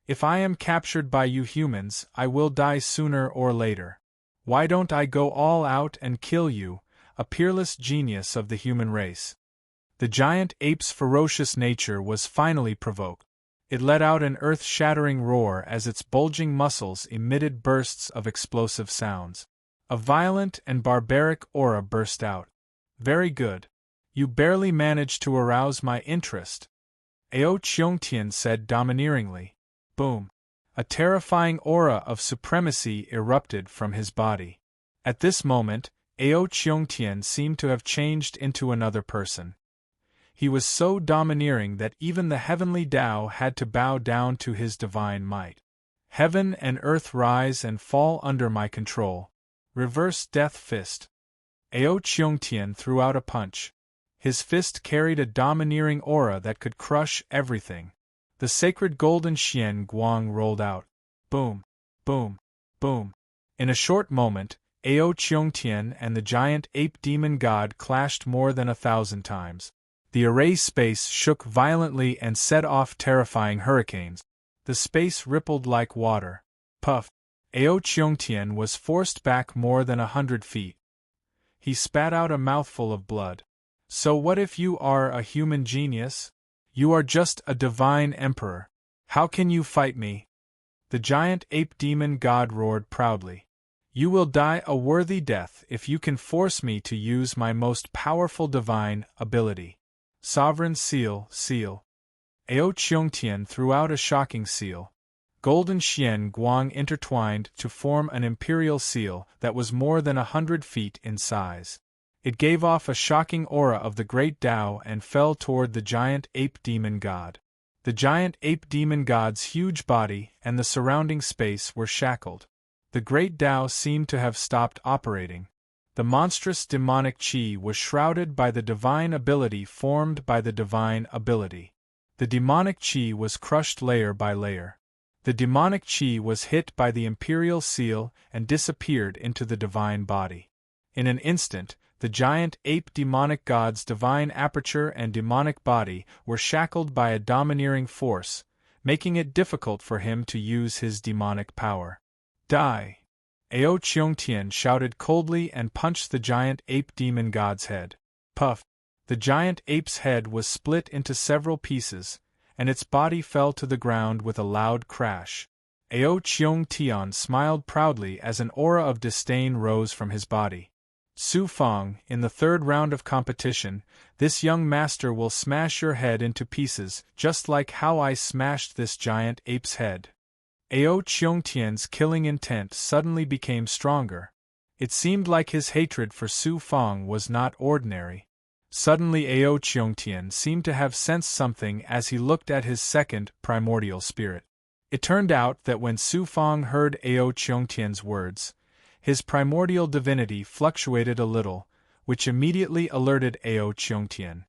If I am captured by you humans, I will die sooner or later. Why don't I go all out and kill you, a peerless genius of the human race? The giant ape's ferocious nature was finally provoked. It let out an earth-shattering roar as its bulging muscles emitted bursts of explosive sounds. A violent and barbaric aura burst out. Very good. You barely managed to arouse my interest. Ao Cheongtian said domineeringly. Boom. A terrifying aura of supremacy erupted from his body. At this moment, Ao Cheongtian seemed to have changed into another person. He was so domineering that even the heavenly Tao had to bow down to his divine might. Heaven and earth rise and fall under my control. Reverse Death Fist. Ao Cheongtian threw out a punch. His fist carried a domineering aura that could crush everything. The sacred golden Xian Guang rolled out. Boom, boom, boom. In a short moment, Ao Cheongtian and the giant ape demon god clashed more than 1,000 times. The array space shook violently and set off terrifying hurricanes. The space rippled like water. Puff! Ao Cheongtian was forced back more than 100 feet. He spat out a mouthful of blood. So what if you are a human genius? You are just a divine emperor. How can you fight me? The giant ape demon god roared proudly. You will die a worthy death if you can force me to use my most powerful divine ability. Sovereign seal, seal. Ao Cheongtian threw out a shocking seal. golden xian guang intertwined to form an imperial seal that was more than 100 feet in size. It gave off a shocking aura of the great Tao and fell toward the giant ape demon god. The giant ape demon god's huge body and the surrounding space were shackled. The great Tao seemed to have stopped operating. The monstrous demonic chi was shrouded by the divine ability formed by the divine ability. The demonic chi was crushed layer by layer. The demonic chi was hit by the imperial seal and disappeared into the divine body. In an instant, the giant ape demonic god's divine aperture and demonic body were shackled by a domineering force, making it difficult for him to use his demonic power. Die! Ao Qiongtian shouted coldly and punched the giant ape demon god's head. Puff! The giant ape's head was split into several pieces, and its body fell to the ground with a loud crash. Ao Qiongtian smiled proudly as an aura of disdain rose from his body. Su Fang, in the third round of competition, this young master will smash your head into pieces, just like how I smashed this giant ape's head. Ao Qiongtian's killing intent suddenly became stronger. It seemed like his hatred for Su Fang was not ordinary. Suddenly Ao Qiongtian seemed to have sensed something as he looked at his second primordial spirit. It turned out that when Su Fang heard Ao Qiongtian's words, his primordial divinity fluctuated a little, which immediately alerted Ao Qiongtian.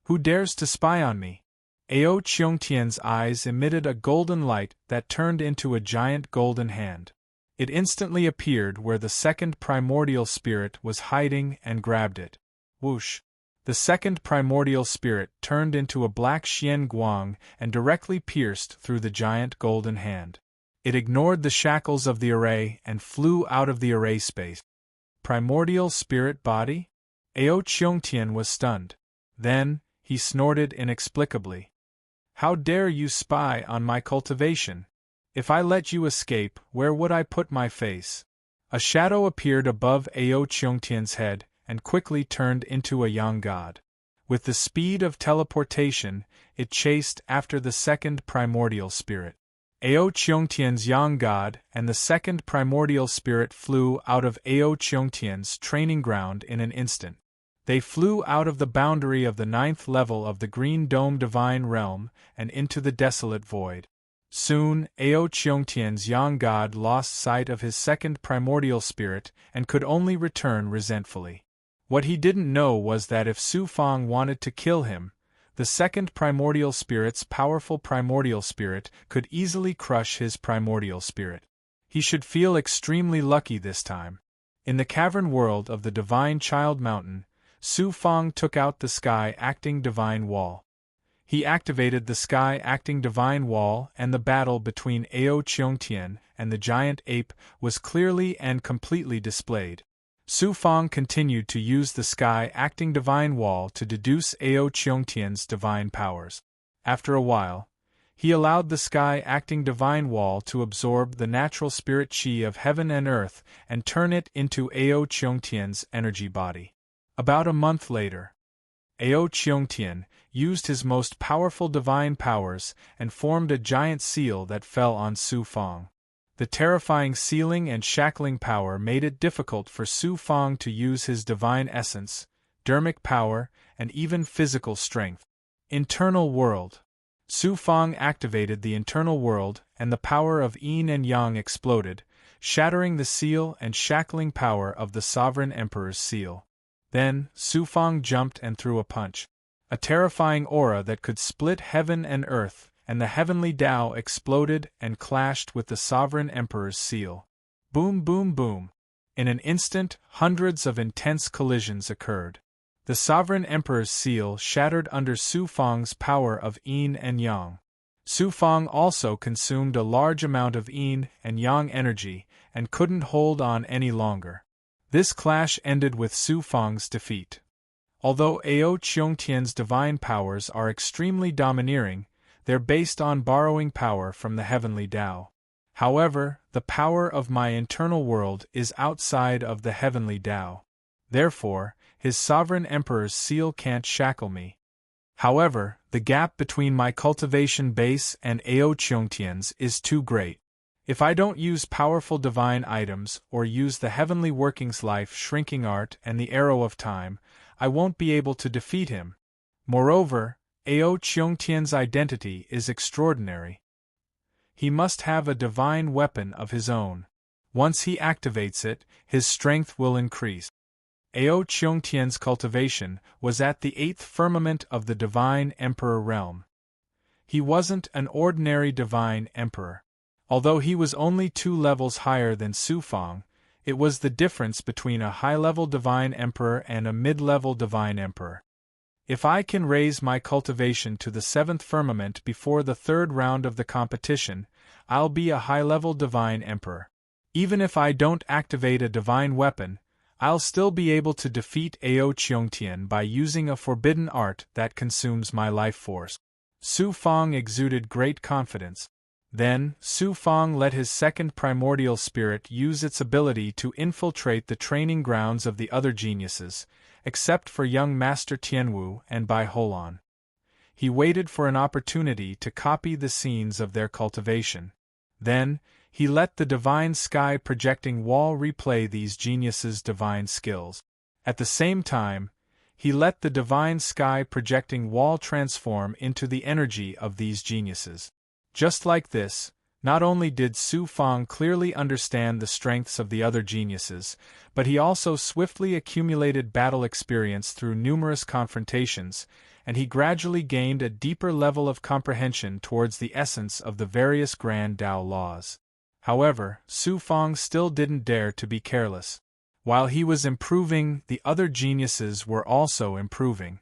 Who dares to spy on me? Ao Qiongtian's eyes emitted a golden light that turned into a giant golden hand. It instantly appeared where the second primordial spirit was hiding and grabbed it. Whoosh! The second primordial spirit turned into a black xian guang and directly pierced through the giant golden hand. It ignored the shackles of the array and flew out of the array space. Primordial spirit body? Ao Qiongtian was stunned. Then, he snorted inexplicably. How dare you spy on my cultivation? If I let you escape, where would I put my face? A shadow appeared above Ao Qiongtian's head and quickly turned into a young god. With the speed of teleportation, it chased after the second primordial spirit. Ao Qiongtian's yang god and the second primordial spirit flew out of Ao Qiongtian's training ground in an instant. They flew out of the boundary of the 9th level of the Green Dome Divine Realm and into the desolate void. Soon, Ao Qiongtian's yang god lost sight of his second primordial spirit and could only return resentfully. What he didn't know was that if Su Fang wanted to kill him, the second primordial spirit's powerful primordial spirit could easily crush his primordial spirit. He should feel extremely lucky this time. In the cavern world of the Divine Child Mountain, Su Fang took out the sky-acting divine wall. He activated the sky-acting divine wall, and the battle between Ao Qiongtian and the giant ape was clearly and completely displayed. Su Fang continued to use the sky-acting divine wall to deduce Ao Qiongtian's divine powers. After a while, he allowed the sky-acting divine wall to absorb the natural spirit chi of heaven and earth and turn it into Ao Qiongtian's energy body. About a month later, Ao Qiongtian used his most powerful divine powers and formed a giant seal that fell on Su Fang. The terrifying sealing and shackling power made it difficult for Su Fang to use his divine essence, dermic power, and even physical strength. Internal world. Su Fang activated the internal world, and the power of yin and yang exploded, shattering the seal and shackling power of the Sovereign Emperor's seal. Then, Su Fang jumped and threw a punch. A terrifying aura that could split heaven and earth, and the heavenly Tao exploded and clashed with the Sovereign Emperor's seal. Boom, boom, boom. In an instant, hundreds of intense collisions occurred. The Sovereign Emperor's seal shattered under Su Fang's power of yin and yang. Su Fang also consumed a large amount of yin and yang energy and couldn't hold on any longer. This clash ended with Su Fang's defeat. Although Ao Qiongtian's divine powers are extremely domineering, they're based on borrowing power from the heavenly Tao. However, the power of my internal world is outside of the heavenly Tao. Therefore, his Sovereign Emperor's seal can't shackle me. However, The gap between my cultivation base and Ao Cheongtian's is too great. If I don't use powerful divine items or use the heavenly workings life shrinking art and the arrow of time, I won't be able to defeat him. Moreover, Ao Cheongtian's identity is extraordinary. He must have a divine weapon of his own. Once he activates it, his strength will increase. Ao Cheongtian's cultivation was at the 8th firmament of the Divine Emperor realm. He wasn't an ordinary Divine Emperor. Although he was only 2 levels higher than Su Fang, it was the difference between a high-level Divine Emperor and a mid-level Divine Emperor. If I can raise my cultivation to the 7th firmament before the 3rd round of the competition, I'll be a high-level Divine Emperor. Even if I don't activate a divine weapon, I'll still be able to defeat Ao Cheongtian by using a forbidden art that consumes my life force. Su Fang exuded great confidence. Then, Su Fang let his second primordial spirit use its ability to infiltrate the training grounds of the other geniuses, except for young Master Tianwu and Bai Holan. He waited for an opportunity to copy the scenes of their cultivation. Then, he let the divine sky projecting wall replay these geniuses' divine skills. At the same time, he let the divine sky projecting wall transform into the energy of these geniuses. Just like this, not only did Su Fang clearly understand the strengths of the other geniuses, but he also swiftly accumulated battle experience through numerous confrontations, and he gradually gained a deeper level of comprehension towards the essence of the various Grand Tao laws. However, Su Fang still didn't dare to be careless. While he was improving, the other geniuses were also improving.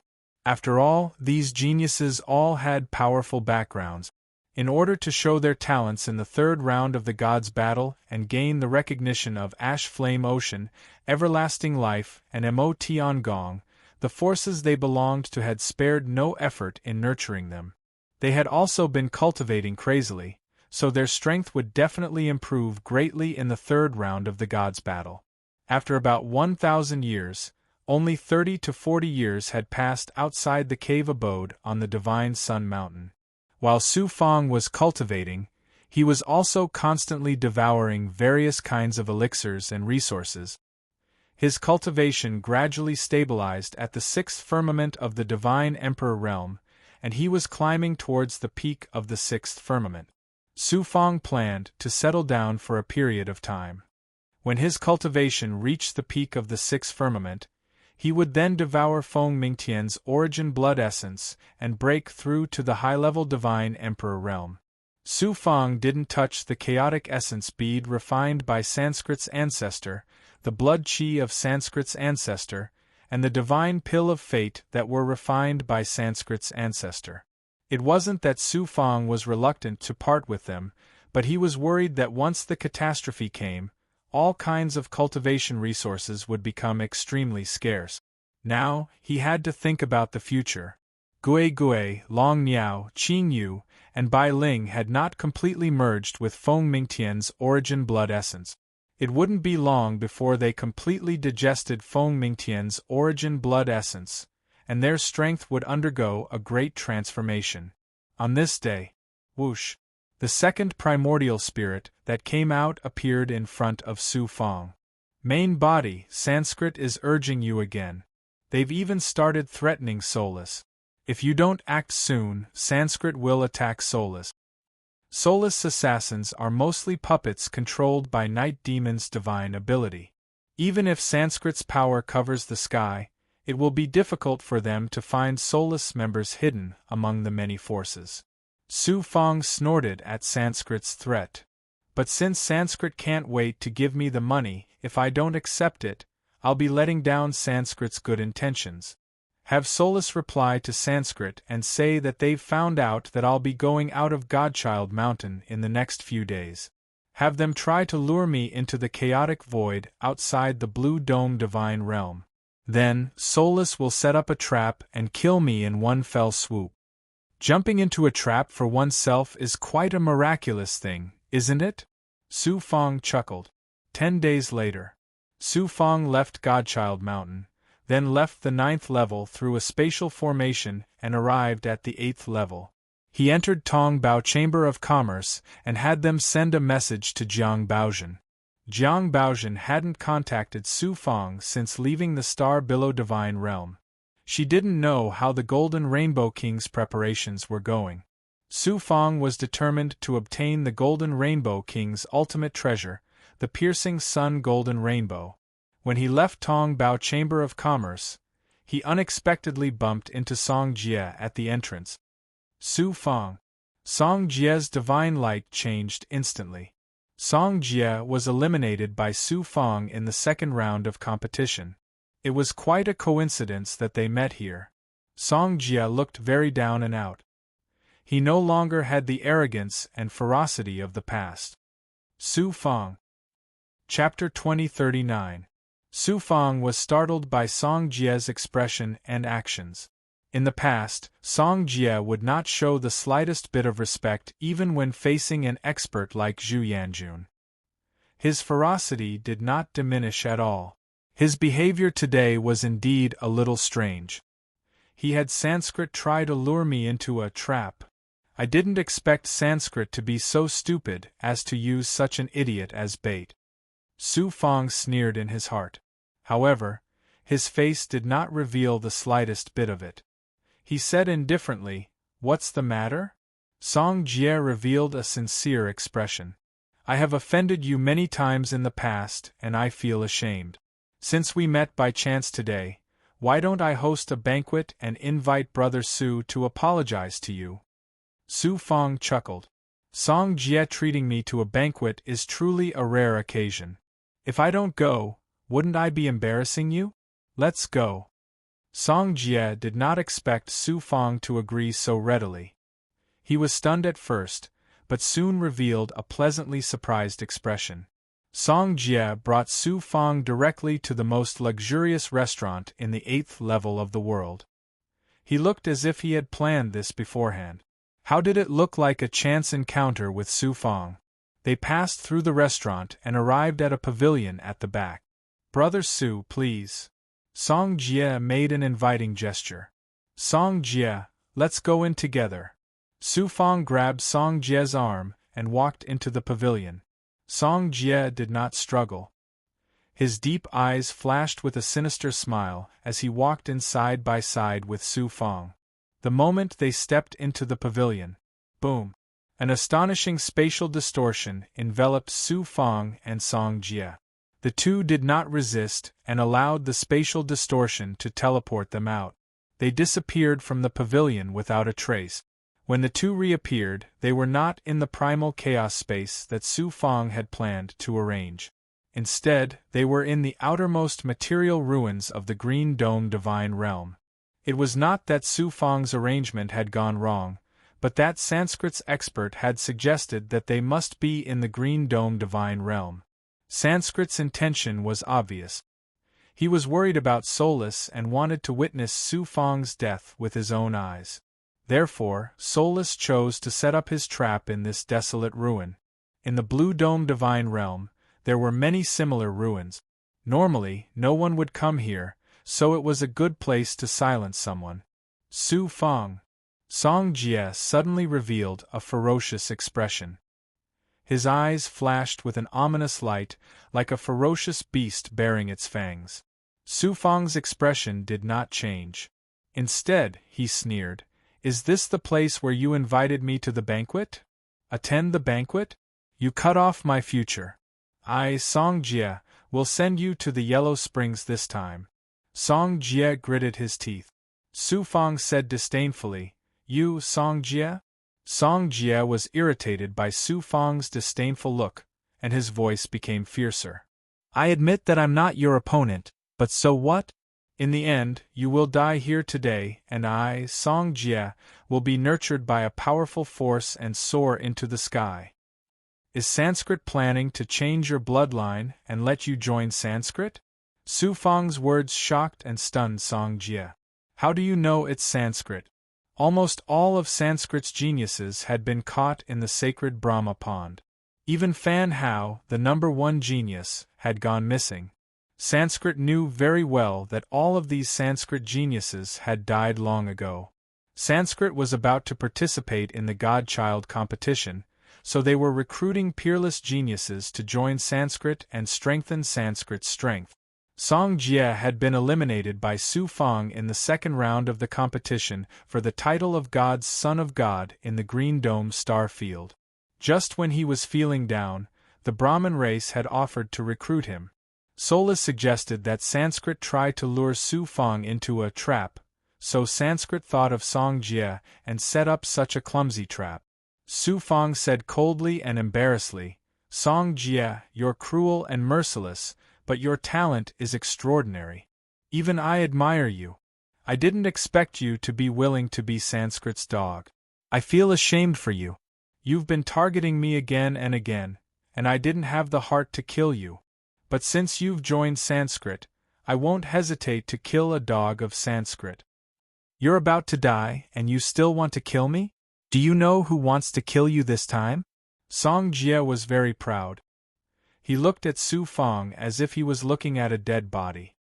After all, these geniuses all had powerful backgrounds. In order to show their talents in the 3rd round of the Gods' battle and gain the recognition of Ash Flame Ocean, Everlasting Life, and Mo Tiangong, the forces they belonged to had spared no effort in nurturing them. They had also been cultivating crazily, so their strength would definitely improve greatly in the 3rd round of the Gods' battle. After about 1,000 years, only 30 to 40 years had passed outside the cave abode on the Divine Sun Mountain. While Su Fang was cultivating, he was also constantly devouring various kinds of elixirs and resources. His cultivation gradually stabilized at the 6th firmament of the Divine Emperor realm, and he was climbing towards the peak of the 6th firmament. Su Fang planned to settle down for a period of time. When his cultivation reached the peak of the 6th firmament, he would then devour Feng Mingtian's origin blood essence and break through to the high-level Divine Emperor realm. Su Fang didn't touch the chaotic essence bead refined by Sanskrit's ancestor, the blood chi of Sanskrit's ancestor, and the divine pill of fate that were refined by Sanskrit's ancestor. It wasn't that Su Fang was reluctant to part with them, but he was worried that once the catastrophe came, all kinds of cultivation resources would become extremely scarce. Now, he had to think about the future. Gui Gui, Long Niao, Qing Yu, and Bai Ling had not completely merged with Feng Mingtian's origin blood essence. It wouldn't be long before they completely digested Feng Mingtian's origin blood essence, and their strength would undergo a great transformation. On this day, whoosh! The second primordial spirit that came out appeared in front of Su Fang. Main body, Sanskrit is urging you again. They've even started threatening Solus. If you don't act soon, Sanskrit will attack Solus. Solus assassins are mostly puppets controlled by Night Demon's divine ability. Even if Sanskrit's power covers the sky, it will be difficult for them to find Solus members hidden among the many forces. Su Fang snorted at Sanskrit's threat. But since Sanskrit can't wait to give me the money, if I don't accept it, I'll be letting down Sanskrit's good intentions. Have Solus reply to Sanskrit and say that they've found out that I'll be going out of Godchild Mountain in the next few days. Have them try to lure me into the chaotic void outside the Blue Dome Divine Realm. Then, Solus will set up a trap and kill me in one fell swoop. Jumping into a trap for oneself is quite a miraculous thing, isn't it? Su Fang chuckled. 10 days later. Su Fang left Godchild Mountain, then left the 9th level through a spatial formation and arrived at the 8th level. He entered Tong Bao Chamber of Commerce and had them send a message to Jiang Baozhen. Jiang Baozhen hadn't contacted Su Fang since leaving the Star Billow Divine Realm. She didn't know how the Golden Rainbow King's preparations were going. Su Fang was determined to obtain the Golden Rainbow King's ultimate treasure, the piercing Sun Golden Rainbow. When he left Tong Bao Chamber of Commerce, he unexpectedly bumped into Song Jie at the entrance. Su Fang. Song Jie's divine light changed instantly. Song Jie was eliminated by Su Fang in the second round of competition. It was quite a coincidence that they met here. Song Jie looked very down and out. He no longer had the arrogance and ferocity of the past. Su Fang. Chapter 2039. Su Fang was startled by Song Jie's expression and actions. In the past, Song Jie would not show the slightest bit of respect even when facing an expert like Zhu Yanjun. His ferocity did not diminish at all. His behavior today was indeed a little strange. He had Sanskrit try to lure me into a trap. I didn't expect Sanskrit to be so stupid as to use such an idiot as bait. Su Fang sneered in his heart. However, his face did not reveal the slightest bit of it. He said indifferently, "What's the matter?" Song Jie revealed a sincere expression. "I have offended you many times in the past, and I feel ashamed. Since we met by chance today, why don't I host a banquet and invite Brother Su to apologize to you?" Su Fang chuckled. "Song Jie treating me to a banquet is truly a rare occasion. If I don't go, wouldn't I be embarrassing you? Let's go." Song Jie did not expect Su Fang to agree so readily. He was stunned at first, but soon revealed a pleasantly surprised expression. Song Jie brought Su Fang directly to the most luxurious restaurant in the 8th level of the world. He looked as if he had planned this beforehand. How did it look like a chance encounter with Su Fang? They passed through the restaurant and arrived at a pavilion at the back. "Brother Su, please." Song Jie made an inviting gesture. "Song Jie, let's go in together." Su Fang grabbed Song Jie's arm and walked into the pavilion. Song Jie did not struggle. His deep eyes flashed with a sinister smile as he walked in side by side with Su Fang. The moment they stepped into the pavilion, boom! An astonishing spatial distortion enveloped Su Fang and Song Jie. The two did not resist and allowed the spatial distortion to teleport them out. They disappeared from the pavilion without a trace. When the two reappeared, they were not in the primal chaos space that Su Fang had planned to arrange. Instead, they were in the outermost material ruins of the Green Dome Divine Realm. It was not that Su Fang's arrangement had gone wrong, but that Sanskrit's expert had suggested that they must be in the Green Dome Divine Realm. Sanskrit's intention was obvious. He was worried about Solus and wanted to witness Su Fang's death with his own eyes. Therefore, Solus chose to set up his trap in this desolate ruin. In the Blue Dome Divine Realm, there were many similar ruins. Normally, no one would come here, so it was a good place to silence someone. Su Fang. Song Jie suddenly revealed a ferocious expression. His eyes flashed with an ominous light, like a ferocious beast baring its fangs. Su Fang's expression did not change. Instead, he sneered, "Is this the place where you invited me to the banquet? Attend the banquet? You cut off my future. I, Song Jie, will send you to the Yellow Springs this time." Song Jie gritted his teeth. Su Fang said disdainfully, "You, Song Jie?" Song Jie was irritated by Su Fang's disdainful look, and his voice became fiercer. "I admit that I'm not your opponent, but so what? In the end, you will die here today, and I, Song Jie, will be nurtured by a powerful force and soar into the sky. Is Sanskrit planning to change your bloodline and let you join Sanskrit?" Su Fang's words shocked and stunned Song Jie. "How do you know it's Sanskrit?" Almost all of Sanskrit's geniuses had been caught in the sacred Brahma pond. Even Fan Hao, the #1 genius, had gone missing. Sanskrit knew very well that all of these Sanskrit geniuses had died long ago. Sanskrit was about to participate in the Godchild competition, so they were recruiting peerless geniuses to join Sanskrit and strengthen Sanskrit's strength. Song Jie had been eliminated by Su Fang in the second round of the competition for the title of God's Son of God in the Green Dome star field. Just when he was feeling down, the Brahmin race had offered to recruit him. Solus suggested that Sanskrit try to lure Su Fang into a trap, so Sanskrit thought of Song Jie and set up such a clumsy trap. Su Fang said coldly and embarrassedly, "Song Jie, you're cruel and merciless, but your talent is extraordinary. Even I admire you. I didn't expect you to be willing to be Sanskrit's dog. I feel ashamed for you. You've been targeting me again and again, and I didn't have the heart to kill you. But since you've joined Sanskrit, I won't hesitate to kill a dog of Sanskrit." "You're about to die, and you still want to kill me? Do you know who wants to kill you this time?" Song Jie was very proud. He looked at Su Fang as if he was looking at a dead body.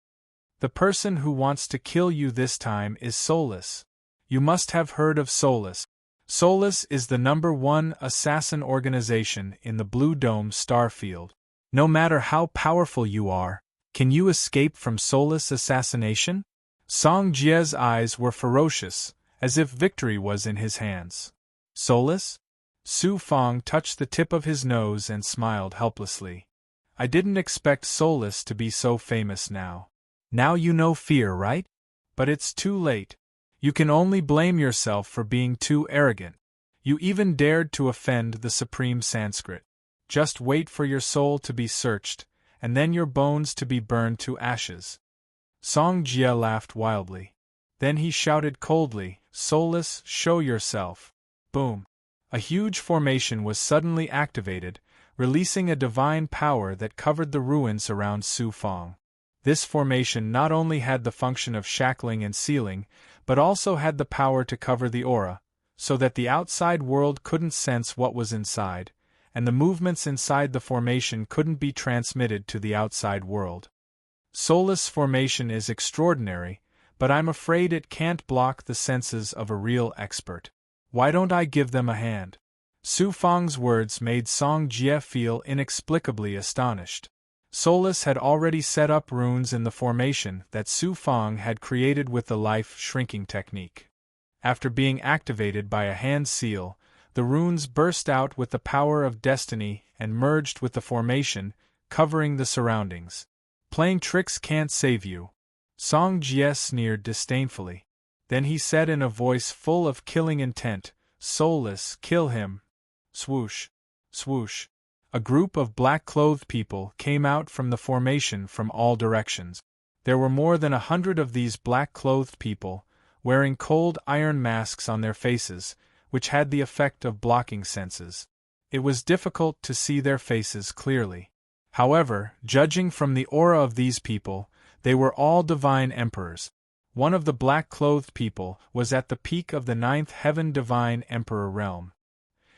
"The person who wants to kill you this time is Solus. You must have heard of Solus. Solus is the #1 assassin organization in the Blue Dome star field. No matter how powerful you are, can you escape from Solus assassination?" Song Jie's eyes were ferocious, as if victory was in his hands. "Solus?" Su Fang touched the tip of his nose and smiled helplessly. "I didn't expect Solus to be so famous now. Now you know fear, right? But it's too late. You can only blame yourself for being too arrogant. You even dared to offend the supreme Sanskrit. Just wait for your soul to be searched, and then your bones to be burned to ashes." Song Jie laughed wildly. Then he shouted coldly, "Solus, show yourself." Boom! A huge formation was suddenly activated, releasing a divine power that covered the ruins around Su Fang. This formation not only had the function of shackling and sealing, but also had the power to cover the aura, so that the outside world couldn't sense what was inside, and the movements inside the formation couldn't be transmitted to the outside world. Solus' formation is extraordinary, but I'm afraid it can't block the senses of a real expert. Why don't I give them a hand? Su Fang's words made Song Jie feel inexplicably astonished. Solus had already set up runes in the formation that Su Fang had created with the life-shrinking technique. After being activated by a hand seal, the runes burst out with the power of destiny and merged with the formation, covering the surroundings. "Playing tricks can't save you." Song Jie sneered disdainfully. Then he said in a voice full of killing intent, "Solus, kill him." Swoosh! Swoosh! A group of black-clothed people came out from the formation from all directions. There were more than 100 of these black-clothed people, wearing cold iron masks on their faces, which had the effect of blocking senses. It was difficult to see their faces clearly. However, judging from the aura of these people, they were all divine emperors. One of the black-clothed people was at the peak of the 9th heaven divine emperor realm.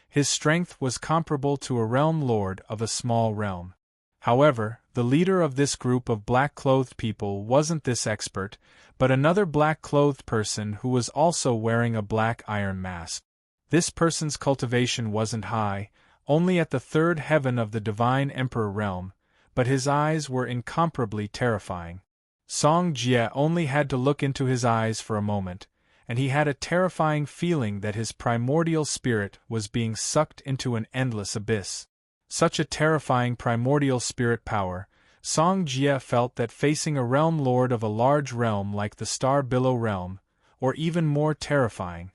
His strength was comparable to a realm lord of a small realm. However, the leader of this group of black-clothed people wasn't this expert, but another black-clothed person who was also wearing a black iron mask. This person's cultivation wasn't high, only at the 3rd heaven of the divine emperor realm, but his eyes were incomparably terrifying. Song Jie only had to look into his eyes for a moment, and he had a terrifying feeling that his primordial spirit was being sucked into an endless abyss. Such a terrifying primordial spirit power, Song Jie felt that facing a realm lord of a large realm like the Star Billow realm, or even more terrifying.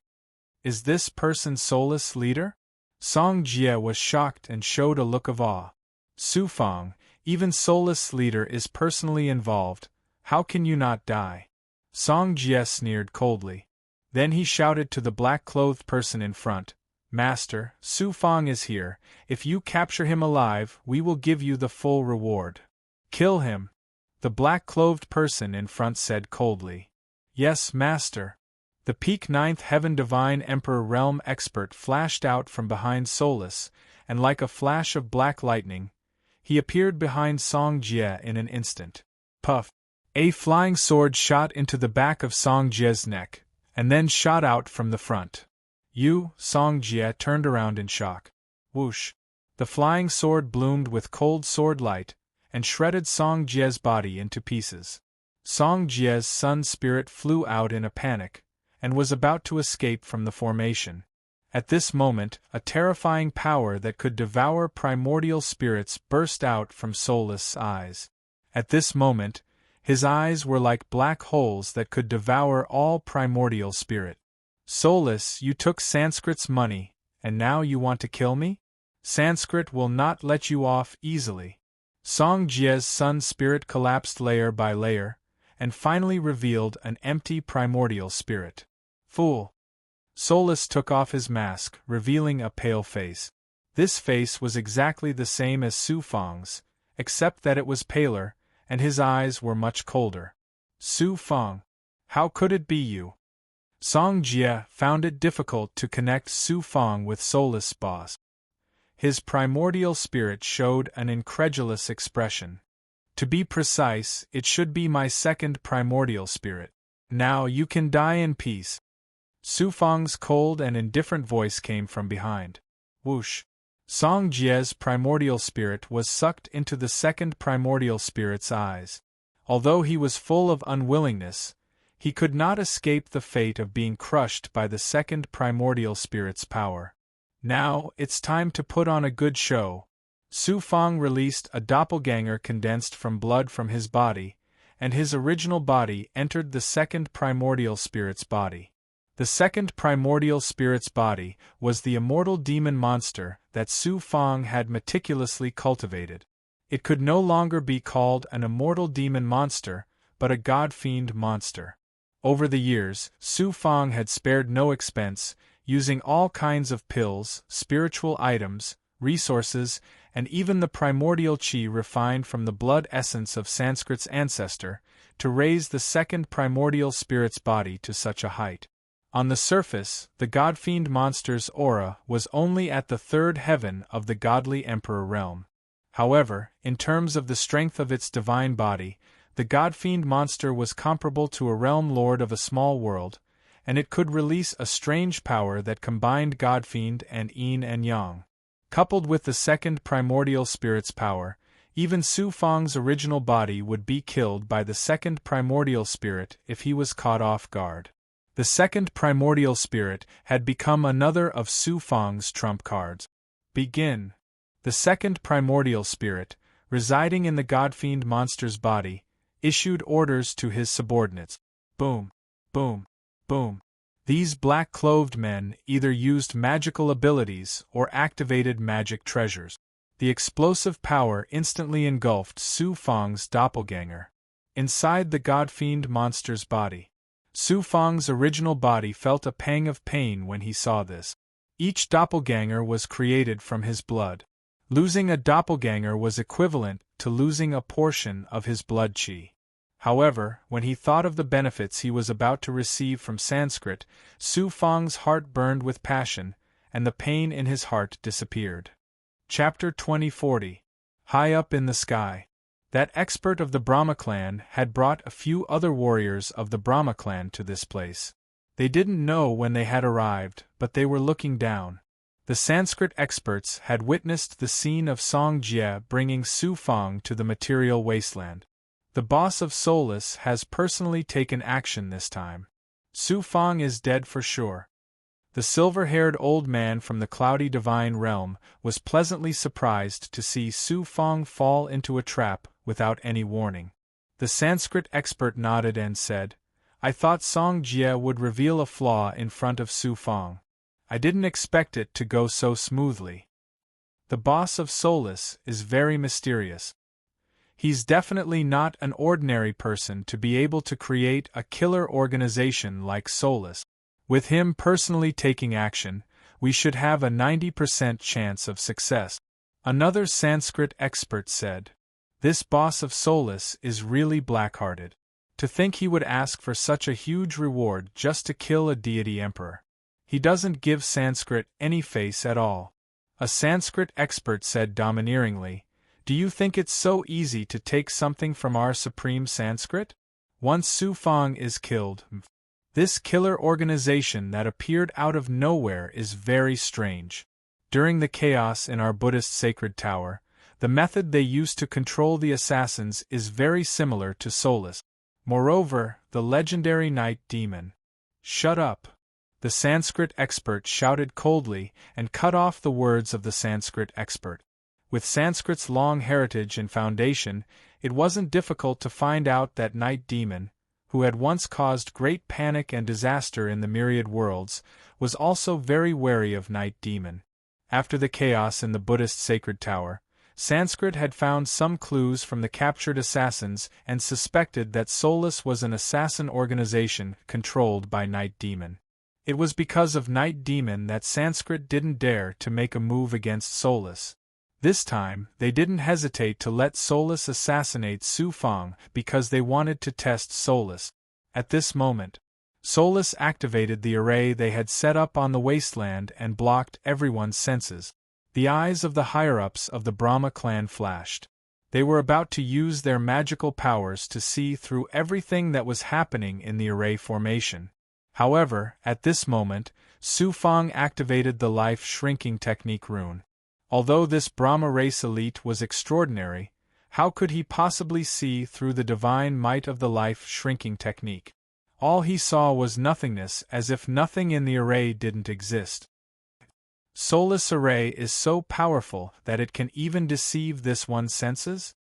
Is this person Solus' leader? Song Jie was shocked and showed a look of awe. Su Fang, even Solus' leader is personally involved. How can you not die? Song Jie sneered coldly. Then he shouted to the black-clothed person in front, "Master, Su Fang is here. If you capture him alive, we will give you the full reward." "Kill him," the black-clothed person in front said coldly. "Yes, master." The peak 9th heaven divine emperor realm expert flashed out from behind Solus, and like a flash of black lightning, he appeared behind Song Jie in an instant. Puff. A flying sword shot into the back of Song Jie's neck, and then shot out from the front. Song Jie turned around in shock. Whoosh! The flying sword bloomed with cold sword light, and shredded Song Jie's body into pieces. Song Jie's sun spirit flew out in a panic, and was about to escape from the formation. At this moment, a terrifying power that could devour primordial spirits burst out from Soulless' eyes. At this moment, his eyes were like black holes that could devour all primordial spirit. Soulless, you took Sanskrit's money, and now you want to kill me? Sanskrit will not let you off easily. Song Jie's sun spirit collapsed layer by layer, and finally revealed an empty primordial spirit. Fool! Soulless took off his mask, revealing a pale face. This face was exactly the same as Su Fang's, except that it was paler, and his eyes were much colder. Su Fang! How could it be you? Song Jie found it difficult to connect Su Fang with Soulless' boss. His primordial spirit showed an incredulous expression. To be precise, it should be my second primordial spirit. Now you can die in peace. Su Fang's cold and indifferent voice came from behind. Whoosh! Song Jie's primordial spirit was sucked into the second primordial spirit's eyes. Although he was full of unwillingness, he could not escape the fate of being crushed by the second primordial spirit's power. Now, it's time to put on a good show. Su Fang released a doppelganger condensed from blood from his body, and his original body entered the second primordial spirit's body. The second primordial spirit's body was the immortal demon monster that Su Fang had meticulously cultivated. It could no longer be called an immortal demon monster, but a god-fiend monster. Over the years, Su Fang had spared no expense, using all kinds of pills, spiritual items, resources, and even the primordial qi refined from the blood essence of Sanskrit's ancestor, to raise the second primordial spirit's body to such a height. On the surface, the god-fiend monster's aura was only at the third heaven of the godly emperor realm. However, in terms of the strength of its divine body, the god-fiend monster was comparable to a realm lord of a small world, and it could release a strange power that combined god-fiend and yin and yang. Coupled with the second primordial spirit's power, even Su Fang's original body would be killed by the second primordial spirit if he was caught off guard. The second primordial spirit had become another of Su Fang's trump cards. Begin. The second primordial spirit, residing in the god-fiend monster's body, issued orders to his subordinates. Boom, boom, boom. These black-clothed men either used magical abilities or activated magic treasures. The explosive power instantly engulfed Su Fang's doppelganger. Inside the god-fiend monster's body, Su Fang's original body felt a pang of pain when he saw this. Each doppelganger was created from his blood. Losing a doppelganger was equivalent to losing a portion of his blood qi. However, when he thought of the benefits he was about to receive from Sanskrit, Su Fang's heart burned with passion, and the pain in his heart disappeared. Chapter 2040. High up in the sky. That expert of the Brahma clan had brought a few other warriors of the Brahma clan to this place. They didn't know when they had arrived, but they were looking down. The Sanskrit experts had witnessed the scene of Song Jie bringing Su Fang to the material wasteland. The boss of Soulless has personally taken action this time. Su Fang is dead for sure. The silver-haired old man from the cloudy divine realm was pleasantly surprised to see Su Fang fall into a trap without any warning. The Sanskrit expert nodded and said, "I thought Song Jie would reveal a flaw in front of Su Fang. I didn't expect it to go so smoothly. The boss of Soulless is very mysterious. He's definitely not an ordinary person to be able to create a killer organization like Soulless. With him personally taking action, we should have a 90% chance of success." Another Sanskrit expert said, "This boss of Soulless is really black-hearted. To think he would ask for such a huge reward just to kill a deity emperor. He doesn't give Sanskrit any face at all." A Sanskrit expert said domineeringly, Do you think it's so easy to take something from our supreme Sanskrit? Once Su Fang is killed, this killer organization that appeared out of nowhere is very strange. During the chaos in our Buddhist sacred tower, the method they used to control the assassins is very similar to Soulless. Moreover, the legendary night demon. Shut up! The Sanskrit expert shouted coldly and cut off the words of the Sanskrit expert. With Sanskrit's long heritage and foundation, it wasn't difficult to find out that night demon, who had once caused great panic and disaster in the myriad worlds, was also very wary of night demon. After the chaos in the Buddhist sacred tower, Sanskrit had found some clues from the captured assassins and suspected that Soulless was an assassin organization controlled by night demon. It was because of night demon that Sanskrit didn't dare to make a move against Soulless. This time, they didn't hesitate to let Soulless assassinate Su Fang because they wanted to test Soulless. At this moment, Soulless activated the array they had set up on the wasteland and blocked everyone's senses. The eyes of the higher-ups of the Brahma clan flashed. They were about to use their magical powers to see through everything that was happening in the array formation. However, at this moment, Su Fang activated the life-shrinking technique rune. Although this Brahma race elite was extraordinary, how could he possibly see through the divine might of the life-shrinking technique? All he saw was nothingness, as if nothing in the array didn't exist. Soulless array is so powerful that it can even deceive this one's senses?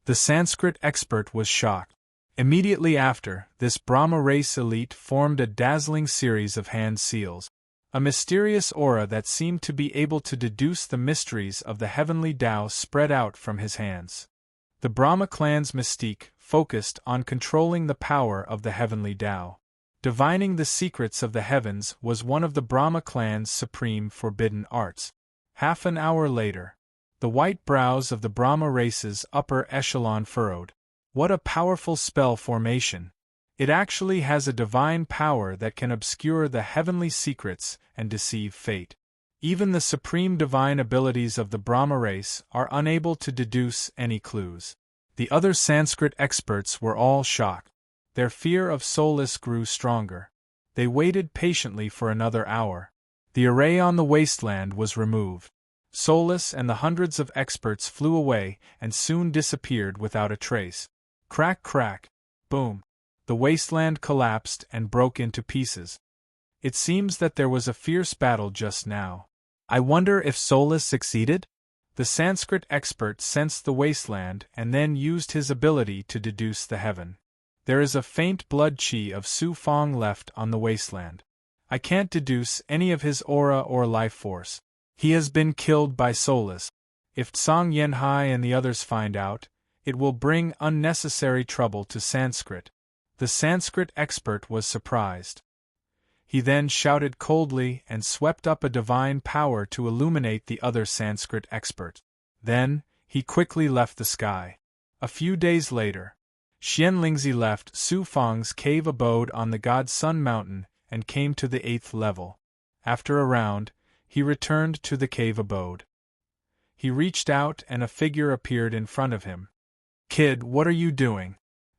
The Sanskrit expert was shocked. Immediately after, this Brahma race elite formed a dazzling series of hand seals. A mysterious aura that seemed to be able to deduce the mysteries of the heavenly Tao spread out from his hands. The Brahma clan's mystique focused on controlling the power of the heavenly Tao. Divining the secrets of the heavens was one of the Brahma clan's supreme forbidden arts. Half an hour later, the white brows of the Brahma race's upper echelon furrowed. What a powerful spell formation! It actually has a divine power that can obscure the heavenly secrets and deceive fate. Even the supreme divine abilities of the Brahma race are unable to deduce any clues. The other Sanskrit experts were all shocked. Their fear of Soulless grew stronger. They waited patiently for another hour. The array on the wasteland was removed. Soulless and the hundreds of experts flew away and soon disappeared without a trace. Crack, crack, boom. The wasteland collapsed and broke into pieces. It seems that there was a fierce battle just now. I wonder if Soulless succeeded? The Sanskrit expert sensed the wasteland and then used his ability to deduce the heaven. There is a faint blood chi of Su Fang left on the wasteland. I can't deduce any of his aura or life force. He has been killed by Soulless. If Tsang Yenhai and the others find out, it will bring unnecessary trouble to Sanskrit. The Sanskrit expert was surprised. He then shouted coldly and swept up a divine power to illuminate the other Sanskrit expert. Then, he quickly left the sky. A few days later, Xianlingzi left Su Fang's cave abode on the God Sun Mountain and came to the 8th level. After a round, he returned to the cave abode. He reached out and a figure appeared in front of him. "Kid, what are you doing?"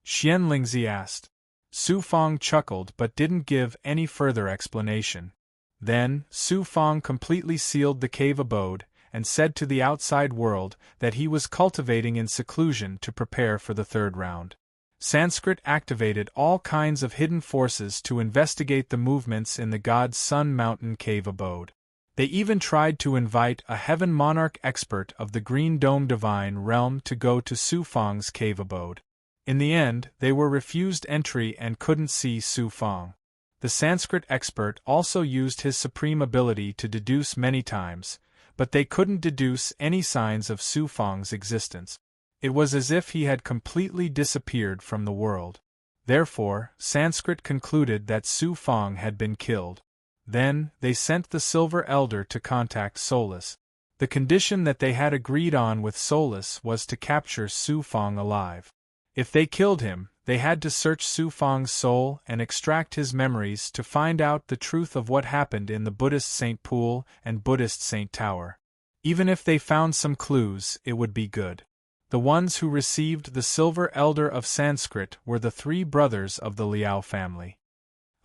Xianlingzi asked. Su Fang chuckled but didn't give any further explanation. Then, Su Fang completely sealed the cave abode and said to the outside world that he was cultivating in seclusion to prepare for the 3rd round. Sanskrit activated all kinds of hidden forces to investigate the movements in the God Sun Mountain cave abode. They even tried to invite a heaven monarch expert of the Green Dome divine realm to go to Su Fang's cave abode. In the end, they were refused entry and couldn't see Su Fang. The Sanskrit expert also used his supreme ability to deduce many times, but they couldn't deduce any signs of Su Fang's existence. It was as if he had completely disappeared from the world. Therefore, Sanskrit concluded that Su Fang had been killed. Then, they sent the Silver Elder to contact Soulless. The condition that they had agreed on with Soulless was to capture Su Fang alive. If they killed him, they had to search Su Fang's soul and extract his memories to find out the truth of what happened in the Buddhist Saint Pool and Buddhist Saint Tower. Even if they found some clues, it would be good. The ones who received the Silver Elder of Sanskrit were the 3 brothers of the Liao family.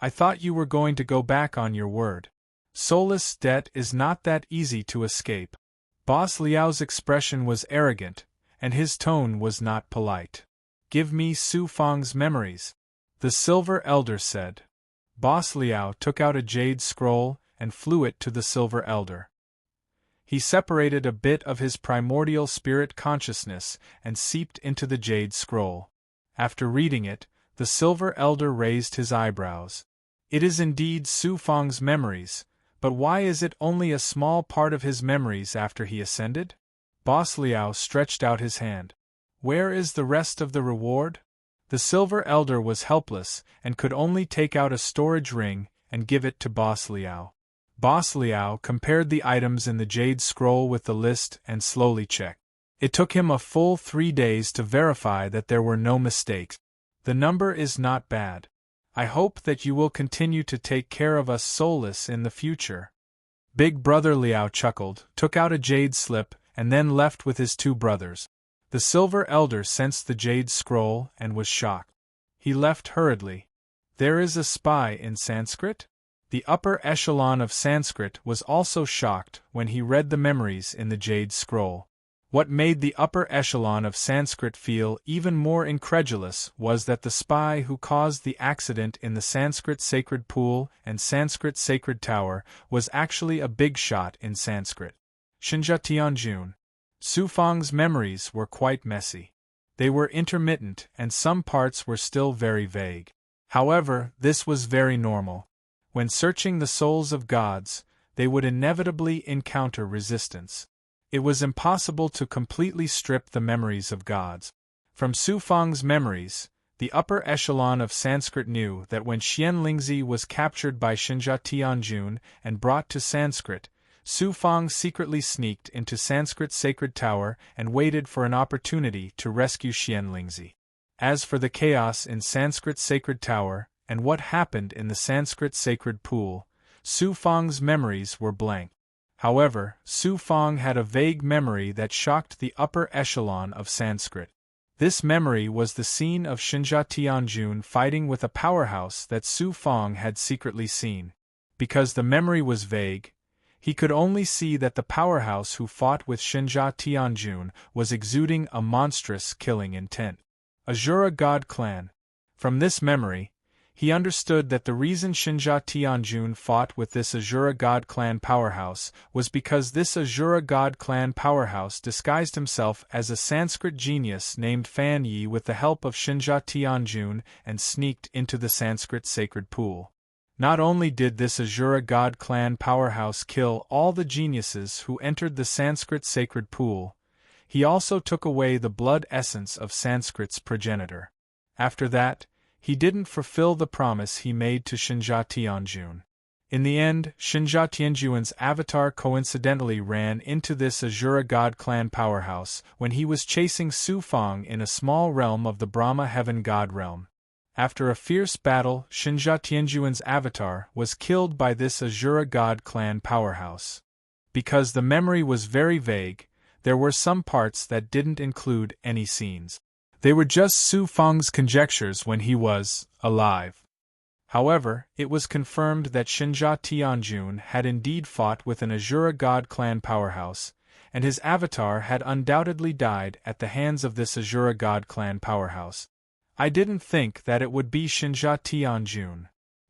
I thought you were going to go back on your word. Soulless debt is not that easy to escape. Boss Liao's expression was arrogant, and his tone was not polite. Give me Su Fang's memories, the Silver Elder said. Boss Liao took out a jade scroll and flew it to the Silver Elder. He separated a bit of his primordial spirit consciousness and seeped into the jade scroll. After reading it, the Silver Elder raised his eyebrows. It is indeed Su Fang's memories, but why is it only a small part of his memories after he ascended? Boss Liao stretched out his hand. Where is the rest of the reward? The Silver Elder was helpless and could only take out a storage ring and give it to Boss Liao. Boss Liao compared the items in the jade scroll with the list and slowly checked. It took him a full 3 days to verify that there were no mistakes. The number is not bad. I hope that you will continue to take care of us soulless in the future. Big Brother Liao chuckled, took out a jade slip, and then left with his 2 brothers. The Silver Elder sensed the jade scroll and was shocked. He left hurriedly. There is a spy in Sanskrit? The upper echelon of Sanskrit was also shocked when he read the memories in the jade scroll. What made the upper echelon of Sanskrit feel even more incredulous was that the spy who caused the accident in the Sanskrit Sacred Pool and Sanskrit Sacred Tower was actually a big shot in Sanskrit. Xinjia Tianjun. Su Fang's memories were quite messy. They were intermittent and some parts were still very vague. However, this was very normal. When searching the souls of gods, they would inevitably encounter resistance. It was impossible to completely strip the memories of gods. From Su Fang's memories, the upper echelon of Sanskrit knew that when Xian Lingzi was captured by Xinjia Tianjun and brought to Sanskrit, Su Fang secretly sneaked into Sanskrit Sacred Tower and waited for an opportunity to rescue Xian Lingzi. As for the chaos in Sanskrit Sacred Tower, and what happened in the Sanskrit Sacred Pool, Su Fang's memories were blank. However, Su Fang had a vague memory that shocked the upper echelon of Sanskrit. This memory was the scene of Xinjia Tianjun fighting with a powerhouse that Su Fang had secretly seen. Because the memory was vague, he could only see that the powerhouse who fought with Xinjia Tianjun was exuding a monstrous killing intent. Azura God Clan. From this memory, he understood that the reason Xinjia Tianjun fought with this Azura God Clan powerhouse was because this Azura God Clan powerhouse disguised himself as a Sanskrit genius named Fan Yi with the help of Xinjia Tianjun and sneaked into the Sanskrit Sacred Pool. Not only did this Azura God Clan powerhouse kill all the geniuses who entered the Sanskrit Sacred Pool, he also took away the blood essence of Sanskrit's progenitor. After that, he didn't fulfill the promise he made to Xinjia Tianjun. In the end, Xinjia Tianjun's avatar coincidentally ran into this Azura God Clan powerhouse when he was chasing Su Fang in a small realm of the Brahma Heaven God realm. After a fierce battle, Xinjia Tianjun's avatar was killed by this Azura God Clan powerhouse. Because the memory was very vague, there were some parts that didn't include any scenes. They were just Su Fang's conjectures when he was alive. However, it was confirmed that Xinjia Tianjun had indeed fought with an Azura God Clan powerhouse, and his avatar had undoubtedly died at the hands of this Azura God Clan powerhouse. I didn't think that it would be Xinjia Tianjun.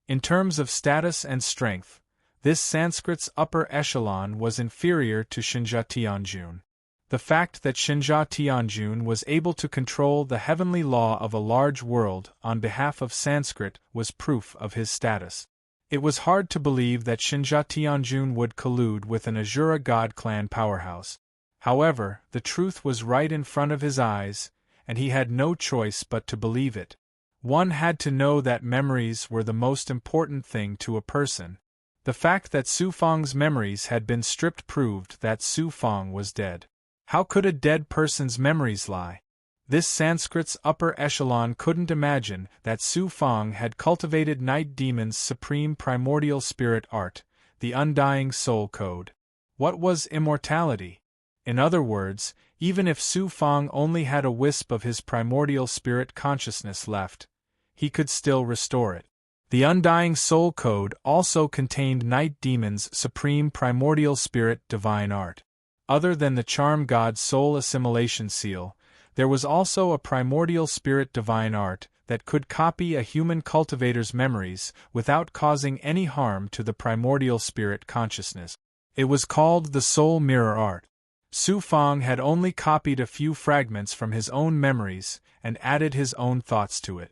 In terms of status and strength, this Sanskrit's upper echelon was inferior to Xinjia Tianjun. The fact that Xinjia Tianjun was able to control the heavenly law of a large world on behalf of Sanskrit was proof of his status. It was hard to believe that Xinjia Tianjun would collude with an Azura God Clan powerhouse. However, the truth was right in front of his eyes, and he had no choice but to believe it. One had to know that memories were the most important thing to a person. The fact that Su Fang's memories had been stripped proved that Su Fang was dead. How could a dead person's memories lie? This Sanskrit's upper echelon couldn't imagine that Su Fang had cultivated Night Demon's supreme primordial spirit art, the undying soul code. What was immortality? In other words, even if Su Fang only had a wisp of his primordial spirit consciousness left, he could still restore it. The Undying Soul Code also contained Night Demon's supreme primordial spirit divine art. Other than the Charm God's soul assimilation seal, there was also a primordial spirit divine art that could copy a human cultivator's memories without causing any harm to the primordial spirit consciousness. It was called the Soul Mirror Art. Su Fang had only copied a few fragments from his own memories and added his own thoughts to it.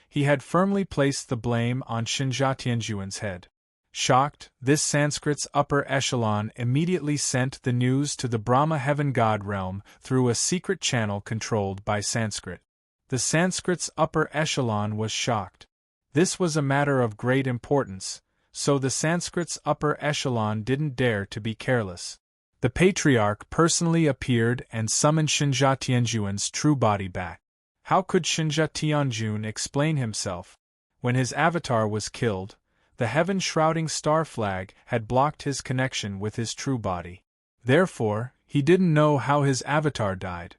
He had firmly placed the blame on Xinjia Tianjuan's head. Shocked, this Sanskrit's upper echelon immediately sent the news to the Brahma heaven god realm through a secret channel controlled by Sanskrit. The Sanskrit's upper echelon was shocked. This was a matter of great importance, so the Sanskrit's upper echelon didn't dare to be careless. The Patriarch personally appeared and summoned Xinjia Tianjuan's true body back. How could Xinjia Tianjun explain himself? When his avatar was killed, the heaven-shrouding star flag had blocked his connection with his true body. Therefore, he didn't know how his avatar died.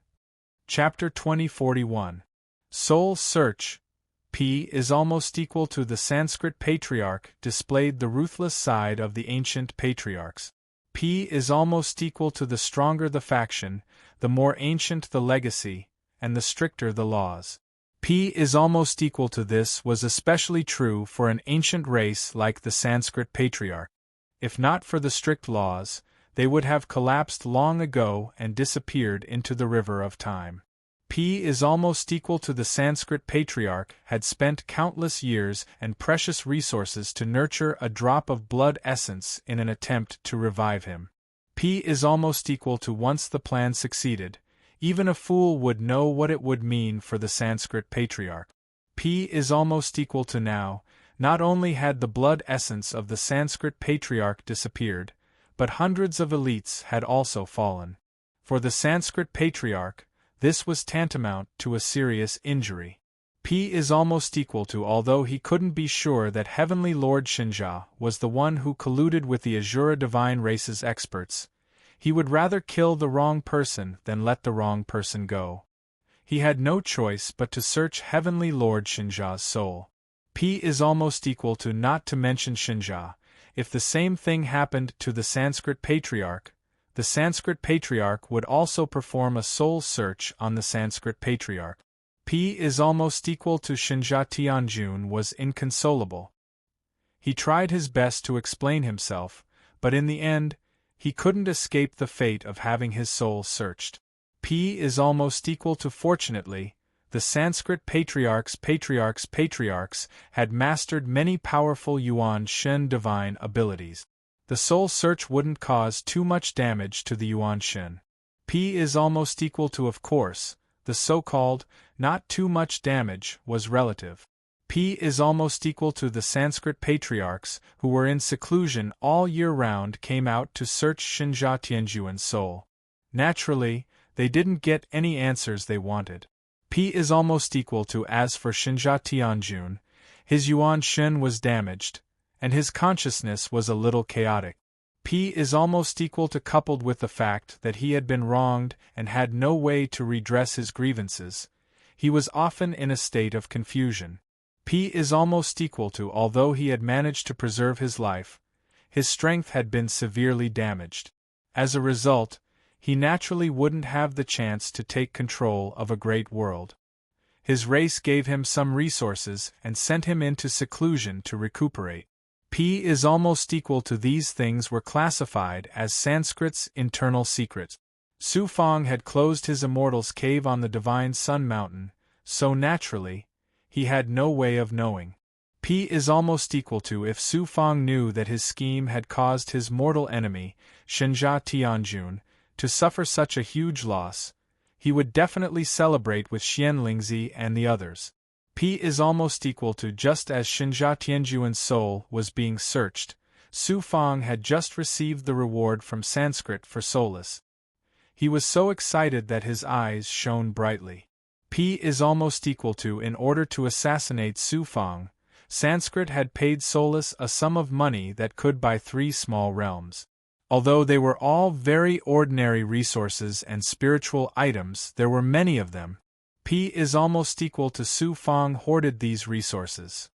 Chapter 2041. Soul Search. P is almost equal to the Sanskrit Patriarch displayed the ruthless side of the ancient patriarchs. P is almost equal to the stronger the faction, the more ancient the legacy, and the stricter the laws. P is almost equal to this was especially true for an ancient race like the Sanskrit Patriarch. If not for the strict laws, they would have collapsed long ago and disappeared into the river of time. P is almost equal to the Sanskrit Patriarch had spent countless years and precious resources to nurture a drop of blood essence in an attempt to revive him. P is almost equal to once the plan succeeded, even a fool would know what it would mean for the Sanskrit Patriarch. P is almost equal to now, not only had the blood essence of the Sanskrit Patriarch disappeared, but hundreds of elites had also fallen. For the Sanskrit Patriarch, this was tantamount to a serious injury. P is almost equal to although he couldn't be sure that Heavenly Lord Xinjia was the one who colluded with the Azura divine race's experts, he would rather kill the wrong person than let the wrong person go. He had no choice but to search Heavenly Lord Xinjia's soul. P is almost equal to not to mention Xinjia. If the same thing happened to the Sanskrit Patriarch, the Sanskrit Patriarch would also perform a soul search on the Sanskrit Patriarch. P is almost equal to Xinjia Tianjun was inconsolable. He tried his best to explain himself, but in the end, he couldn't escape the fate of having his soul searched. P is almost equal to fortunately, the Sanskrit Patriarchs had mastered many powerful Yuan Shen divine abilities. The soul search wouldn't cause too much damage to the Yuan Shen. P is almost equal to of course, the so-called, not too much damage was relative. P is almost equal to the Sanskrit Patriarchs who were in seclusion all year round came out to search Xinjia Tianjuan's soul. Naturally, they didn't get any answers they wanted. P is almost equal to as for Xinjia Tianjun, his Yuan Shen was damaged, and his consciousness was a little chaotic. P is almost equal to coupled with the fact that he had been wronged and had no way to redress his grievances, he was often in a state of confusion. P is almost equal to although he had managed to preserve his life, his strength had been severely damaged. As a result, he naturally wouldn't have the chance to take control of a great world. His race gave him some resources and sent him into seclusion to recuperate. P is almost equal to these things were classified as Sanskrit's internal secrets. Su Fang had closed his immortal's cave on the divine Sun Mountain, so naturally, he had no way of knowing. P is almost equal to if Su Fang knew that his scheme had caused his mortal enemy, Xinjia Tianjun, to suffer such a huge loss, he would definitely celebrate with Xian Lingzi and the others. P is almost equal to just as Xinjia Tianjuan's soul was being searched, Su Fang had just received the reward from Sanskrit for solace. He was so excited that his eyes shone brightly. P is almost equal to in order to assassinate Su Fang, Sanskrit had paid Solus a sum of money that could buy 3 small realms. Although they were all very ordinary resources and spiritual items, there were many of them. P is almost equal to Su Fang hoarded these resources.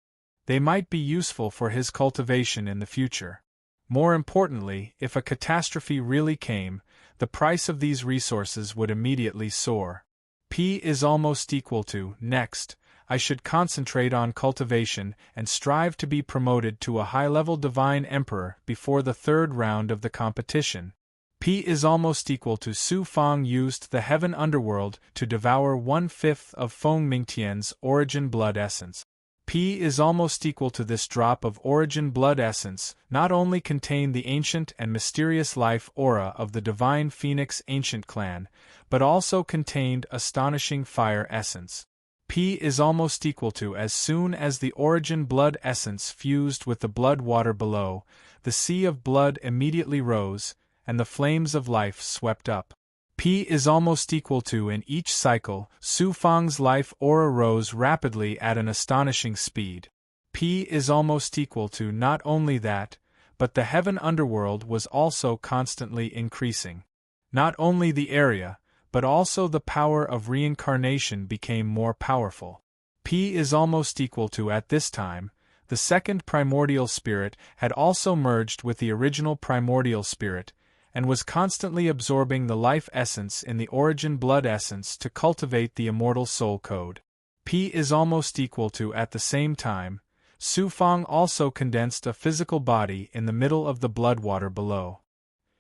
They might be useful for his cultivation in the future. More importantly, if a catastrophe really came, the price of these resources would immediately soar. P is almost equal to, next, I should concentrate on cultivation and strive to be promoted to a high-level divine emperor before the third round of the competition. P is almost equal to Su Fang used the heaven underworld to devour 1/5 of Feng Mingtian's origin blood essence. P is almost equal to this drop of origin blood essence not only contained the ancient and mysterious life aura of the divine phoenix ancient clan, but also contained astonishing fire essence. P is almost equal to as soon as the origin blood essence fused with the blood water below, the sea of blood immediately rose, and the flames of life swept up. P is almost equal to in each cycle, Su Fang's life aura rose rapidly at an astonishing speed. P is almost equal to not only that, but the heaven underworld was also constantly increasing. Not only the area, but also the power of reincarnation became more powerful. P is almost equal to at this time, the second primordial spirit had also merged with the original primordial spirit, and was constantly absorbing the life essence in the origin blood essence to cultivate the immortal soul code. P is almost equal to at the same time, Su Fang also condensed a physical body in the middle of the blood water below.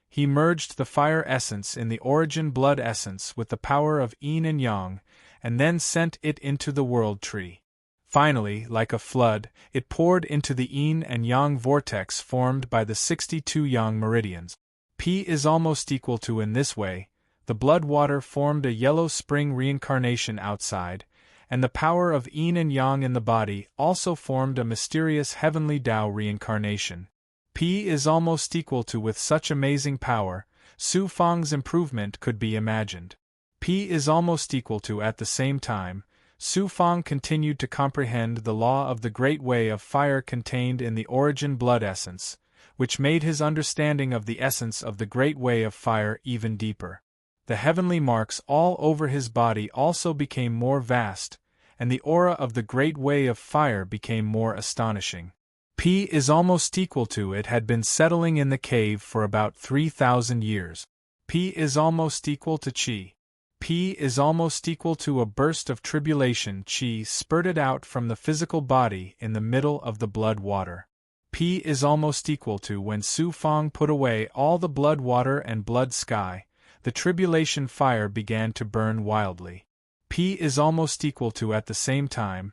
He merged the fire essence in the origin blood essence with the power of yin and yang, and then sent it into the world tree. Finally, like a flood, it poured into the yin and yang vortex formed by the 62 yang meridians. P is almost equal to in this way, the blood water formed a yellow spring reincarnation outside, and the power of yin and yang in the body also formed a mysterious heavenly Tao reincarnation. P is almost equal to with such amazing power, Su Fang's improvement could be imagined. P is almost equal to at the same time, Su Fang continued to comprehend the law of the great way of fire contained in the origin blood essence, which made his understanding of the essence of the great way of fire even deeper. The heavenly marks all over his body also became more vast, and the aura of the great way of fire became more astonishing. P is almost equal to it had been settling in the cave for about 3,000 years. P is almost equal to Qi. P is almost equal to a burst of tribulation Qi spurted out from the physical body in the middle of the blood water. P is almost equal to when Su Fang put away all the blood water and blood sky, the tribulation fire began to burn wildly. P is almost equal to at the same time,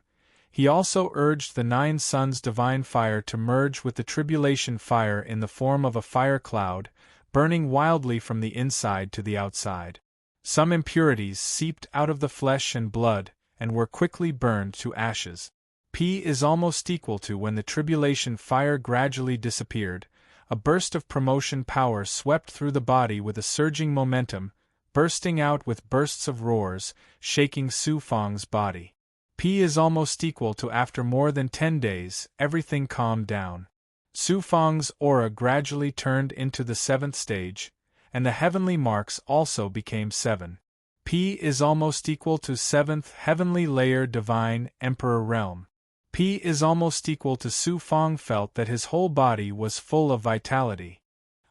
he also urged the 9 suns divine fire to merge with the tribulation fire in the form of a fire cloud, burning wildly from the inside to the outside. Some impurities seeped out of the flesh and blood, and were quickly burned to ashes. P is almost equal to when the tribulation fire gradually disappeared, a burst of promotion power swept through the body with a surging momentum, bursting out with bursts of roars, shaking Su Fang's body. P is almost equal to after more than 10 days, everything calmed down. Su Fang's aura gradually turned into the 7th stage, and the heavenly marks also became 7. P is almost equal to 7th heavenly layer divine emperor realm. P is almost equal to Su Fang felt that his whole body was full of vitality.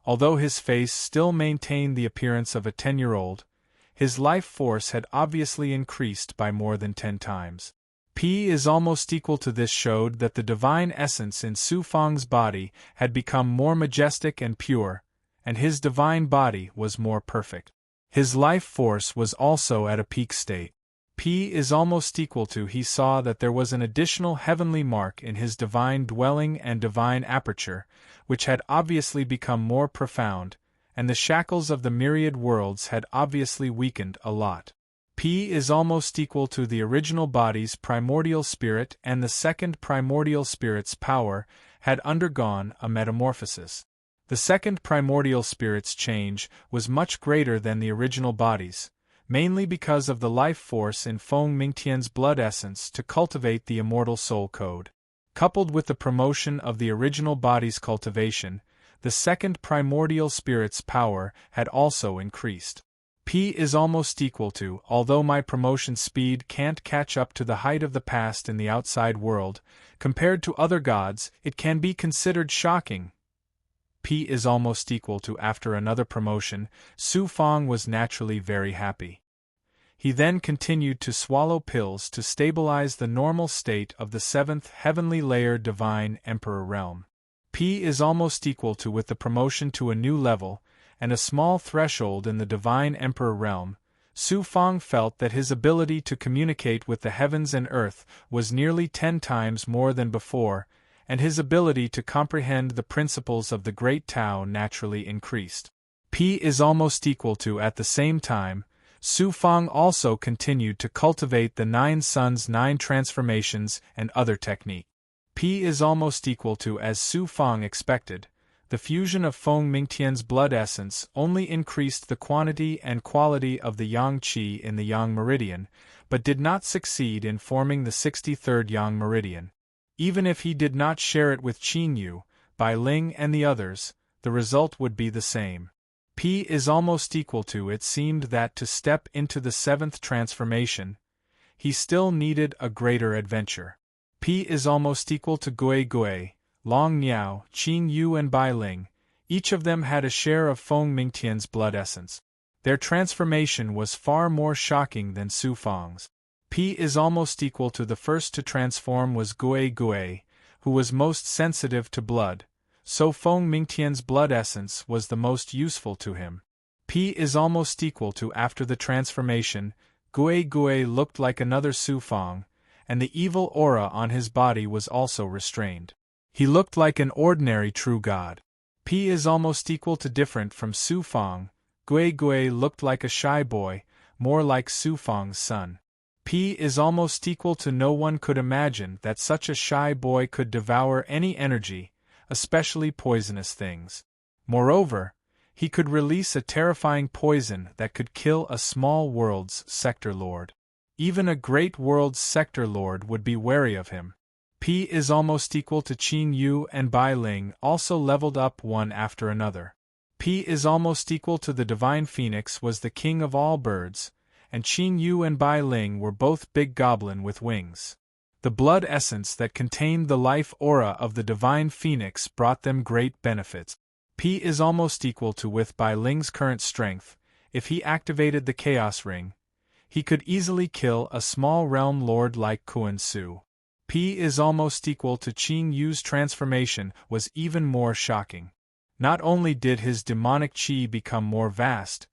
Although his face still maintained the appearance of a 10-year-old, his life force had obviously increased by more than 10 times. P is almost equal to this showed that the divine essence in Su Fang's body had become more majestic and pure, and his divine body was more perfect. His life force was also at a peak state. P is almost equal to he saw that there was an additional heavenly mark in his divine dwelling and divine aperture, which had obviously become more profound, and the shackles of the myriad worlds had obviously weakened a lot. P is almost equal to the original body's primordial spirit, and the second primordial spirit's power had undergone a metamorphosis. The second primordial spirit's change was much greater than the original body's, mainly because of the life force in Feng Mingtian's blood essence to cultivate the immortal soul code. Coupled with the promotion of the original body's cultivation, the second primordial spirit's power had also increased. P is almost equal to, although my promotion speed can't catch up to the height of the past in the outside world, compared to other gods, it can be considered shocking. P is almost equal to after another promotion, Su Fang was naturally very happy. He then continued to swallow pills to stabilize the normal state of the 7th heavenly layer divine emperor realm. P is almost equal to with the promotion to a new level, and a small threshold in the divine emperor realm, Su Fang felt that his ability to communicate with the heavens and earth was nearly 10 times more than before, and his ability to comprehend the principles of the Great Tao naturally increased. P is almost equal to at the same time, Su Fang also continued to cultivate the 9 Suns 9 transformations and other technique. P is almost equal to as Su Fang expected. The fusion of Feng Mingtian's blood essence only increased the quantity and quality of the Yang Qi in the Yang meridian, but did not succeed in forming the 63rd Yang meridian. Even if he did not share it with Qin Yu, Bai Ling and the others, the result would be the same. P is almost equal to it seemed that to step into the 7th transformation, he still needed a greater adventure. P is almost equal to Gui Gui, Long Niao, Qin Yu and Bai Ling. Each of them had a share of Feng Mingtian's blood essence. Their transformation was far more shocking than Su Fang's. P is almost equal to the first to transform was Gui Gui, who was most sensitive to blood, so Feng Mingtian's blood essence was the most useful to him. P is almost equal to after the transformation, Gui Gui looked like another Su Fang, and the evil aura on his body was also restrained. He looked like an ordinary true god. P is almost equal to different from Su Fang. Gui Gui looked like a shy boy, more like Su Fang's son. P is almost equal to no one could imagine that such a shy boy could devour any energy, especially poisonous things. Moreover, he could release a terrifying poison that could kill a small world's sector lord. Even a great world's sector lord would be wary of him. P is almost equal to Qin Yu and Bai Ling also leveled up one after another. P is almost equal to the divine phoenix was the king of all birds, and Qin Yu and Bai Ling were both big goblin with wings. The blood essence that contained the life aura of the divine phoenix brought them great benefits. P is almost equal to with Bai Ling's current strength. If he activated the chaos ring, he could easily kill a small realm lord like Kuan Su. P is almost equal to Qin Yu's transformation was even more shocking. Not only did his demonic qi become more vast,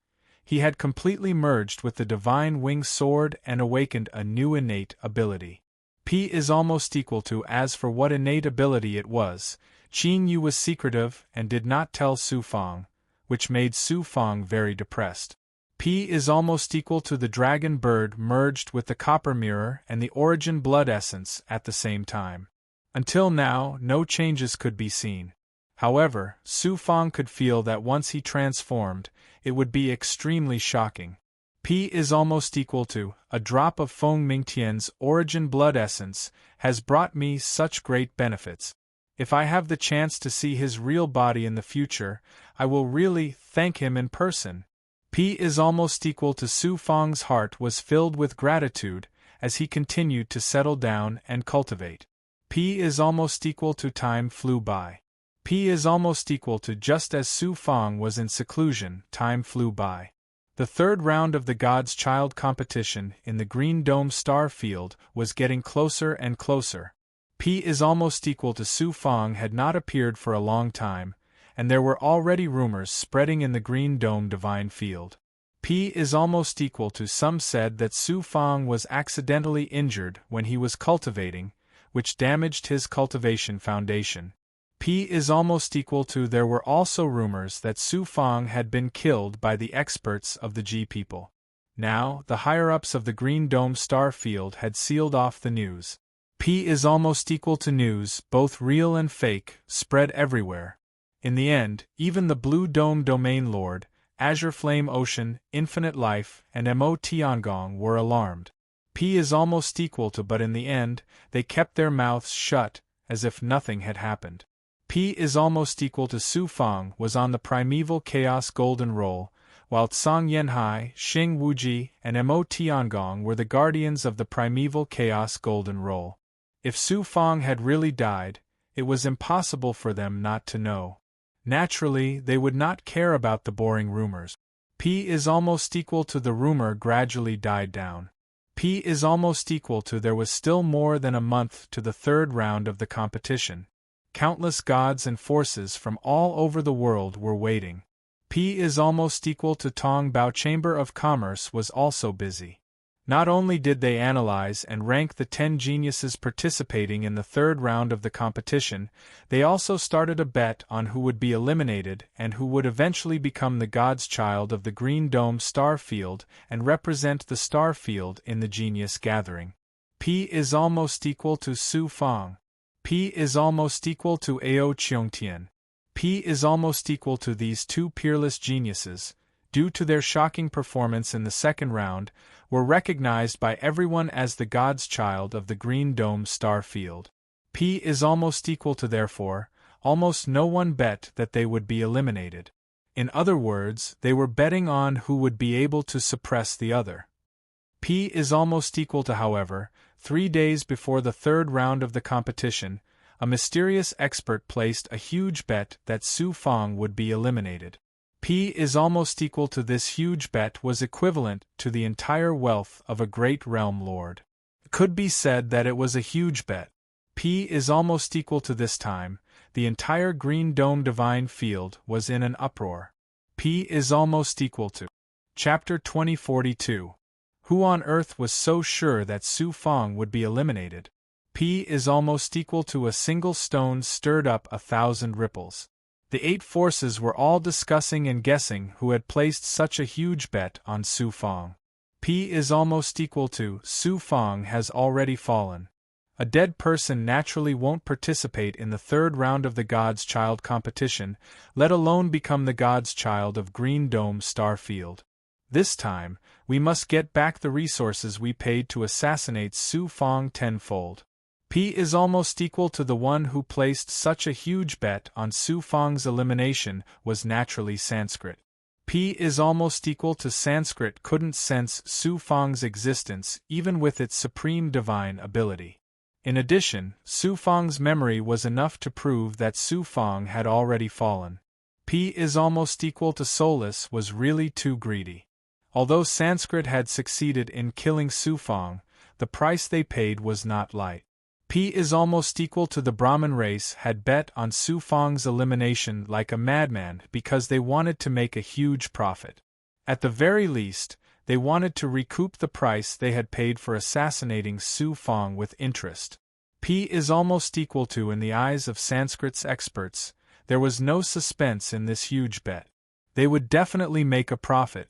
he had completely merged with the divine wing sword and awakened a new innate ability. P is almost equal to as for what innate ability it was, Qin Yu was secretive and did not tell Su Fang, which made Su Fang very depressed. P is almost equal to the dragon bird merged with the copper mirror and the origin blood essence at the same time. Until now, no changes could be seen. However, Su Fang could feel that once he transformed, it would be extremely shocking. P is almost equal to, a drop of Feng Mingtian's origin blood essence has brought me such great benefits. If I have the chance to see his real body in the future, I will really thank him in person. P is almost equal to Su Fang's heart was filled with gratitude as he continued to settle down and cultivate. P is almost equal to time flew by. P is almost equal to just as Su Fang was in seclusion, time flew by. The third round of the God's Child competition in the Green Dome star field was getting closer and closer. P is almost equal to Su Fang had not appeared for a long time, and there were already rumors spreading in the Green Dome divine field. P is almost equal to some said that Su Fang was accidentally injured when he was cultivating, which damaged his cultivation foundation. P is almost equal to there were also rumors that Su Fang had been killed by the experts of the G people. Now, the higher-ups of the Green Dome star field had sealed off the news. P is almost equal to news, both real and fake, spread everywhere. In the end, even the Blue Dome Domain Lord, Azure Flame Ocean, Infinite Life, and Mo Tiangong were alarmed. P is almost equal to but in the end, they kept their mouths shut, as if nothing had happened. P P is almost equal to Su Fang was on the primeval chaos golden roll, while Tsang Yanhai, Xing Wuji, and Mo Tiangong were the guardians of the primeval chaos golden roll. If Su Fang had really died, it was impossible for them not to know. Naturally, they would not care about the boring rumors. P is almost equal to the rumor gradually died down. P is almost equal to there was still more than a month to the third round of the competition. Countless gods and forces from all over the world were waiting. P is almost equal to Tong Bao Chamber of Commerce was also busy. Not only did they analyze and rank the 10 geniuses participating in the third round of the competition, they also started a bet on who would be eliminated and who would eventually become the god's child of the Green Dome star field and represent the star field in the genius gathering. P is almost equal to Su Fang. P is almost equal to Ao Cheongtian. P is almost equal to these two peerless geniuses, due to their shocking performance in the second round, were recognized by everyone as the god's child of the Green Dome star field. P is almost equal to therefore, almost no one bet that they would be eliminated. In other words, they were betting on who would be able to suppress the other. P is almost equal to, however, 3 days before the third round of the competition, a mysterious expert placed a huge bet that Su Fang would be eliminated. P is almost equal to this huge bet was equivalent to the entire wealth of a great realm lord. It could be said that it was a huge bet. P is almost equal to this time, the entire Green Dome divine field was in an uproar. P is almost equal to. Chapter 2042. Who on earth was so sure that Su Fang would be eliminated? P is almost equal to a single stone stirred up 1,000 ripples. The 8 forces were all discussing and guessing who had placed such a huge bet on Su Fang. P is almost equal to Su Fang has already fallen. A dead person naturally won't participate in the third round of the God's Child competition, let alone become the God's Child of Green Dome star field. This time, we must get back the resources we paid to assassinate Su Fang tenfold. P is almost equal to the one who placed such a huge bet on Su Fang's elimination was naturally Sanskrit. P is almost equal to Sanskrit couldn't sense Su Fang's existence even with its supreme divine ability. In addition, Su Fang's memory was enough to prove that Su Fang had already fallen. P is almost equal to Soulless was really too greedy. Although Sanskrit had succeeded in killing Su Fang, the price they paid was not light. P is almost equal to the Brahmin race had bet on Su Fang's elimination like a madman because they wanted to make a huge profit. At the very least, they wanted to recoup the price they had paid for assassinating Su Fang with interest. P is almost equal to, in the eyes of Sanskrit's experts, there was no suspense in this huge bet. They would definitely make a profit.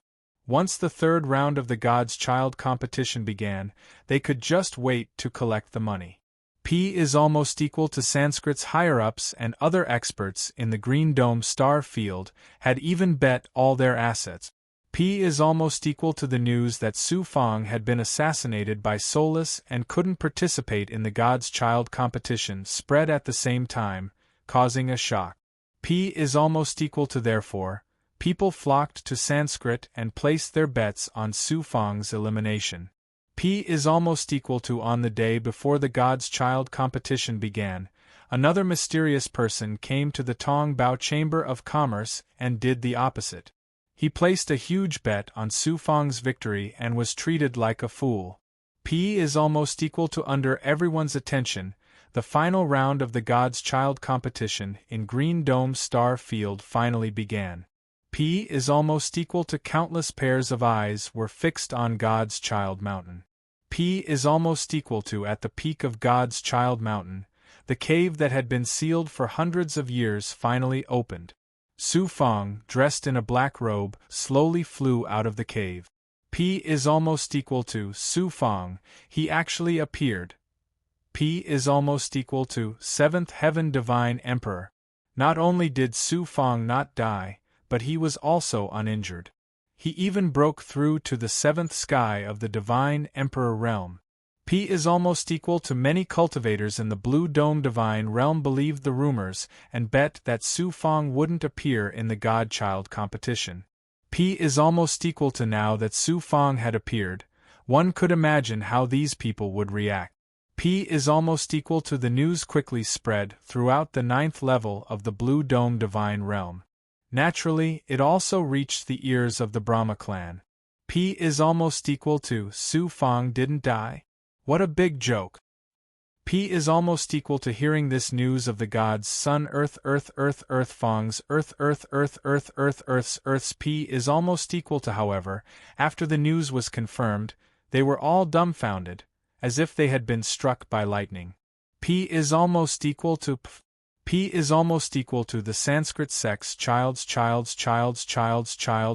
Once the third round of the God's Child competition began, they could just wait to collect the money. P is almost equal to Sanskrit's higher-ups and other experts in the Green Dome star field had even bet all their assets. P is almost equal to the news that Su Fang had been assassinated by Soulless and couldn't participate in the God's Child competition spread at the same time, causing a shock. P is almost equal to therefore, people flocked to Sanskrit and placed their bets on Su Fang's elimination. P is almost equal to on the day before the God's Child competition began, another mysterious person came to the Tong Bao Chamber of Commerce and did the opposite. He placed a huge bet on Su Fang's victory and was treated like a fool. P is almost equal to under everyone's attention, the final round of the God's Child competition in Green Dome star field finally began. P is almost equal to countless pairs of eyes were fixed on God's Child Mountain. P is almost equal to at the peak of God's Child Mountain, the cave that had been sealed for hundreds of years finally opened. Su Fang, dressed in a black robe, slowly flew out of the cave. P is almost equal to Su Fang, he actually appeared. P is almost equal to Seventh Heaven Divine Emperor. Not only did Su Fang not die, but he was also uninjured. He even broke through to the seventh sky of the Divine Emperor realm. P is almost equal to many cultivators in the Blue Dome Divine Realm believed the rumors and bet that Su Fang wouldn't appear in the Godchild competition. P is almost equal to now that Su Fang had appeared. One could imagine how these people would react. P is almost equal to the news quickly spread throughout the 9th level of the Blue Dome Divine Realm. Naturally, it also reached the ears of the Brahma clan. P is almost equal to Su Fang didn't die? What a big joke. P is almost equal to hearing this news of the gods Sun Earth Earth Earth Earth Fang's Earth Earth Earth Earth Earth Earth's Earth's P is almost equal to however, after the news was confirmed, they were all dumbfounded, as if they had been struck by lightning. P is almost equal to P is almost equal to the Sanskrit sex child's child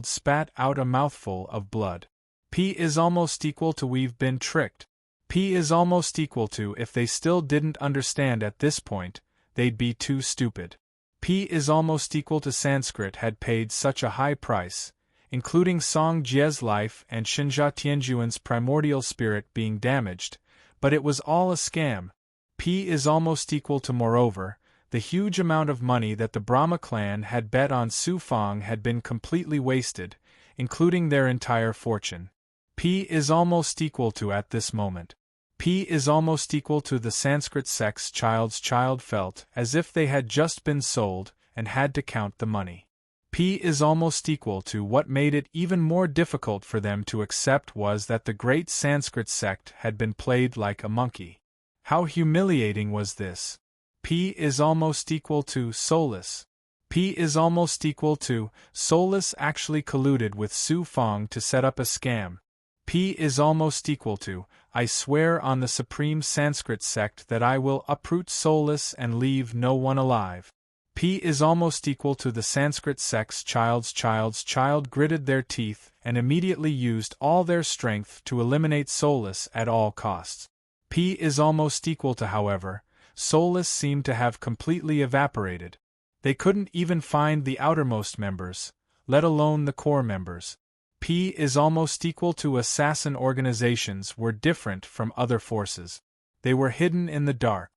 spat out a mouthful of blood. P is almost equal to we've been tricked. P is almost equal to if they still didn't understand at this point, they'd be too stupid. P is almost equal to Sanskrit had paid such a high price, including Song Jie's life and Shinja Tianjuan's primordial spirit being damaged, but it was all a scam. P is almost equal to moreover, the huge amount of money that the Brahma clan had bet on Su Fang had been completely wasted, including their entire fortune. P is almost equal to at this moment. P is almost equal to the Sanskrit sex child's child felt as if they had just been sold and had to count the money. P is almost equal to what made it even more difficult for them to accept was that the great Sanskrit sect had been played like a monkey. How humiliating was this? P is almost equal to soulless. P is almost equal to soulless actually colluded with Su Fang to set up a scam. P is almost equal to, I swear on the supreme Sanskrit sect that I will uproot soulless and leave no one alive. P is almost equal to the Sanskrit sect's child's child gritted their teeth and immediately used all their strength to eliminate soulless at all costs. P is almost equal to however, soulless seemed to have completely evaporated. They couldn't even find the outermost members, let alone the core members. P is almost equal to assassin organizations were different from other forces. They were hidden in the dark.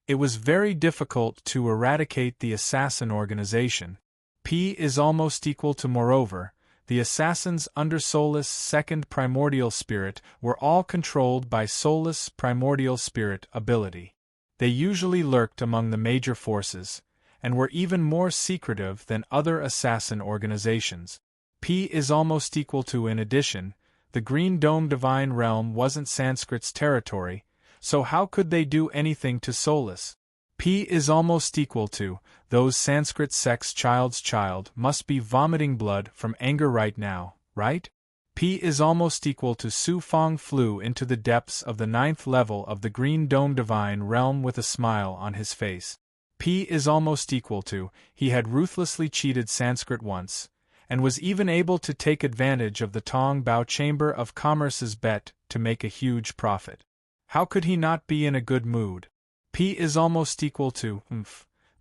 It was very difficult to eradicate the assassin organization. P is almost equal to moreover, the assassins under Soulless' second primordial spirit were all controlled by Soulless' primordial spirit ability. They usually lurked among the major forces, and were even more secretive than other assassin organizations. P is almost equal to in addition, the Green Dome Divine Realm wasn't Sanskrit's territory, so how could they do anything to Soulless? P is almost equal to, those Sanskrit sect's child's child must be vomiting blood from anger right now, right? P is almost equal to Su Fang flew into the depths of the 9th level of the Green Dome Divine Realm with a smile on his face. P is almost equal to, he had ruthlessly cheated Sanskrit once, and was even able to take advantage of the Tong Bao Chamber of Commerce's bet to make a huge profit. How could he not be in a good mood? P is almost equal to,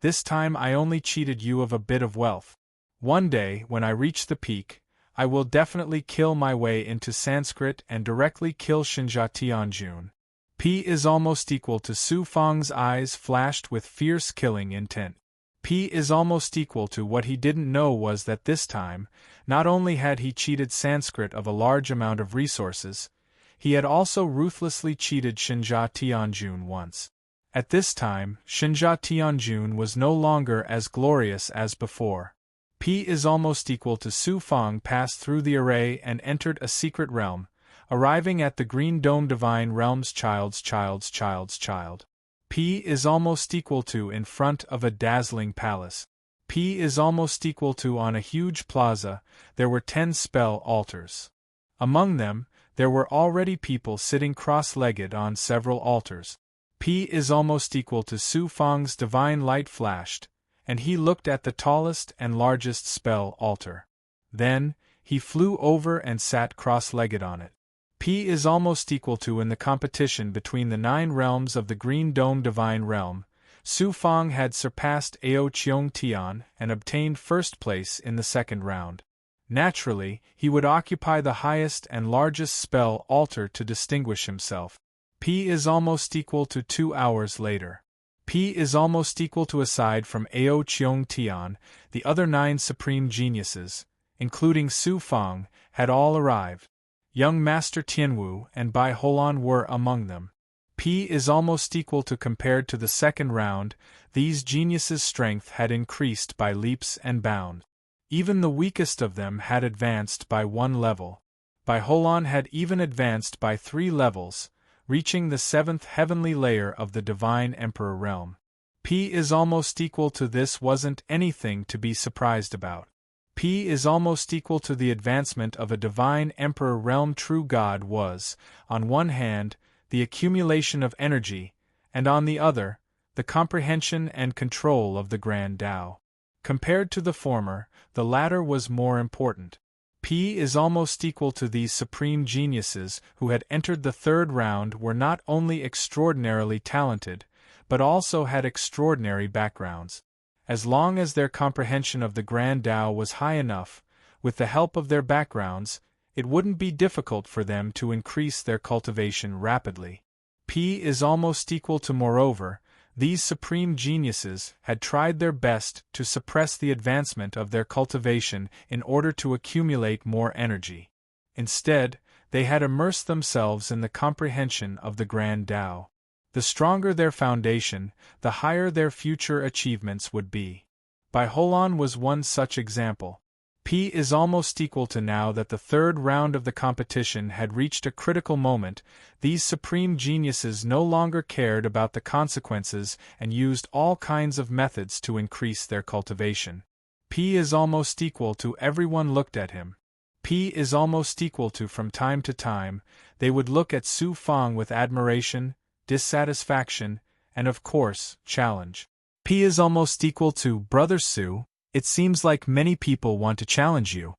this time I only cheated you of a bit of wealth. One day, when I reach the peak, I will definitely kill my way into Sanskrit and directly kill Shinja Tianjun. P is almost equal to Su Fang's eyes flashed with fierce killing intent. P is almost equal to what he didn't know was that this time, not only had he cheated Sanskrit of a large amount of resources, he had also ruthlessly cheated Shinja Tianjun once. At this time, Shinja Tianjun was no longer as glorious as before. P is almost equal to Su Fang passed through the array and entered a secret realm, arriving at the Green Dome Divine Realm's child's child. P is almost equal to in front of a dazzling palace. P is almost equal to on a huge plaza, there were 10 spell altars. Among them, there were already people sitting cross-legged on several altars. P is almost equal to Su Fang's divine light flashed, and he looked at the tallest and largest spell altar. Then, he flew over and sat cross-legged on it. P is almost equal to in the competition between the 9 realms of the Green Dome Divine Realm, Su Fang had surpassed Ao Cheong Tian and obtained first place in the second round. Naturally, he would occupy the highest and largest spell altar to distinguish himself. P is almost equal to 2 hours later. P is almost equal to aside from Ao Cheong Tian, the other 9 supreme geniuses, including Su Fang, had all arrived. Young Master Tianwu and Bai Holan were among them. P is almost equal to compared to the second round, these geniuses' strength had increased by leaps and bounds. Even the weakest of them had advanced by 1 level. Bai Holan had even advanced by 3 levels, reaching the 7th heavenly layer of the Divine Emperor realm. P is almost equal to this wasn't anything to be surprised about. P is almost equal to the advancement of a Divine Emperor realm. True God was, on one hand, the accumulation of energy, and on the other, the comprehension and control of the Grand Tao. Compared to the former, the latter was more important. P is almost equal to these supreme geniuses who had entered the third round were not only extraordinarily talented, but also had extraordinary backgrounds. As long as their comprehension of the Grand Tao was high enough, with the help of their backgrounds, it wouldn't be difficult for them to increase their cultivation rapidly. P is almost equal to moreover, these supreme geniuses had tried their best to suppress the advancement of their cultivation in order to accumulate more energy. Instead, they had immersed themselves in the comprehension of the Grand Tao. The stronger their foundation, the higher their future achievements would be. Bai Holan was one such example. P is almost equal to now that the third round of the competition had reached a critical moment, these supreme geniuses no longer cared about the consequences and used all kinds of methods to increase their cultivation. P is almost equal to everyone looked at him. P is almost equal to from time to time, they would look at Su Fang with admiration, dissatisfaction, and of course, challenge. P is almost equal to, Brother Su, it seems like many people want to challenge you.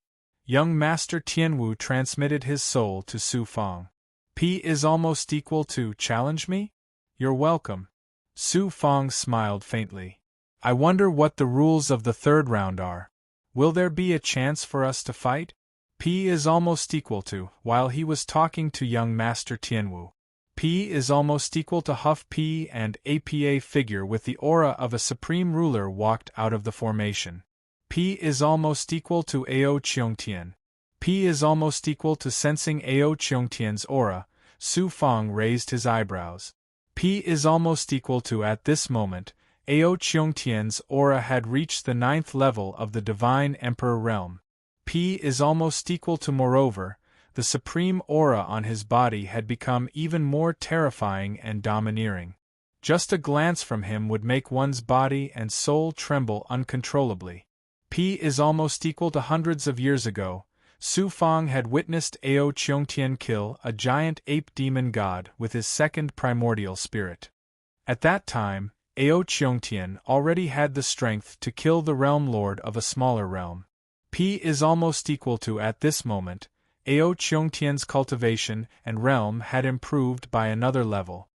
Young Master Tianwu transmitted his soul to Su Fang. P is almost equal to, challenge me? You're welcome. Su Fang smiled faintly. I wonder what the rules of the third round are. Will there be a chance for us to fight? P is almost equal to, while he was talking to young Master Tianwu. P is almost equal to Huff P and APA figure with the aura of a supreme ruler walked out of the formation. P is almost equal to Ao Cheongtian. P is almost equal to sensing Ao Cheongtian's aura. Su Fang raised his eyebrows. P is almost equal to at this moment, Ao Cheongtian's aura had reached the 9th level of the Divine Emperor realm. P is almost equal to moreover, the supreme aura on his body had become even more terrifying and domineering. Just a glance from him would make one's body and soul tremble uncontrollably. P is almost equal to hundreds of years ago, Su Fang had witnessed Ao Cheongtian kill a giant ape demon god with his second primordial spirit. At that time, Ao Cheongtian already had the strength to kill the realm lord of a smaller realm. P is almost equal to at this moment, Ao Cheongtian's cultivation and realm had improved by another level.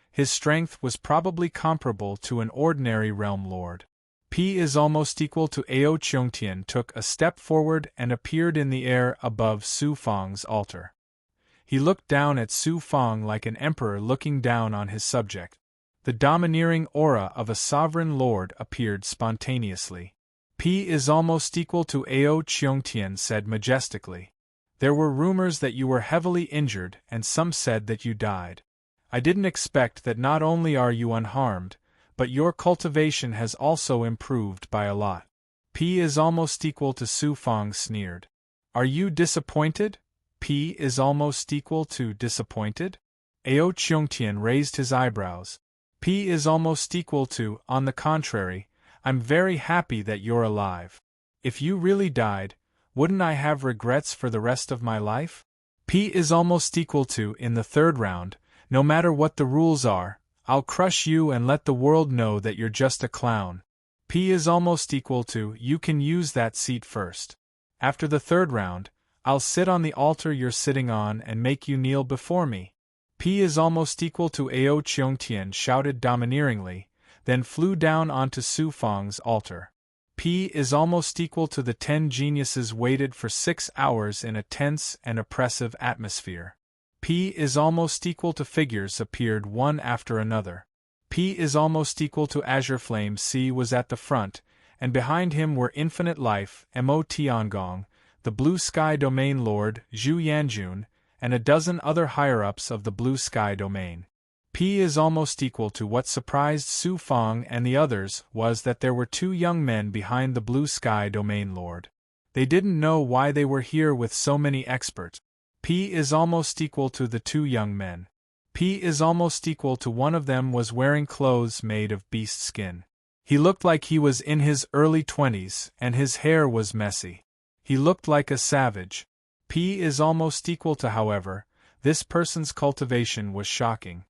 His strength was probably comparable to an ordinary realm lord. P is almost equal to Ao Cheongtian took a step forward and appeared in the air above Su Fang's altar. He looked down at Su Fang like an emperor looking down on his subject. The domineering aura of a sovereign lord appeared spontaneously. P is almost equal to Ao Cheongtian said majestically. There were rumors that you were heavily injured and some said that you died. I didn't expect that not only are you unharmed, but your cultivation has also improved by a lot. P is almost equal to Su Fang sneered. Are you disappointed? P is almost equal to disappointed? Ao Cheongtian raised his eyebrows. P is almost equal to, on the contrary, I'm very happy that you're alive. If you really died, wouldn't I have regrets for the rest of my life? P is almost equal to, in the third round, no matter what the rules are, I'll crush you and let the world know that you're just a clown. P is almost equal to, you can use that seat first. After the third round, I'll sit on the altar you're sitting on and make you kneel before me. P is almost equal to Ao Cheongtian shouted domineeringly, then flew down onto Su Fang's altar. P is almost equal to the 10 geniuses waited for 6 hours in a tense and oppressive atmosphere. P is almost equal to figures appeared one after another. P is almost equal to azure flame. C was at the front, and behind him were infinite life, Mo Tiangong, the blue sky domain lord, Zhu Yanjun, and a dozen other higher-ups of the blue sky domain. P is almost equal to what surprised Su Fang and the others was that there were two young men behind the blue sky domain lord. They didn't know why they were here with so many experts. P is almost equal to the two young men. P is almost equal to one of them was wearing clothes made of beast skin. He looked like he was in his early 20s, and his hair was messy. He looked like a savage. P is almost equal to, however, this person's cultivation was shocking.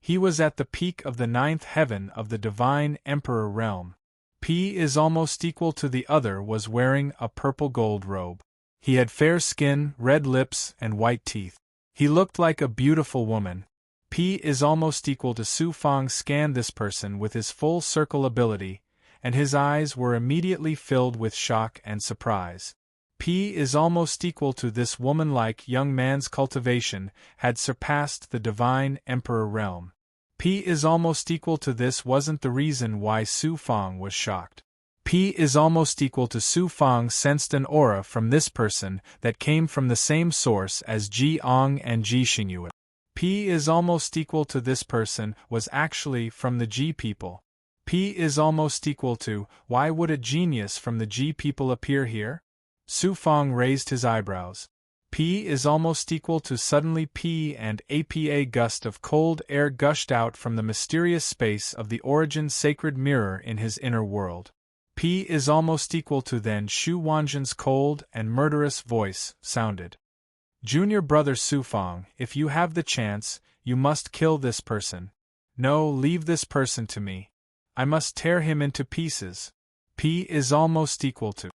He was at the peak of the ninth heaven of the divine emperor realm. P is almost equal to the other was wearing a purple gold robe. He had fair skin, red lips, and white teeth. He looked like a beautiful woman. P is almost equal to Su Fang scanned this person with his full circle ability, and his eyes were immediately filled with shock and surprise. P is almost equal to this woman-like young man's cultivation had surpassed the divine emperor realm. P is almost equal to this wasn't the reason why Su Fang was shocked. P is almost equal to Su Fang sensed an aura from this person that came from the same source as Ji Ong and Ji Xingyue. P is almost equal to this person was actually from the Ji people. P is almost equal to, why would a genius from the Ji people appear here? Su Fang raised his eyebrows. P is almost equal to suddenly P and a gust of cold air gushed out from the mysterious space of the origin sacred mirror in his inner world. P is almost equal to then Shu Wanjin's cold and murderous voice sounded. Junior brother Su Fang, if you have the chance, you must kill this person. No, leave this person to me. I must tear him into pieces. P is almost equal to